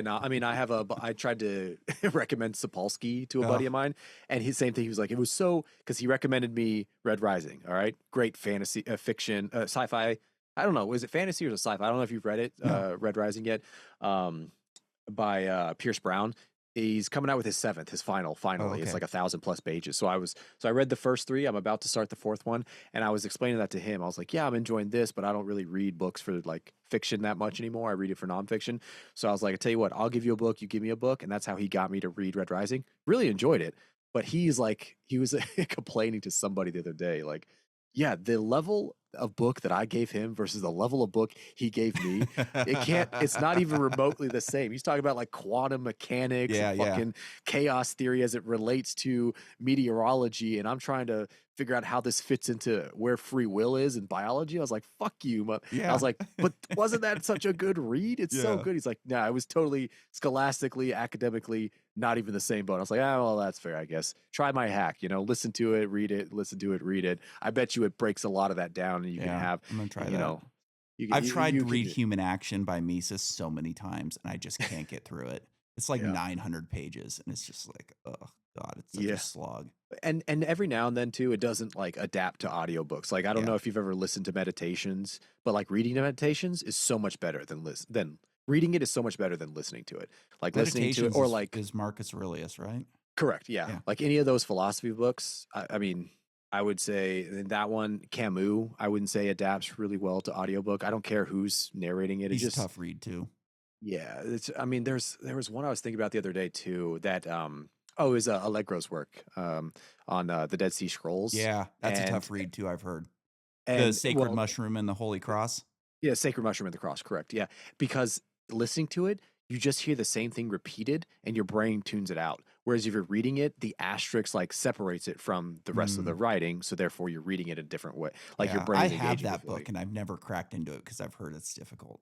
[SPEAKER 2] I mean, I tried to recommend Sapolsky to a buddy
[SPEAKER 1] Oh,
[SPEAKER 2] of mine, and his same thing. He was like, it was so, because he recommended me Red Rising. All right. Great fantasy, fiction, sci fi. I don't know. Was it fantasy or was it sci fi? I don't know if you've read it,
[SPEAKER 1] no.
[SPEAKER 2] Red Rising yet, by Pierce Brown. He's coming out with his seventh, his
[SPEAKER 1] Oh,
[SPEAKER 2] finally. It's
[SPEAKER 1] okay.
[SPEAKER 2] like 1,000+ pages. So I read the first three. I'm about to start the fourth one. And I was explaining that to him. I was like, yeah, I'm enjoying this, but I don't really read books for like fiction that much anymore. I read it for nonfiction. So I was like, I tell you what, I'll give you a book, you give me a book. And that's how he got me to read Red Rising. Really enjoyed it. But he was complaining to somebody the other day, like, yeah, the level of book that I gave him versus the level of book he gave me, it's not even remotely the same. He's talking about like quantum mechanics and
[SPEAKER 1] Yeah, yeah.
[SPEAKER 2] fucking chaos theory as it relates to meteorology. And I'm trying to figure out how this fits into where free will is in biology. I was like, fuck you. I
[SPEAKER 1] Yeah.
[SPEAKER 2] was like, but wasn't that such a good read? It's so
[SPEAKER 1] Yeah.
[SPEAKER 2] good. He's like, nah, it was totally scholastically, academically, not even the same boat. I was like, ah, well, that's fair, I guess. Try my hack, listen to it, read it, listen to it, read it. I bet you it breaks a lot of that down and you can
[SPEAKER 1] Yeah.
[SPEAKER 2] have,
[SPEAKER 1] I'm gonna try
[SPEAKER 2] you
[SPEAKER 1] that.
[SPEAKER 2] know, you can,
[SPEAKER 1] I've
[SPEAKER 2] you,
[SPEAKER 1] tried to
[SPEAKER 2] you can
[SPEAKER 1] read
[SPEAKER 2] do,
[SPEAKER 1] Human Action by Mises so many times, and I just can't get through it. It's like
[SPEAKER 2] yeah.
[SPEAKER 1] 900 pages, and it's just like, oh god, it's such a
[SPEAKER 2] Yeah.
[SPEAKER 1] slog.
[SPEAKER 2] And every now and then too, it doesn't like adapt to audiobooks. Like I don't
[SPEAKER 1] Yeah.
[SPEAKER 2] know if you've ever listened to meditations, but like reading the meditations is so much better than reading it is so much better than listening to it. Like listening to it
[SPEAKER 1] Meditations
[SPEAKER 2] or like
[SPEAKER 1] is Marcus Aurelius, right?
[SPEAKER 2] correct, yeah.
[SPEAKER 1] Yeah.
[SPEAKER 2] Like any of those philosophy books, I mean, I would say that one, Camus, I wouldn't say adapts really well to audiobook. I don't care who's narrating it. It
[SPEAKER 1] He's a
[SPEAKER 2] just
[SPEAKER 1] tough read too.
[SPEAKER 2] yeah, it's I mean, there was one I was thinking about the other day too that it was Allegro's work on the Dead Sea Scrolls
[SPEAKER 1] Yeah, that's a
[SPEAKER 2] and
[SPEAKER 1] tough read too, I've heard. The
[SPEAKER 2] and
[SPEAKER 1] Sacred
[SPEAKER 2] well,
[SPEAKER 1] Mushroom and the Holy Cross?
[SPEAKER 2] yeah, Sacred Mushroom and the Cross, correct. Yeah, because listening to it, you just hear the same thing repeated and your brain tunes it out. Whereas if you're reading it, the asterisk like separates it from the rest of the
[SPEAKER 1] Mm,
[SPEAKER 2] writing, so therefore you're reading it a different way. Like your
[SPEAKER 1] yeah, I
[SPEAKER 2] brain's
[SPEAKER 1] have
[SPEAKER 2] engaging
[SPEAKER 1] that
[SPEAKER 2] with what
[SPEAKER 1] book, and I've never cracked into it because 'cause I've heard it's difficult.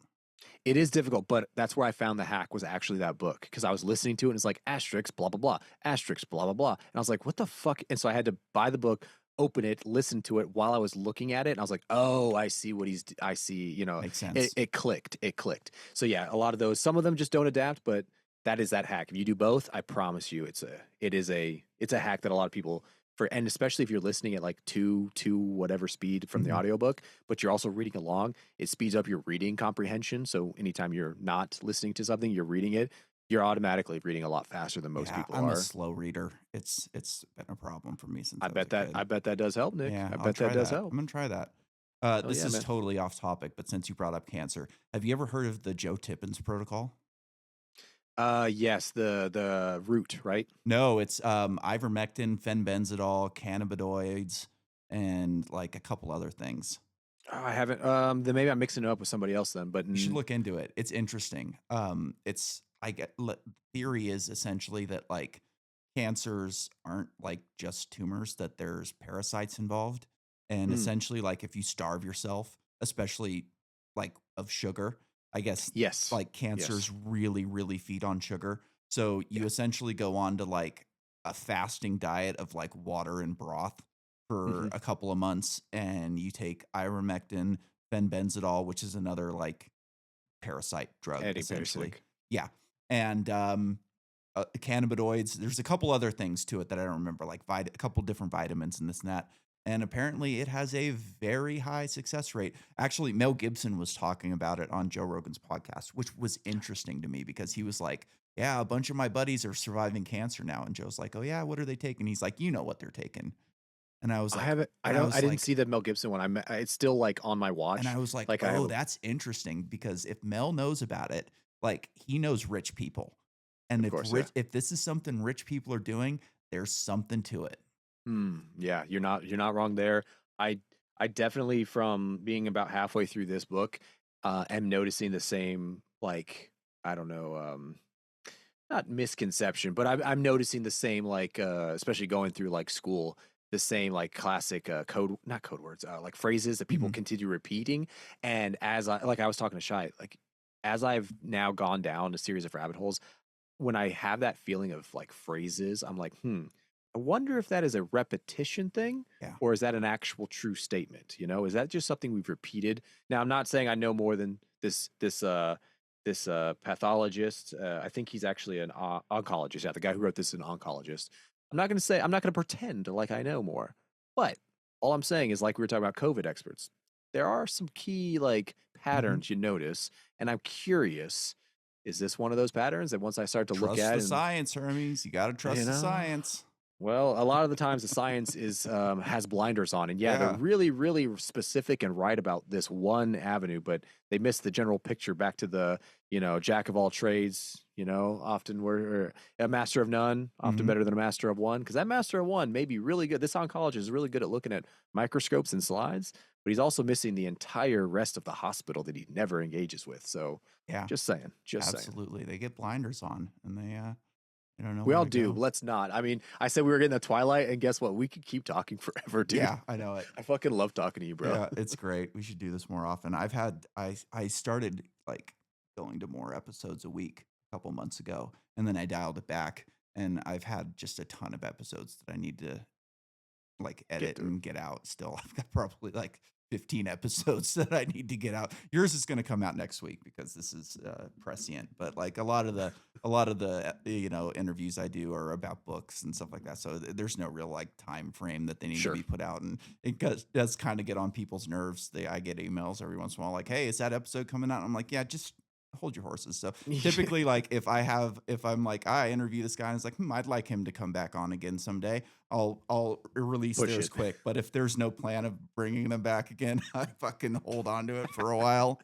[SPEAKER 2] it is difficult, but that's where I found the hack was actually that book because I was listening to it and it's like asterisk, blah, blah, blah, asterisk, blah, blah, blah. And I was like, what the fuck? And so I had to buy the book, open it, listen to it while I was looking at it. And I was like, oh, I see what I see,
[SPEAKER 1] Makes
[SPEAKER 2] it,
[SPEAKER 1] sense.
[SPEAKER 2] it clicked. It clicked. So yeah, a lot of those, some of them just don't adapt, but that is that hack. If you do both, I promise you it's a hack that a lot of people and especially if you're listening at like two whatever speed from the
[SPEAKER 1] Mhm.
[SPEAKER 2] audiobook, but you're also reading along, it speeds up your reading comprehension. So anytime you're not listening to something, you're reading it, you're automatically reading a lot faster than most
[SPEAKER 1] Yeah,
[SPEAKER 2] people
[SPEAKER 1] I'm a
[SPEAKER 2] are.
[SPEAKER 1] slow reader. It's been a problem for me since I was a
[SPEAKER 2] I
[SPEAKER 1] kid.
[SPEAKER 2] bet that does help, Nick.
[SPEAKER 1] Yeah,
[SPEAKER 2] I
[SPEAKER 1] I'll
[SPEAKER 2] bet that
[SPEAKER 1] try
[SPEAKER 2] does
[SPEAKER 1] that.
[SPEAKER 2] help.
[SPEAKER 1] I'm gonna try that.
[SPEAKER 2] Oh
[SPEAKER 1] This
[SPEAKER 2] yeah,
[SPEAKER 1] is
[SPEAKER 2] man.
[SPEAKER 1] totally off topic, but since you brought up cancer, have you ever heard of the Joe Tippins protocol?
[SPEAKER 2] Yes, the root, right?
[SPEAKER 1] No, it's ivermectin, fenbenzidol, cannabinoids, and like a couple other things.
[SPEAKER 2] Oh, I haven't. Then maybe I'm mixing it up with somebody else then. But
[SPEAKER 1] You should look into it. It's interesting. It's I get theory is essentially that like cancers aren't like just tumors, that there's parasites involved. And
[SPEAKER 2] mm,
[SPEAKER 1] essentially, like if you starve yourself, especially like of sugar, I guess
[SPEAKER 2] Yes.
[SPEAKER 1] like cancers
[SPEAKER 2] Yes.
[SPEAKER 1] really, really feed on sugar. So you
[SPEAKER 2] Yeah.
[SPEAKER 1] essentially go on to like a fasting diet of like water and broth for
[SPEAKER 2] Hmm.
[SPEAKER 1] a couple of months, and you take ivermectin, benbenzidol, which is another like parasite drug, essentially.
[SPEAKER 2] Antiparasitic.
[SPEAKER 1] Yeah. And cannabinoids. There's a couple other things to it that I don't remember, like a couple different vitamins and this and that. And apparently, it has a very high success rate. Actually, Mel Gibson was talking about it on Joe Rogan's podcast, which was interesting to me because he was like, "Yeah, a bunch of my buddies are surviving cancer now." And Joe's like, "Oh yeah, what are they taking?" He's like, "You know what they're taking." And I was
[SPEAKER 2] I
[SPEAKER 1] like,
[SPEAKER 2] haven't. I
[SPEAKER 1] and I
[SPEAKER 2] don't. I
[SPEAKER 1] was
[SPEAKER 2] didn't
[SPEAKER 1] like,
[SPEAKER 2] see the Mel Gibson one. It's still like on my
[SPEAKER 1] and I
[SPEAKER 2] watch.
[SPEAKER 1] was like,
[SPEAKER 2] Like I have
[SPEAKER 1] "Oh,
[SPEAKER 2] a.
[SPEAKER 1] that's interesting because if Mel knows about it, like he knows rich people. And
[SPEAKER 2] Of course, yeah.
[SPEAKER 1] if this is something rich people are doing, there's something to it."
[SPEAKER 2] Yeah, you're not wrong there. I I definitely from being about halfway through this book, am noticing the same like I don't know, not misconception, but I'm noticing the same like especially going through like school, the same like classic code not code words, like phrases that people
[SPEAKER 1] Mhm.
[SPEAKER 2] continue repeating. And as I like I was talking to Shy, like as I've now gone down a series of rabbit holes, when I have that feeling of like phrases, I'm like, I wonder if that is a repetition thing
[SPEAKER 1] Yeah.
[SPEAKER 2] or is that an actual true statement? You know, is that just something we've repeated? Now, I'm not saying I know more than this pathologist. I think he's actually an oncologist. Yeah, the guy who wrote this is an oncologist. I'm not going to pretend like I know more. But all I'm saying is, like we were talking about COVID experts, there are some key like
[SPEAKER 1] Mhm.
[SPEAKER 2] patterns you notice, and I'm curious, is this one of those patterns that once I start to look
[SPEAKER 1] Trust
[SPEAKER 2] at
[SPEAKER 1] the
[SPEAKER 2] and
[SPEAKER 1] science, Hermes. You gotta
[SPEAKER 2] you
[SPEAKER 1] trust the
[SPEAKER 2] know,
[SPEAKER 1] science.
[SPEAKER 2] well, a lot of the times the science is has blinders on, and yeah, they're
[SPEAKER 1] Yeah.
[SPEAKER 2] really, really specific and right about this one avenue, but they miss the general picture. Back to the jack of all trades. Often we're a master of none, often
[SPEAKER 1] Mhm.
[SPEAKER 2] better than a master of one, because that master of one may be really good. This oncologist is really good at looking at microscopes and slides, but he's also missing the entire rest of the hospital that he never engages with. So,
[SPEAKER 1] Yeah.
[SPEAKER 2] just saying.
[SPEAKER 1] Absolutely. They get blinders on and they don't know
[SPEAKER 2] We
[SPEAKER 1] where
[SPEAKER 2] all
[SPEAKER 1] to
[SPEAKER 2] do.
[SPEAKER 1] go.
[SPEAKER 2] But let's not. I mean, I said we were getting the twilight, and guess what? We could keep talking forever, dude.
[SPEAKER 1] Yeah, I know it.
[SPEAKER 2] I fucking love talking to you, bro.
[SPEAKER 1] Yeah, it's great. We should do this more often. I started like going to more episodes a week a couple months ago, and then I dialed it back, and I've had just a ton of episodes that I need to like
[SPEAKER 2] Get
[SPEAKER 1] edit
[SPEAKER 2] through.
[SPEAKER 1] and get out still. I've got probably like 15 episodes that I need to get out. Yours is going to come out next week because this is prescient, but like a lot of the interviews I do are about books and stuff like that. So there's no real like time frame that they need to
[SPEAKER 2] Sure.
[SPEAKER 1] be put out, and does kind of get on people's nerves. I get emails every once in a while like, "Hey, is that episode coming out?" I'm like, "Yeah, just hold your horses." So typically, like if I'm like, I interview this guy and it's like, I'd like him to come back on again someday. I'll release
[SPEAKER 2] Push
[SPEAKER 1] theirs
[SPEAKER 2] it.
[SPEAKER 1] quick. But if there's no plan of bringing them back again, I fucking hold on to it for a while.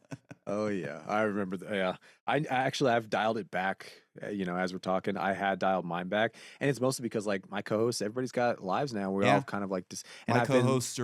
[SPEAKER 2] Oh yeah, I remember. Yeah, I've dialed it back. As we're talking, I had dialed mine back, and it's mostly because like my co-hosts, everybody's got lives now. We're all
[SPEAKER 1] Yeah,
[SPEAKER 2] kind of like this, and
[SPEAKER 1] my
[SPEAKER 2] I've been.
[SPEAKER 1] co-hosts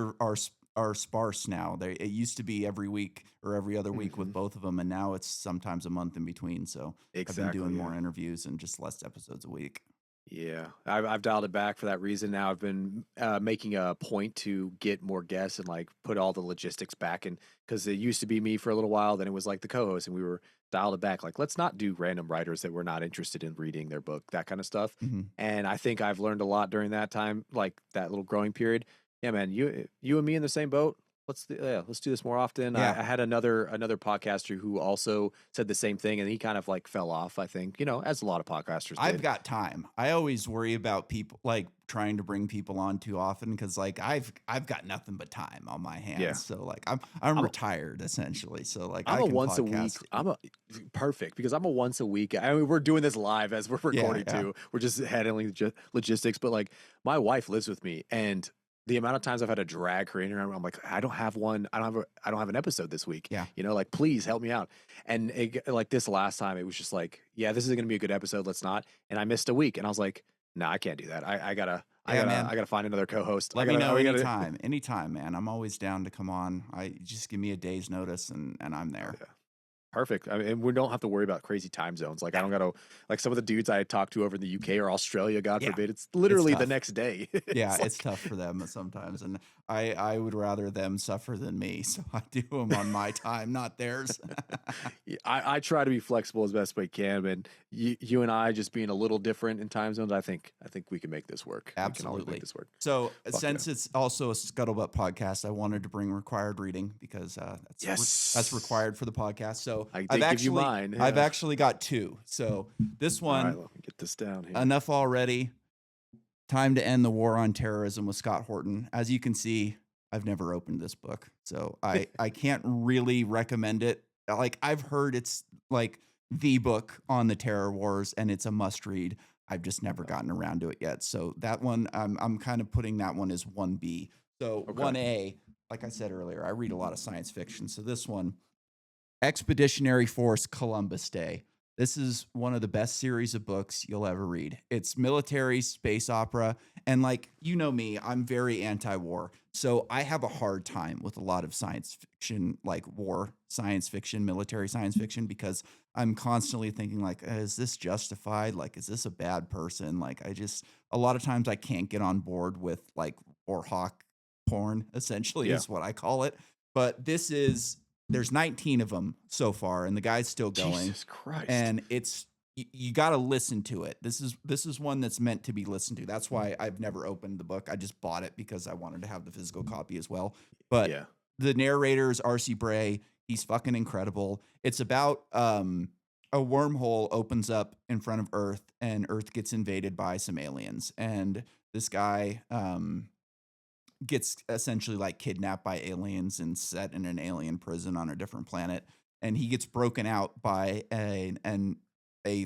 [SPEAKER 1] are sparse now. It used to be every week or every other week with
[SPEAKER 2] Mhm.
[SPEAKER 1] both of them, and now it's sometimes a month in between. So I've been doing
[SPEAKER 2] Exactly. Yeah.
[SPEAKER 1] more interviews and just less episodes a week.
[SPEAKER 2] Yeah, I've dialed it back for that reason. Now I've been making a point to get more guests and like put all the logistics back in because it used to be me for a little while. Then it was like the co-host, and we were dialed it back. Like, let's not do random writers that we're not interested in reading their book, that kind of stuff.
[SPEAKER 1] Mhm.
[SPEAKER 2] And I think I've learned a lot during that time, like that little growing period. Yeah, man, you and me in the same boat. Let's do this more often. I,
[SPEAKER 1] Yeah,
[SPEAKER 2] I had another podcaster who also said the same thing, and he kind of like fell off. I think as a lot of podcasters
[SPEAKER 1] I've
[SPEAKER 2] did.
[SPEAKER 1] got time. I always worry about people like trying to bring people on too often because like I've got nothing but time on my
[SPEAKER 2] Yeah.
[SPEAKER 1] hands. So like I'm
[SPEAKER 2] I'm
[SPEAKER 1] retired essentially. So like
[SPEAKER 2] I'm
[SPEAKER 1] I
[SPEAKER 2] a
[SPEAKER 1] can
[SPEAKER 2] once a week.
[SPEAKER 1] podcast.
[SPEAKER 2] I'm a perfect because I'm a once a week. I mean, we're doing this live as we're
[SPEAKER 1] Yeah,
[SPEAKER 2] recording
[SPEAKER 1] yeah.
[SPEAKER 2] too. We're just handling logistics. But like, my wife lives with me, and the amount of times I've had to drag her in here, I'm like, I don't have one. I don't have an episode this week.
[SPEAKER 1] Yeah.
[SPEAKER 2] Like, please help me out. And like this last time, it was just like, yeah, this is going to be a good episode. Let's not. And I missed a week, and I was like, no, I can't do that.
[SPEAKER 1] Yeah, man.
[SPEAKER 2] I gotta find another co-host.
[SPEAKER 1] Let me know anytime. Anytime, man. I'm always down to come on. I just give me a day's notice and I'm
[SPEAKER 2] Oh
[SPEAKER 1] there.
[SPEAKER 2] yeah. Perfect. I mean, and we don't have to worry about crazy time zones. Like I don't gotta like some of the dudes I talk to over in the UK or Australia, God
[SPEAKER 1] Yeah,
[SPEAKER 2] forbid, it's
[SPEAKER 1] it's
[SPEAKER 2] literally the
[SPEAKER 1] tough.
[SPEAKER 2] next day.
[SPEAKER 1] Yeah,
[SPEAKER 2] It's
[SPEAKER 1] it's
[SPEAKER 2] like
[SPEAKER 1] tough for them sometimes, and I would rather them suffer than me, so I do them on my time, not theirs.
[SPEAKER 2] yeah, I try to be flexible as best we can, and you and I just being a little different in time zones, I think we can make this work. We can always make
[SPEAKER 1] Absolutely.
[SPEAKER 2] this work.
[SPEAKER 1] So,
[SPEAKER 2] Fuck yeah.
[SPEAKER 1] since it's also a scuttlebutt podcast, I wanted to bring required reading because that's
[SPEAKER 2] Yes.
[SPEAKER 1] required for the podcast. So,
[SPEAKER 2] I
[SPEAKER 1] I've
[SPEAKER 2] did give you
[SPEAKER 1] actually
[SPEAKER 2] mine.
[SPEAKER 1] I've
[SPEAKER 2] Yeah.
[SPEAKER 1] actually got two. So, this
[SPEAKER 2] All right,
[SPEAKER 1] one,
[SPEAKER 2] let me get this down here.
[SPEAKER 1] enough already. Time to End the War on Terrorism with Scott Horton. As you can see, I've never opened this book, so I can't really recommend it. Like I've heard it's like the book on the terror wars, and it's a must read. I've just never gotten around to it yet. So that one, I'm kind of putting that one as 1B. So
[SPEAKER 2] Okay.
[SPEAKER 1] 1A, like I said earlier, I read a lot of science fiction. So this one, Expeditionary Force Columbus Day. This is one of the best series of books you'll ever read. It's military space opera. And like, you know me, I'm very anti war. So I have a hard time with a lot of science fiction, like war science fiction, military science fiction, because I'm constantly thinking, like, is this justified? Like, is this a bad person? Like, a lot of times I can't get on board with like war hawk porn, essentially,
[SPEAKER 2] Yeah.
[SPEAKER 1] is what I call it. But there's 19 of them so far, and the guy's still going.
[SPEAKER 2] Jesus Christ.
[SPEAKER 1] And you got to listen to it. This is one that's meant to be listened to. That's why I've never opened the book. I just bought it because I wanted to have the physical copy as well. But
[SPEAKER 2] Yeah.
[SPEAKER 1] the narrator is R.C. Bray. He's fucking incredible. It's about a wormhole opens up in front of Earth, and Earth gets invaded by some aliens. And this guy gets essentially like kidnapped by aliens and set in an alien prison on a different planet, and he gets broken out by a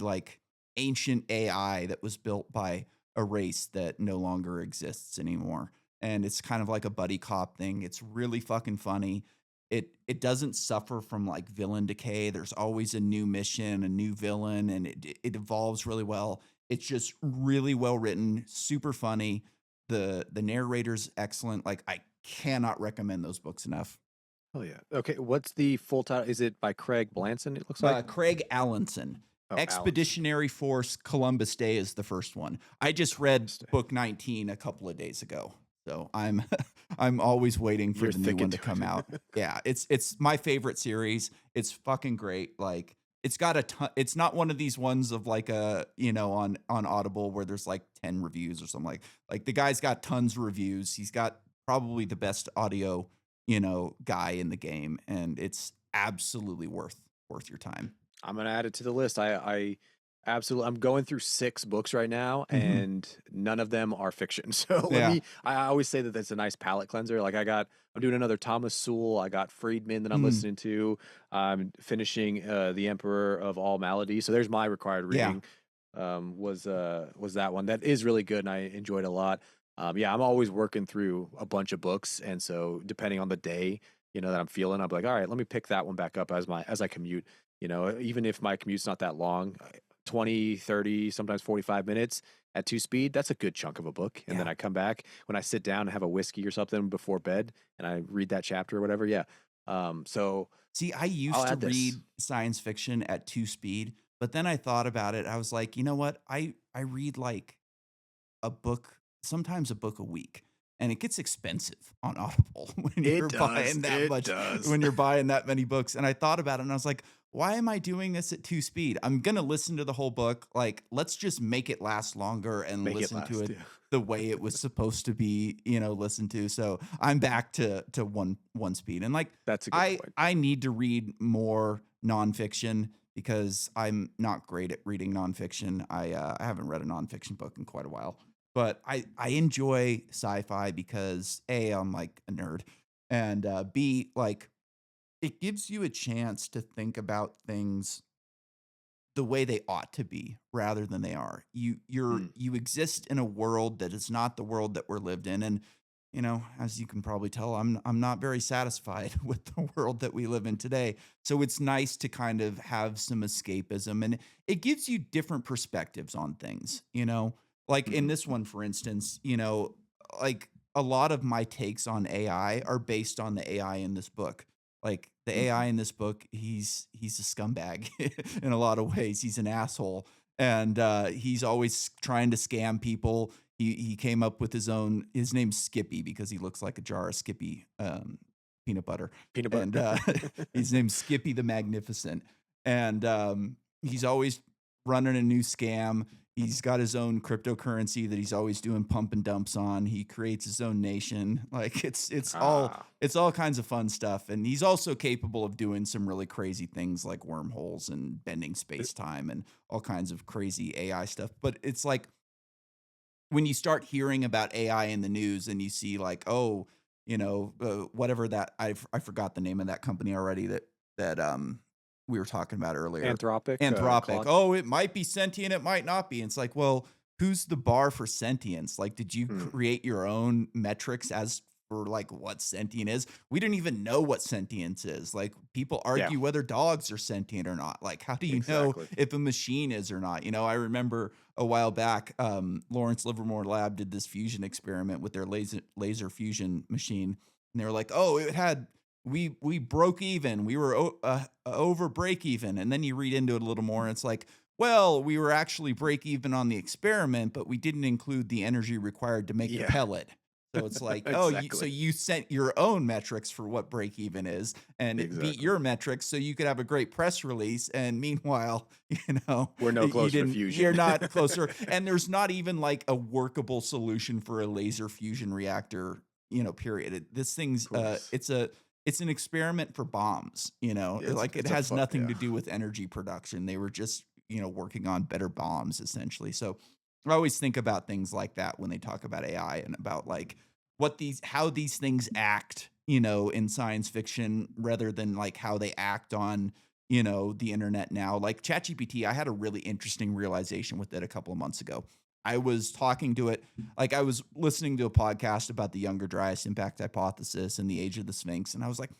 [SPEAKER 1] like ancient AI that was built by a race that no longer exists anymore. And it's kind of like a buddy cop thing. It's really fucking funny. It doesn't suffer from like villain decay. There's always a new mission, a new villain, and it evolves really well. It's just really well written, super funny. The narrator's excellent. Like I cannot recommend those books enough.
[SPEAKER 2] Oh yeah. Okay. What's the full title? Is it by Craig Blanson? It looks like.
[SPEAKER 1] Craig Allenson.
[SPEAKER 2] Oh, Allenson.
[SPEAKER 1] Expeditionary Force Columbus Day is the first one. I just read
[SPEAKER 2] Columbus Day.
[SPEAKER 1] book 19 a couple of days ago. So I'm I'm always waiting for
[SPEAKER 2] You're
[SPEAKER 1] the new
[SPEAKER 2] thick
[SPEAKER 1] one to
[SPEAKER 2] into
[SPEAKER 1] come out.
[SPEAKER 2] it.
[SPEAKER 1] Yeah, it's my favorite series. It's fucking great. Like it's got a ton, it's not one of these ones of like a, on Audible where there's like 10 reviews or something like the guy's got tons of reviews. He's got probably the best audio, guy in the game, and it's absolutely worth your time.
[SPEAKER 2] I'm gonna add it to the list. I absolutely. I'm going through 6 books right now,
[SPEAKER 1] Mhm.
[SPEAKER 2] and none of them are fiction. So let
[SPEAKER 1] Yeah.
[SPEAKER 2] me. I always say that that's a nice palate cleanser. Like I'm doing another Thomas Sewell. I got Friedman that I'm
[SPEAKER 1] Mm.
[SPEAKER 2] listening to. I'm finishing The Emperor of All Malady. So there's my required
[SPEAKER 1] Yeah.
[SPEAKER 2] reading. Was that one that is really good, and I enjoyed a lot. Yeah, I'm always working through a bunch of books, and so depending on the day, that I'm feeling, I'm like, all right, let me pick that one back up as I commute. Even if my commute's not that long, 20, 30, sometimes 45 minutes at 2 speed, that's a good chunk of a book. And then
[SPEAKER 1] Yeah.
[SPEAKER 2] I come back when I sit down and have a whiskey or something before bed and I read that chapter or whatever. Yeah. So
[SPEAKER 1] See, I
[SPEAKER 2] I'll
[SPEAKER 1] used to
[SPEAKER 2] add this.
[SPEAKER 1] read science fiction at 2 speed, but then I thought about it. I was like, "You know what? I read like a book, sometimes a book a week, and it gets expensive on Audible
[SPEAKER 2] It does. It does.
[SPEAKER 1] when you're buying that many books." And I thought about it and I was like, "Why am I doing this at 2 speed? I'm going to listen to the whole book. Like, let's just make it last longer and
[SPEAKER 2] Make it
[SPEAKER 1] listen to
[SPEAKER 2] last.
[SPEAKER 1] it
[SPEAKER 2] Yeah.
[SPEAKER 1] the way it was supposed to be, listened to." So, I'm back to one speed. And like
[SPEAKER 2] That's a good
[SPEAKER 1] I
[SPEAKER 2] point.
[SPEAKER 1] I need to read more nonfiction because I'm not great at reading nonfiction. I haven't read a nonfiction book in quite a while, but I enjoy sci-fi because A, I'm like a nerd, and B, like it gives you a chance to think about things the way they ought to be rather than they are.
[SPEAKER 2] Mm.
[SPEAKER 1] You exist in a world that is not the world that we're lived in, and as you can probably tell, I'm not very satisfied with the world that we live in today. So it's nice to kind of have some escapism, and it gives you different perspectives on things. Like in
[SPEAKER 2] Hmm.
[SPEAKER 1] this one, for instance, like a lot of my takes on AI are based on the AI in this book. Like the AI
[SPEAKER 2] Mhm.
[SPEAKER 1] in this book, he's a scumbag in a lot of ways. He's an asshole, and he's always trying to scam people. He came up with his own. His name's Skippy because he looks like a jar of Skippy peanut butter,
[SPEAKER 2] Peanut butter.
[SPEAKER 1] and his name's Skippy the Magnificent. And he's always running a new scam. He's got his own cryptocurrency that he's always doing pump and dumps on. He creates his own nation. Like
[SPEAKER 2] Ah,
[SPEAKER 1] it's all kinds of fun stuff. And he's also capable of doing some really crazy things like wormholes and bending
[SPEAKER 2] th-
[SPEAKER 1] space time and all kinds of crazy AI stuff. But it's like when you start hearing about AI in the news and you see like, oh, whatever that I forgot the name of that company already that we were talking about earlier.
[SPEAKER 2] Anthropic,
[SPEAKER 1] Anthropic.
[SPEAKER 2] Claude.
[SPEAKER 1] Oh, it might be sentient, it might not be. It's like, well, who's the bar for sentience? Like, did you
[SPEAKER 2] Mm,
[SPEAKER 1] create your own metrics as for like what sentient is? We didn't even know what sentience is. Like, people
[SPEAKER 2] yeah,
[SPEAKER 1] argue whether dogs are sentient or not. Like, how do you know
[SPEAKER 2] exactly.
[SPEAKER 1] if a machine is or not? I remember a while back, Lawrence Livermore Lab did this fusion experiment with their laser fusion machine, and they were like, "Oh, it had we broke even, we were over break even." And then you read into it a little more, and it's like, well, we were actually break even on the experiment, but we didn't include the energy required to make the
[SPEAKER 2] Yeah,
[SPEAKER 1] pellet. So it's like, oh, so
[SPEAKER 2] exactly,
[SPEAKER 1] you set your own metrics for what break even is, and it beat
[SPEAKER 2] exactly.
[SPEAKER 1] your metrics, so you could have a great press release. And meanwhile,
[SPEAKER 2] We're no
[SPEAKER 1] you
[SPEAKER 2] closer to
[SPEAKER 1] didn't. You're
[SPEAKER 2] fusion.
[SPEAKER 1] not closer, and there's not even like a workable solution for a laser fusion reactor. Period. This
[SPEAKER 2] Of
[SPEAKER 1] thing's
[SPEAKER 2] course.
[SPEAKER 1] it's an experiment for bombs.
[SPEAKER 2] Yeah,
[SPEAKER 1] Like it
[SPEAKER 2] it's a
[SPEAKER 1] has
[SPEAKER 2] fuck
[SPEAKER 1] nothing
[SPEAKER 2] yeah.
[SPEAKER 1] to do with energy production. They were just working on better bombs essentially. So I always think about things like that when they talk about AI and about like how these things act, in science fiction rather than like how they act on, the internet now. Like ChatGPT, I had a really interesting realization with it a couple of months ago. I was talking to it, like I was listening to a podcast about the Younger Dryas impact hypothesis and the age of the Sphinx, and I was like,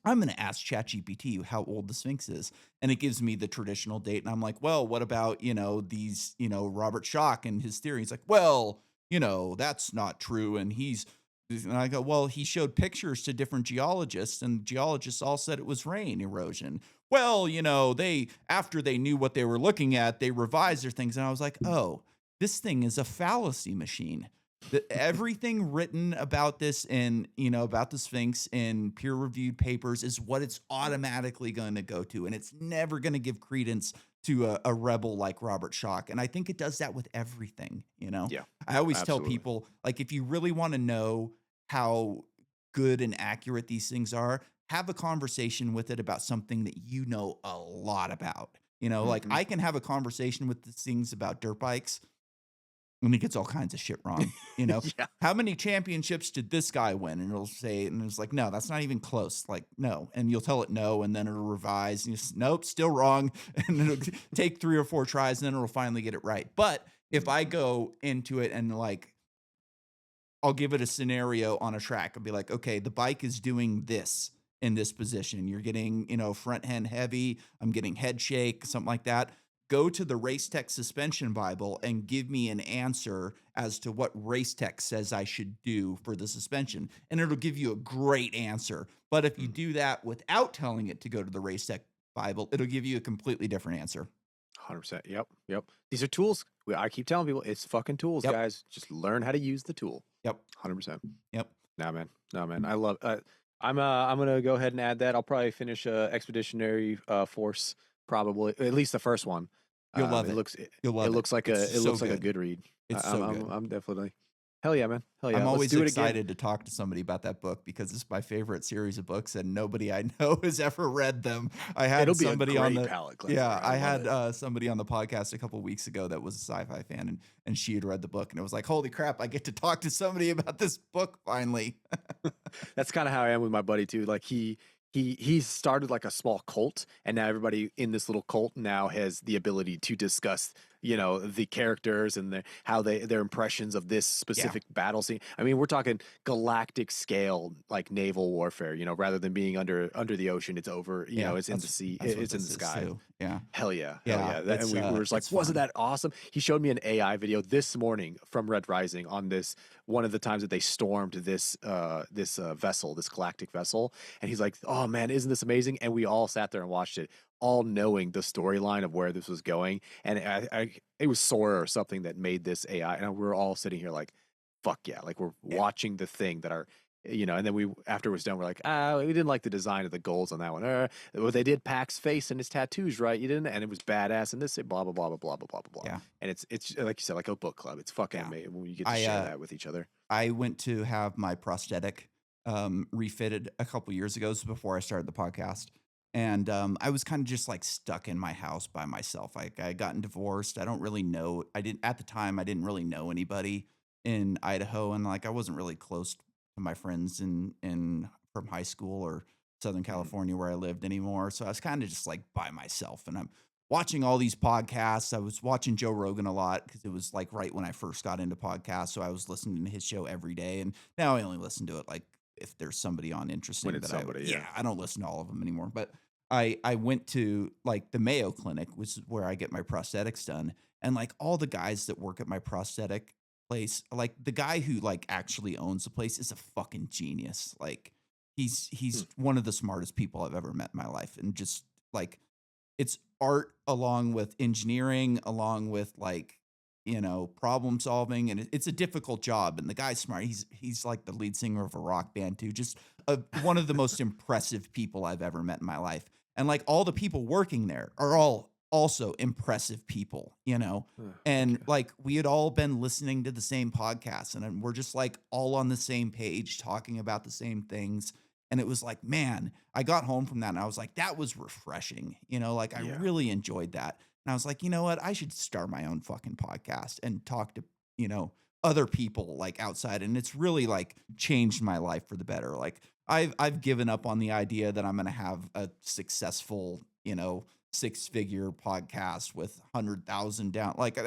[SPEAKER 1] I'm going to ask ChatGPT how old the Sphinx is. And it gives me the traditional date. And I'm like, well, what about, Robert Schoch and his theory? He's like, well, that's not true. And I go, well, he showed pictures to different geologists, and geologists all said it was rain erosion. Well, after they knew what they were looking at, they revised their things. And I was like, oh, this thing is a fallacy machine. Everything written about this in about the Sphinx in peer reviewed papers is what it's automatically going to go to, and it's never going to give credence to a rebel like Robert Schoch. And I think it does that with everything.
[SPEAKER 2] Yeah,
[SPEAKER 1] I always tell
[SPEAKER 2] absolutely.
[SPEAKER 1] people, like, if you really want to know how good and accurate these things are, have a conversation with it about something that you know a lot about. Like
[SPEAKER 2] Hmm.
[SPEAKER 1] I can have a conversation with these things about dirt bikes, and he gets all kinds of shit wrong.
[SPEAKER 2] Yeah.
[SPEAKER 1] How many championships did this guy win? And it'll say, and it's like, no, that's not even close. Like, no. And you'll tell it no, and then it'll revise. And nope, still wrong. And it'll take 3 or 4 tries, and then it'll finally get it right. But if I
[SPEAKER 2] Mhm.
[SPEAKER 1] go into it and like, I'll give it a scenario on a track. I'll be like, okay, the bike is doing this in this position. You're getting, front end heavy. I'm getting head shake, something like that. Go to the Race Tech Suspension Bible and give me an answer as to what Race Tech says I should do for the suspension. And it'll give you a great answer. But if you
[SPEAKER 2] Mm.
[SPEAKER 1] do that without telling it to go to the Race Tech Bible, it'll give you a completely different answer.
[SPEAKER 2] 100%. Yep. Yep. These are tools. I keep telling people it's fucking tools,
[SPEAKER 1] Yep.
[SPEAKER 2] guys. Just learn how to use the tool.
[SPEAKER 1] Yep.
[SPEAKER 2] 100%.
[SPEAKER 1] Yep.
[SPEAKER 2] Nah, man. No, man. I love. I'm gonna go ahead and add that. I'll probably finish Expeditionary Force. Probably at least the first one.
[SPEAKER 1] You'll love
[SPEAKER 2] It
[SPEAKER 1] it.
[SPEAKER 2] looks it,
[SPEAKER 1] You'll
[SPEAKER 2] it
[SPEAKER 1] love it.
[SPEAKER 2] looks like
[SPEAKER 1] It's
[SPEAKER 2] it
[SPEAKER 1] so
[SPEAKER 2] looks like a
[SPEAKER 1] good.
[SPEAKER 2] good read.
[SPEAKER 1] It's so good.
[SPEAKER 2] I'm definitely. Hell yeah, man. Hell
[SPEAKER 1] I'm
[SPEAKER 2] yeah. Let's
[SPEAKER 1] always
[SPEAKER 2] do it again.
[SPEAKER 1] excited to talk to somebody about that book because it's my favorite series of books and nobody I know has ever read them. I
[SPEAKER 2] It'll
[SPEAKER 1] had
[SPEAKER 2] be a
[SPEAKER 1] somebody on
[SPEAKER 2] great
[SPEAKER 1] the
[SPEAKER 2] palate
[SPEAKER 1] Yeah,
[SPEAKER 2] cleanser. I
[SPEAKER 1] I
[SPEAKER 2] love
[SPEAKER 1] had
[SPEAKER 2] it.
[SPEAKER 1] somebody on the podcast a couple weeks ago that was a sci-fi fan, and she had read the book, and it was like, holy crap, I get to talk to somebody about this book finally.
[SPEAKER 2] That's kind of how I am with my buddy too. Like he started like a small cult, and now everybody in this little cult now has the ability to discuss the characters and how their impressions of this
[SPEAKER 1] Yeah.
[SPEAKER 2] specific battle scene. I mean, we're talking galactic scale, like naval warfare, rather than being under the ocean, it's over,
[SPEAKER 1] Yeah.
[SPEAKER 2] it's in the sea,
[SPEAKER 1] That's what
[SPEAKER 2] it's in the
[SPEAKER 1] this is
[SPEAKER 2] sky.
[SPEAKER 1] too. Yeah.
[SPEAKER 2] Hell yeah, hell
[SPEAKER 1] Yeah.
[SPEAKER 2] yeah. And we were just like,
[SPEAKER 1] It's
[SPEAKER 2] wasn't
[SPEAKER 1] fun.
[SPEAKER 2] that awesome? He showed me an AI video this morning from Red Rising on this one of the times that they stormed this vessel, this galactic vessel, and he's like, "Oh man, isn't this amazing?" And we all sat there and watched it, all knowing the storyline of where this was going. And it was Sora or something that made this AI, and we were all sitting here like, "Fuck yeah!" Like we're
[SPEAKER 1] Yeah.
[SPEAKER 2] watching the thing that and then after it was done, we're like, we didn't like the design of the goals on that one. Well, they did Pac's face and his tattoos, right? You didn't, and it was badass. And this, blah blah blah blah blah blah blah blah blah.
[SPEAKER 1] Yeah.
[SPEAKER 2] And it's like you said, like a book club. It's fucking
[SPEAKER 1] Yeah.
[SPEAKER 2] amazing when you get to
[SPEAKER 1] I
[SPEAKER 2] share that with each other.
[SPEAKER 1] I went to have my prosthetic refitted a couple years ago. This was before I started the podcast. And I was kind of just like stuck in my house by myself. Like I had gotten divorced. I don't really know. I didn't at the time. I didn't really know anybody in Idaho, and like I wasn't really close to my friends in from high school or Southern
[SPEAKER 2] Mhm.
[SPEAKER 1] California where I lived anymore. So I was kind of just like by myself, and I'm watching all these podcasts. I was watching Joe Rogan a lot because it was like right when I first got into podcasts. So I was listening to his show every day, and now I only listen to it like if there's somebody on
[SPEAKER 2] When
[SPEAKER 1] interesting
[SPEAKER 2] it's
[SPEAKER 1] that I
[SPEAKER 2] somebody, yeah.
[SPEAKER 1] yeah, I don't listen to all of them anymore. But I went to like the Mayo Clinic, which is where I get my prosthetics done, and like all the guys that work at my prosthetic place, like the guy who like actually owns the place is a fucking genius. Like
[SPEAKER 2] Hmm.
[SPEAKER 1] he's one of the smartest people I've ever met in my life, and just like it's art along with engineering, along with like, problem solving, and it's a difficult job. And the guy's smart. He's like the lead singer of a rock band too. Just one of the most impressive people I've ever met in my life. And like all the people working there are all also impressive people.
[SPEAKER 2] Heck
[SPEAKER 1] And
[SPEAKER 2] yeah.
[SPEAKER 1] like we had all been listening to the same podcast, and then we're just like all on the same page talking about the same things. And it was like, man, I got home from that and I was like, that was refreshing. Like I
[SPEAKER 2] Yeah.
[SPEAKER 1] really enjoyed that. And I was like, you know what? I should start my own fucking podcast and talk to, you know, other people like outside. And it's really like changed my life for the better. Like I've given up on the idea that I'm gonna have a successful, six-figure podcast with 100,000 down. Like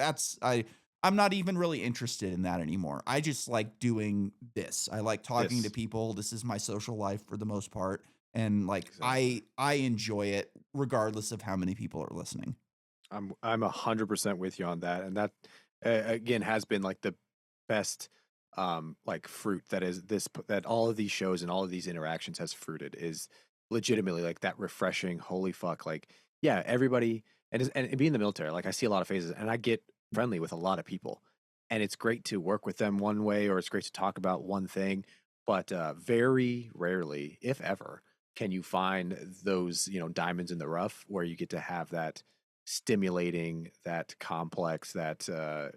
[SPEAKER 1] I'm not even really interested in that anymore. I just like doing this. I like talking to
[SPEAKER 2] This
[SPEAKER 1] people. This is my social life for the most part. And like
[SPEAKER 2] exactly.
[SPEAKER 1] I enjoy it regardless of how many people are listening.
[SPEAKER 2] I'm 100% with you on that, and that again has been like the best like fruit that is that all of these shows and all of these interactions has fruited is legitimately like that refreshing. Holy fuck! Like yeah, everybody and being in the military, like I see a lot of phases, and I get friendly with a lot of people, and it's great to work with them one way, or it's great to talk about one thing, but very rarely, if ever, can you find those diamonds in the rough where you get to have that stimulating, that complex, that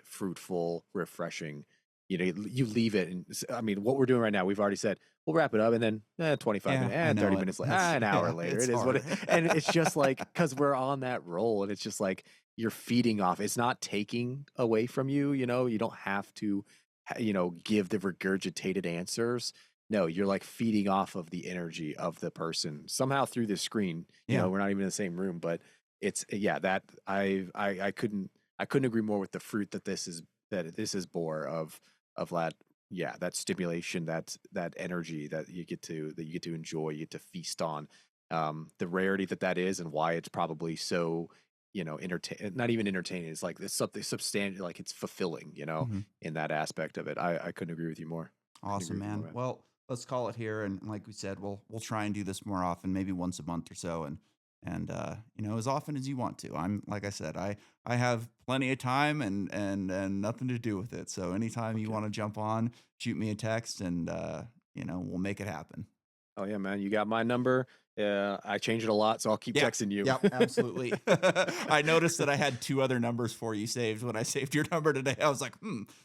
[SPEAKER 2] fruitful, refreshing. You leave it, and I mean, what we're doing right now, we've already said we'll wrap it up, and then 25
[SPEAKER 1] Yeah,
[SPEAKER 2] minutes,
[SPEAKER 1] I
[SPEAKER 2] 30
[SPEAKER 1] know it.
[SPEAKER 2] minutes later,
[SPEAKER 1] That's
[SPEAKER 2] an hour
[SPEAKER 1] yeah,
[SPEAKER 2] later,
[SPEAKER 1] it's
[SPEAKER 2] it is what
[SPEAKER 1] hard.
[SPEAKER 2] it, and it's just like because we're on that roll, and it's just like you're feeding off. It's not taking away from you. You don't have to, give the regurgitated answers. No, you're like feeding off of the energy of the person somehow through the screen.
[SPEAKER 1] Yeah.
[SPEAKER 2] We're not even in the same room, but it's yeah that I couldn't agree more with the fruit that this is bore of that, yeah, that stimulation, that energy that you get to enjoy, you get to feast on, the rarity that is, and why it's probably so entertain not even entertaining. It's like it's something substantial, like it's fulfilling,
[SPEAKER 1] Mhm.
[SPEAKER 2] in that aspect of it. I couldn't agree with you more. Couldn't agree
[SPEAKER 1] Awesome,
[SPEAKER 2] with you more,
[SPEAKER 1] man.
[SPEAKER 2] man.
[SPEAKER 1] Well, let's call it here, and like we said, we'll try and do this more often, maybe once a month or so, and as often as you want to. I'm like I said, I have plenty of time and nothing to do with it. So anytime
[SPEAKER 2] Fuck
[SPEAKER 1] you
[SPEAKER 2] yeah.
[SPEAKER 1] want to jump on, shoot me a text, and we'll make it happen.
[SPEAKER 2] Oh yeah, man. You got my number. I change it a lot, so I'll keep
[SPEAKER 1] Yeah.
[SPEAKER 2] texting you.
[SPEAKER 1] Yep, absolutely. I noticed that I had two other numbers for you saved when I saved your number today. I was like,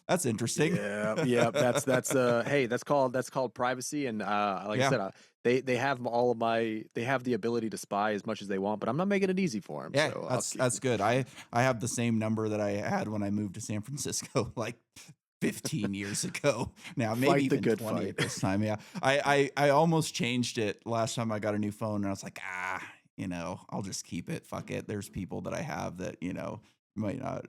[SPEAKER 1] that's interesting.
[SPEAKER 2] Yeah, yeah, that's hey, that's called privacy, and like I
[SPEAKER 1] Yeah.
[SPEAKER 2] said, they have all of they have the ability to spy as much as they want, but I'm not making it easy for them,
[SPEAKER 1] Yeah,
[SPEAKER 2] so I'll
[SPEAKER 1] that's
[SPEAKER 2] keep.
[SPEAKER 1] that's good. I have the same number that I had when I moved to San Francisco like 15 years ago. Now, maybe
[SPEAKER 2] Fight the
[SPEAKER 1] even
[SPEAKER 2] good
[SPEAKER 1] 20
[SPEAKER 2] fight.
[SPEAKER 1] at this time. Yeah. I almost changed it last time I got a new phone, and I was like, I'll just keep it. Fuck it. There's people that I have that, might not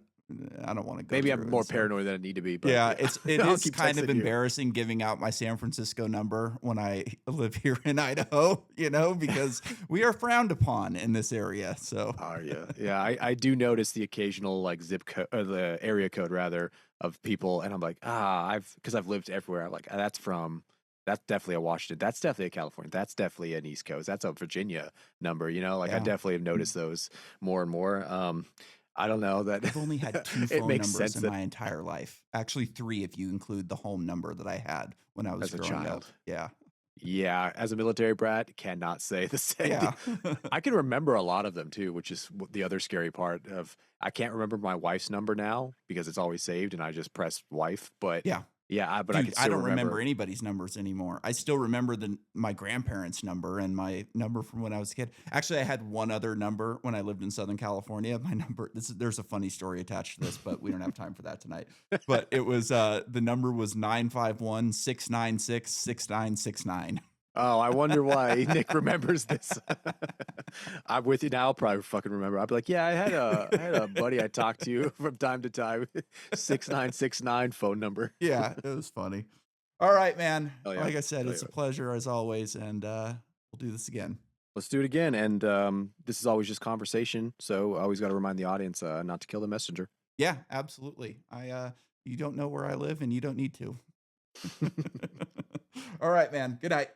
[SPEAKER 1] I don't want to go
[SPEAKER 2] Maybe
[SPEAKER 1] through
[SPEAKER 2] I'm
[SPEAKER 1] it.
[SPEAKER 2] more
[SPEAKER 1] So
[SPEAKER 2] paranoid than I need to be, but
[SPEAKER 1] yeah,
[SPEAKER 2] yeah,
[SPEAKER 1] it
[SPEAKER 2] I'll
[SPEAKER 1] is
[SPEAKER 2] keep
[SPEAKER 1] kind of
[SPEAKER 2] texting you.
[SPEAKER 1] embarrassing giving out my San Francisco number when I live here in Idaho, because we are frowned upon in this area. So
[SPEAKER 2] Are you? Yeah, I do notice the occasional like zip code or the area code rather of people, and I'm like, because I've lived everywhere. I'm like, that's definitely a Washington. That's definitely a California. That's definitely an East Coast. That's a Virginia number. Like I
[SPEAKER 1] yeah.
[SPEAKER 2] definitely have noticed those more and more. I don't know that
[SPEAKER 1] I've only had 2
[SPEAKER 2] it
[SPEAKER 1] phone
[SPEAKER 2] makes
[SPEAKER 1] numbers
[SPEAKER 2] sense
[SPEAKER 1] in
[SPEAKER 2] that
[SPEAKER 1] my entire life. Actually, 3 if you include the home number that I had when I was
[SPEAKER 2] as a
[SPEAKER 1] growing up.
[SPEAKER 2] child.
[SPEAKER 1] Yeah.
[SPEAKER 2] Yeah, as a military brat, cannot say the same.
[SPEAKER 1] Yeah.
[SPEAKER 2] I can remember a lot of them too, which is the other scary part of I can't remember my wife's number now because it's always saved and I just press wife. But
[SPEAKER 1] Yeah.
[SPEAKER 2] yeah, but I
[SPEAKER 1] Dude,
[SPEAKER 2] can
[SPEAKER 1] I
[SPEAKER 2] still
[SPEAKER 1] don't remember
[SPEAKER 2] remember
[SPEAKER 1] anybody's numbers anymore. I still remember my grandparents' number and my number from when I was a kid. Actually, I had one other number when I lived in Southern California. My number there's a funny story attached to this, but we don't have time for that tonight. But it was the number was 951-696-6969.
[SPEAKER 2] Oh, I wonder why Nick remembers this. I'm with you now. I'll probably fucking remember. I'll be like, yeah, I had a buddy I talked to from time to time. 6969 phone number.
[SPEAKER 1] Yeah, it was funny. All right, man.
[SPEAKER 2] Oh yeah.
[SPEAKER 1] Like I said,
[SPEAKER 2] Oh
[SPEAKER 1] it's a
[SPEAKER 2] yeah.
[SPEAKER 1] pleasure as always, and we'll do this again.
[SPEAKER 2] Let's do it again. And this is always just conversation. So I always got to remind the audience not to kill the messenger.
[SPEAKER 1] Yeah, absolutely. You don't know where I live and you don't need to. All right, man. Good night.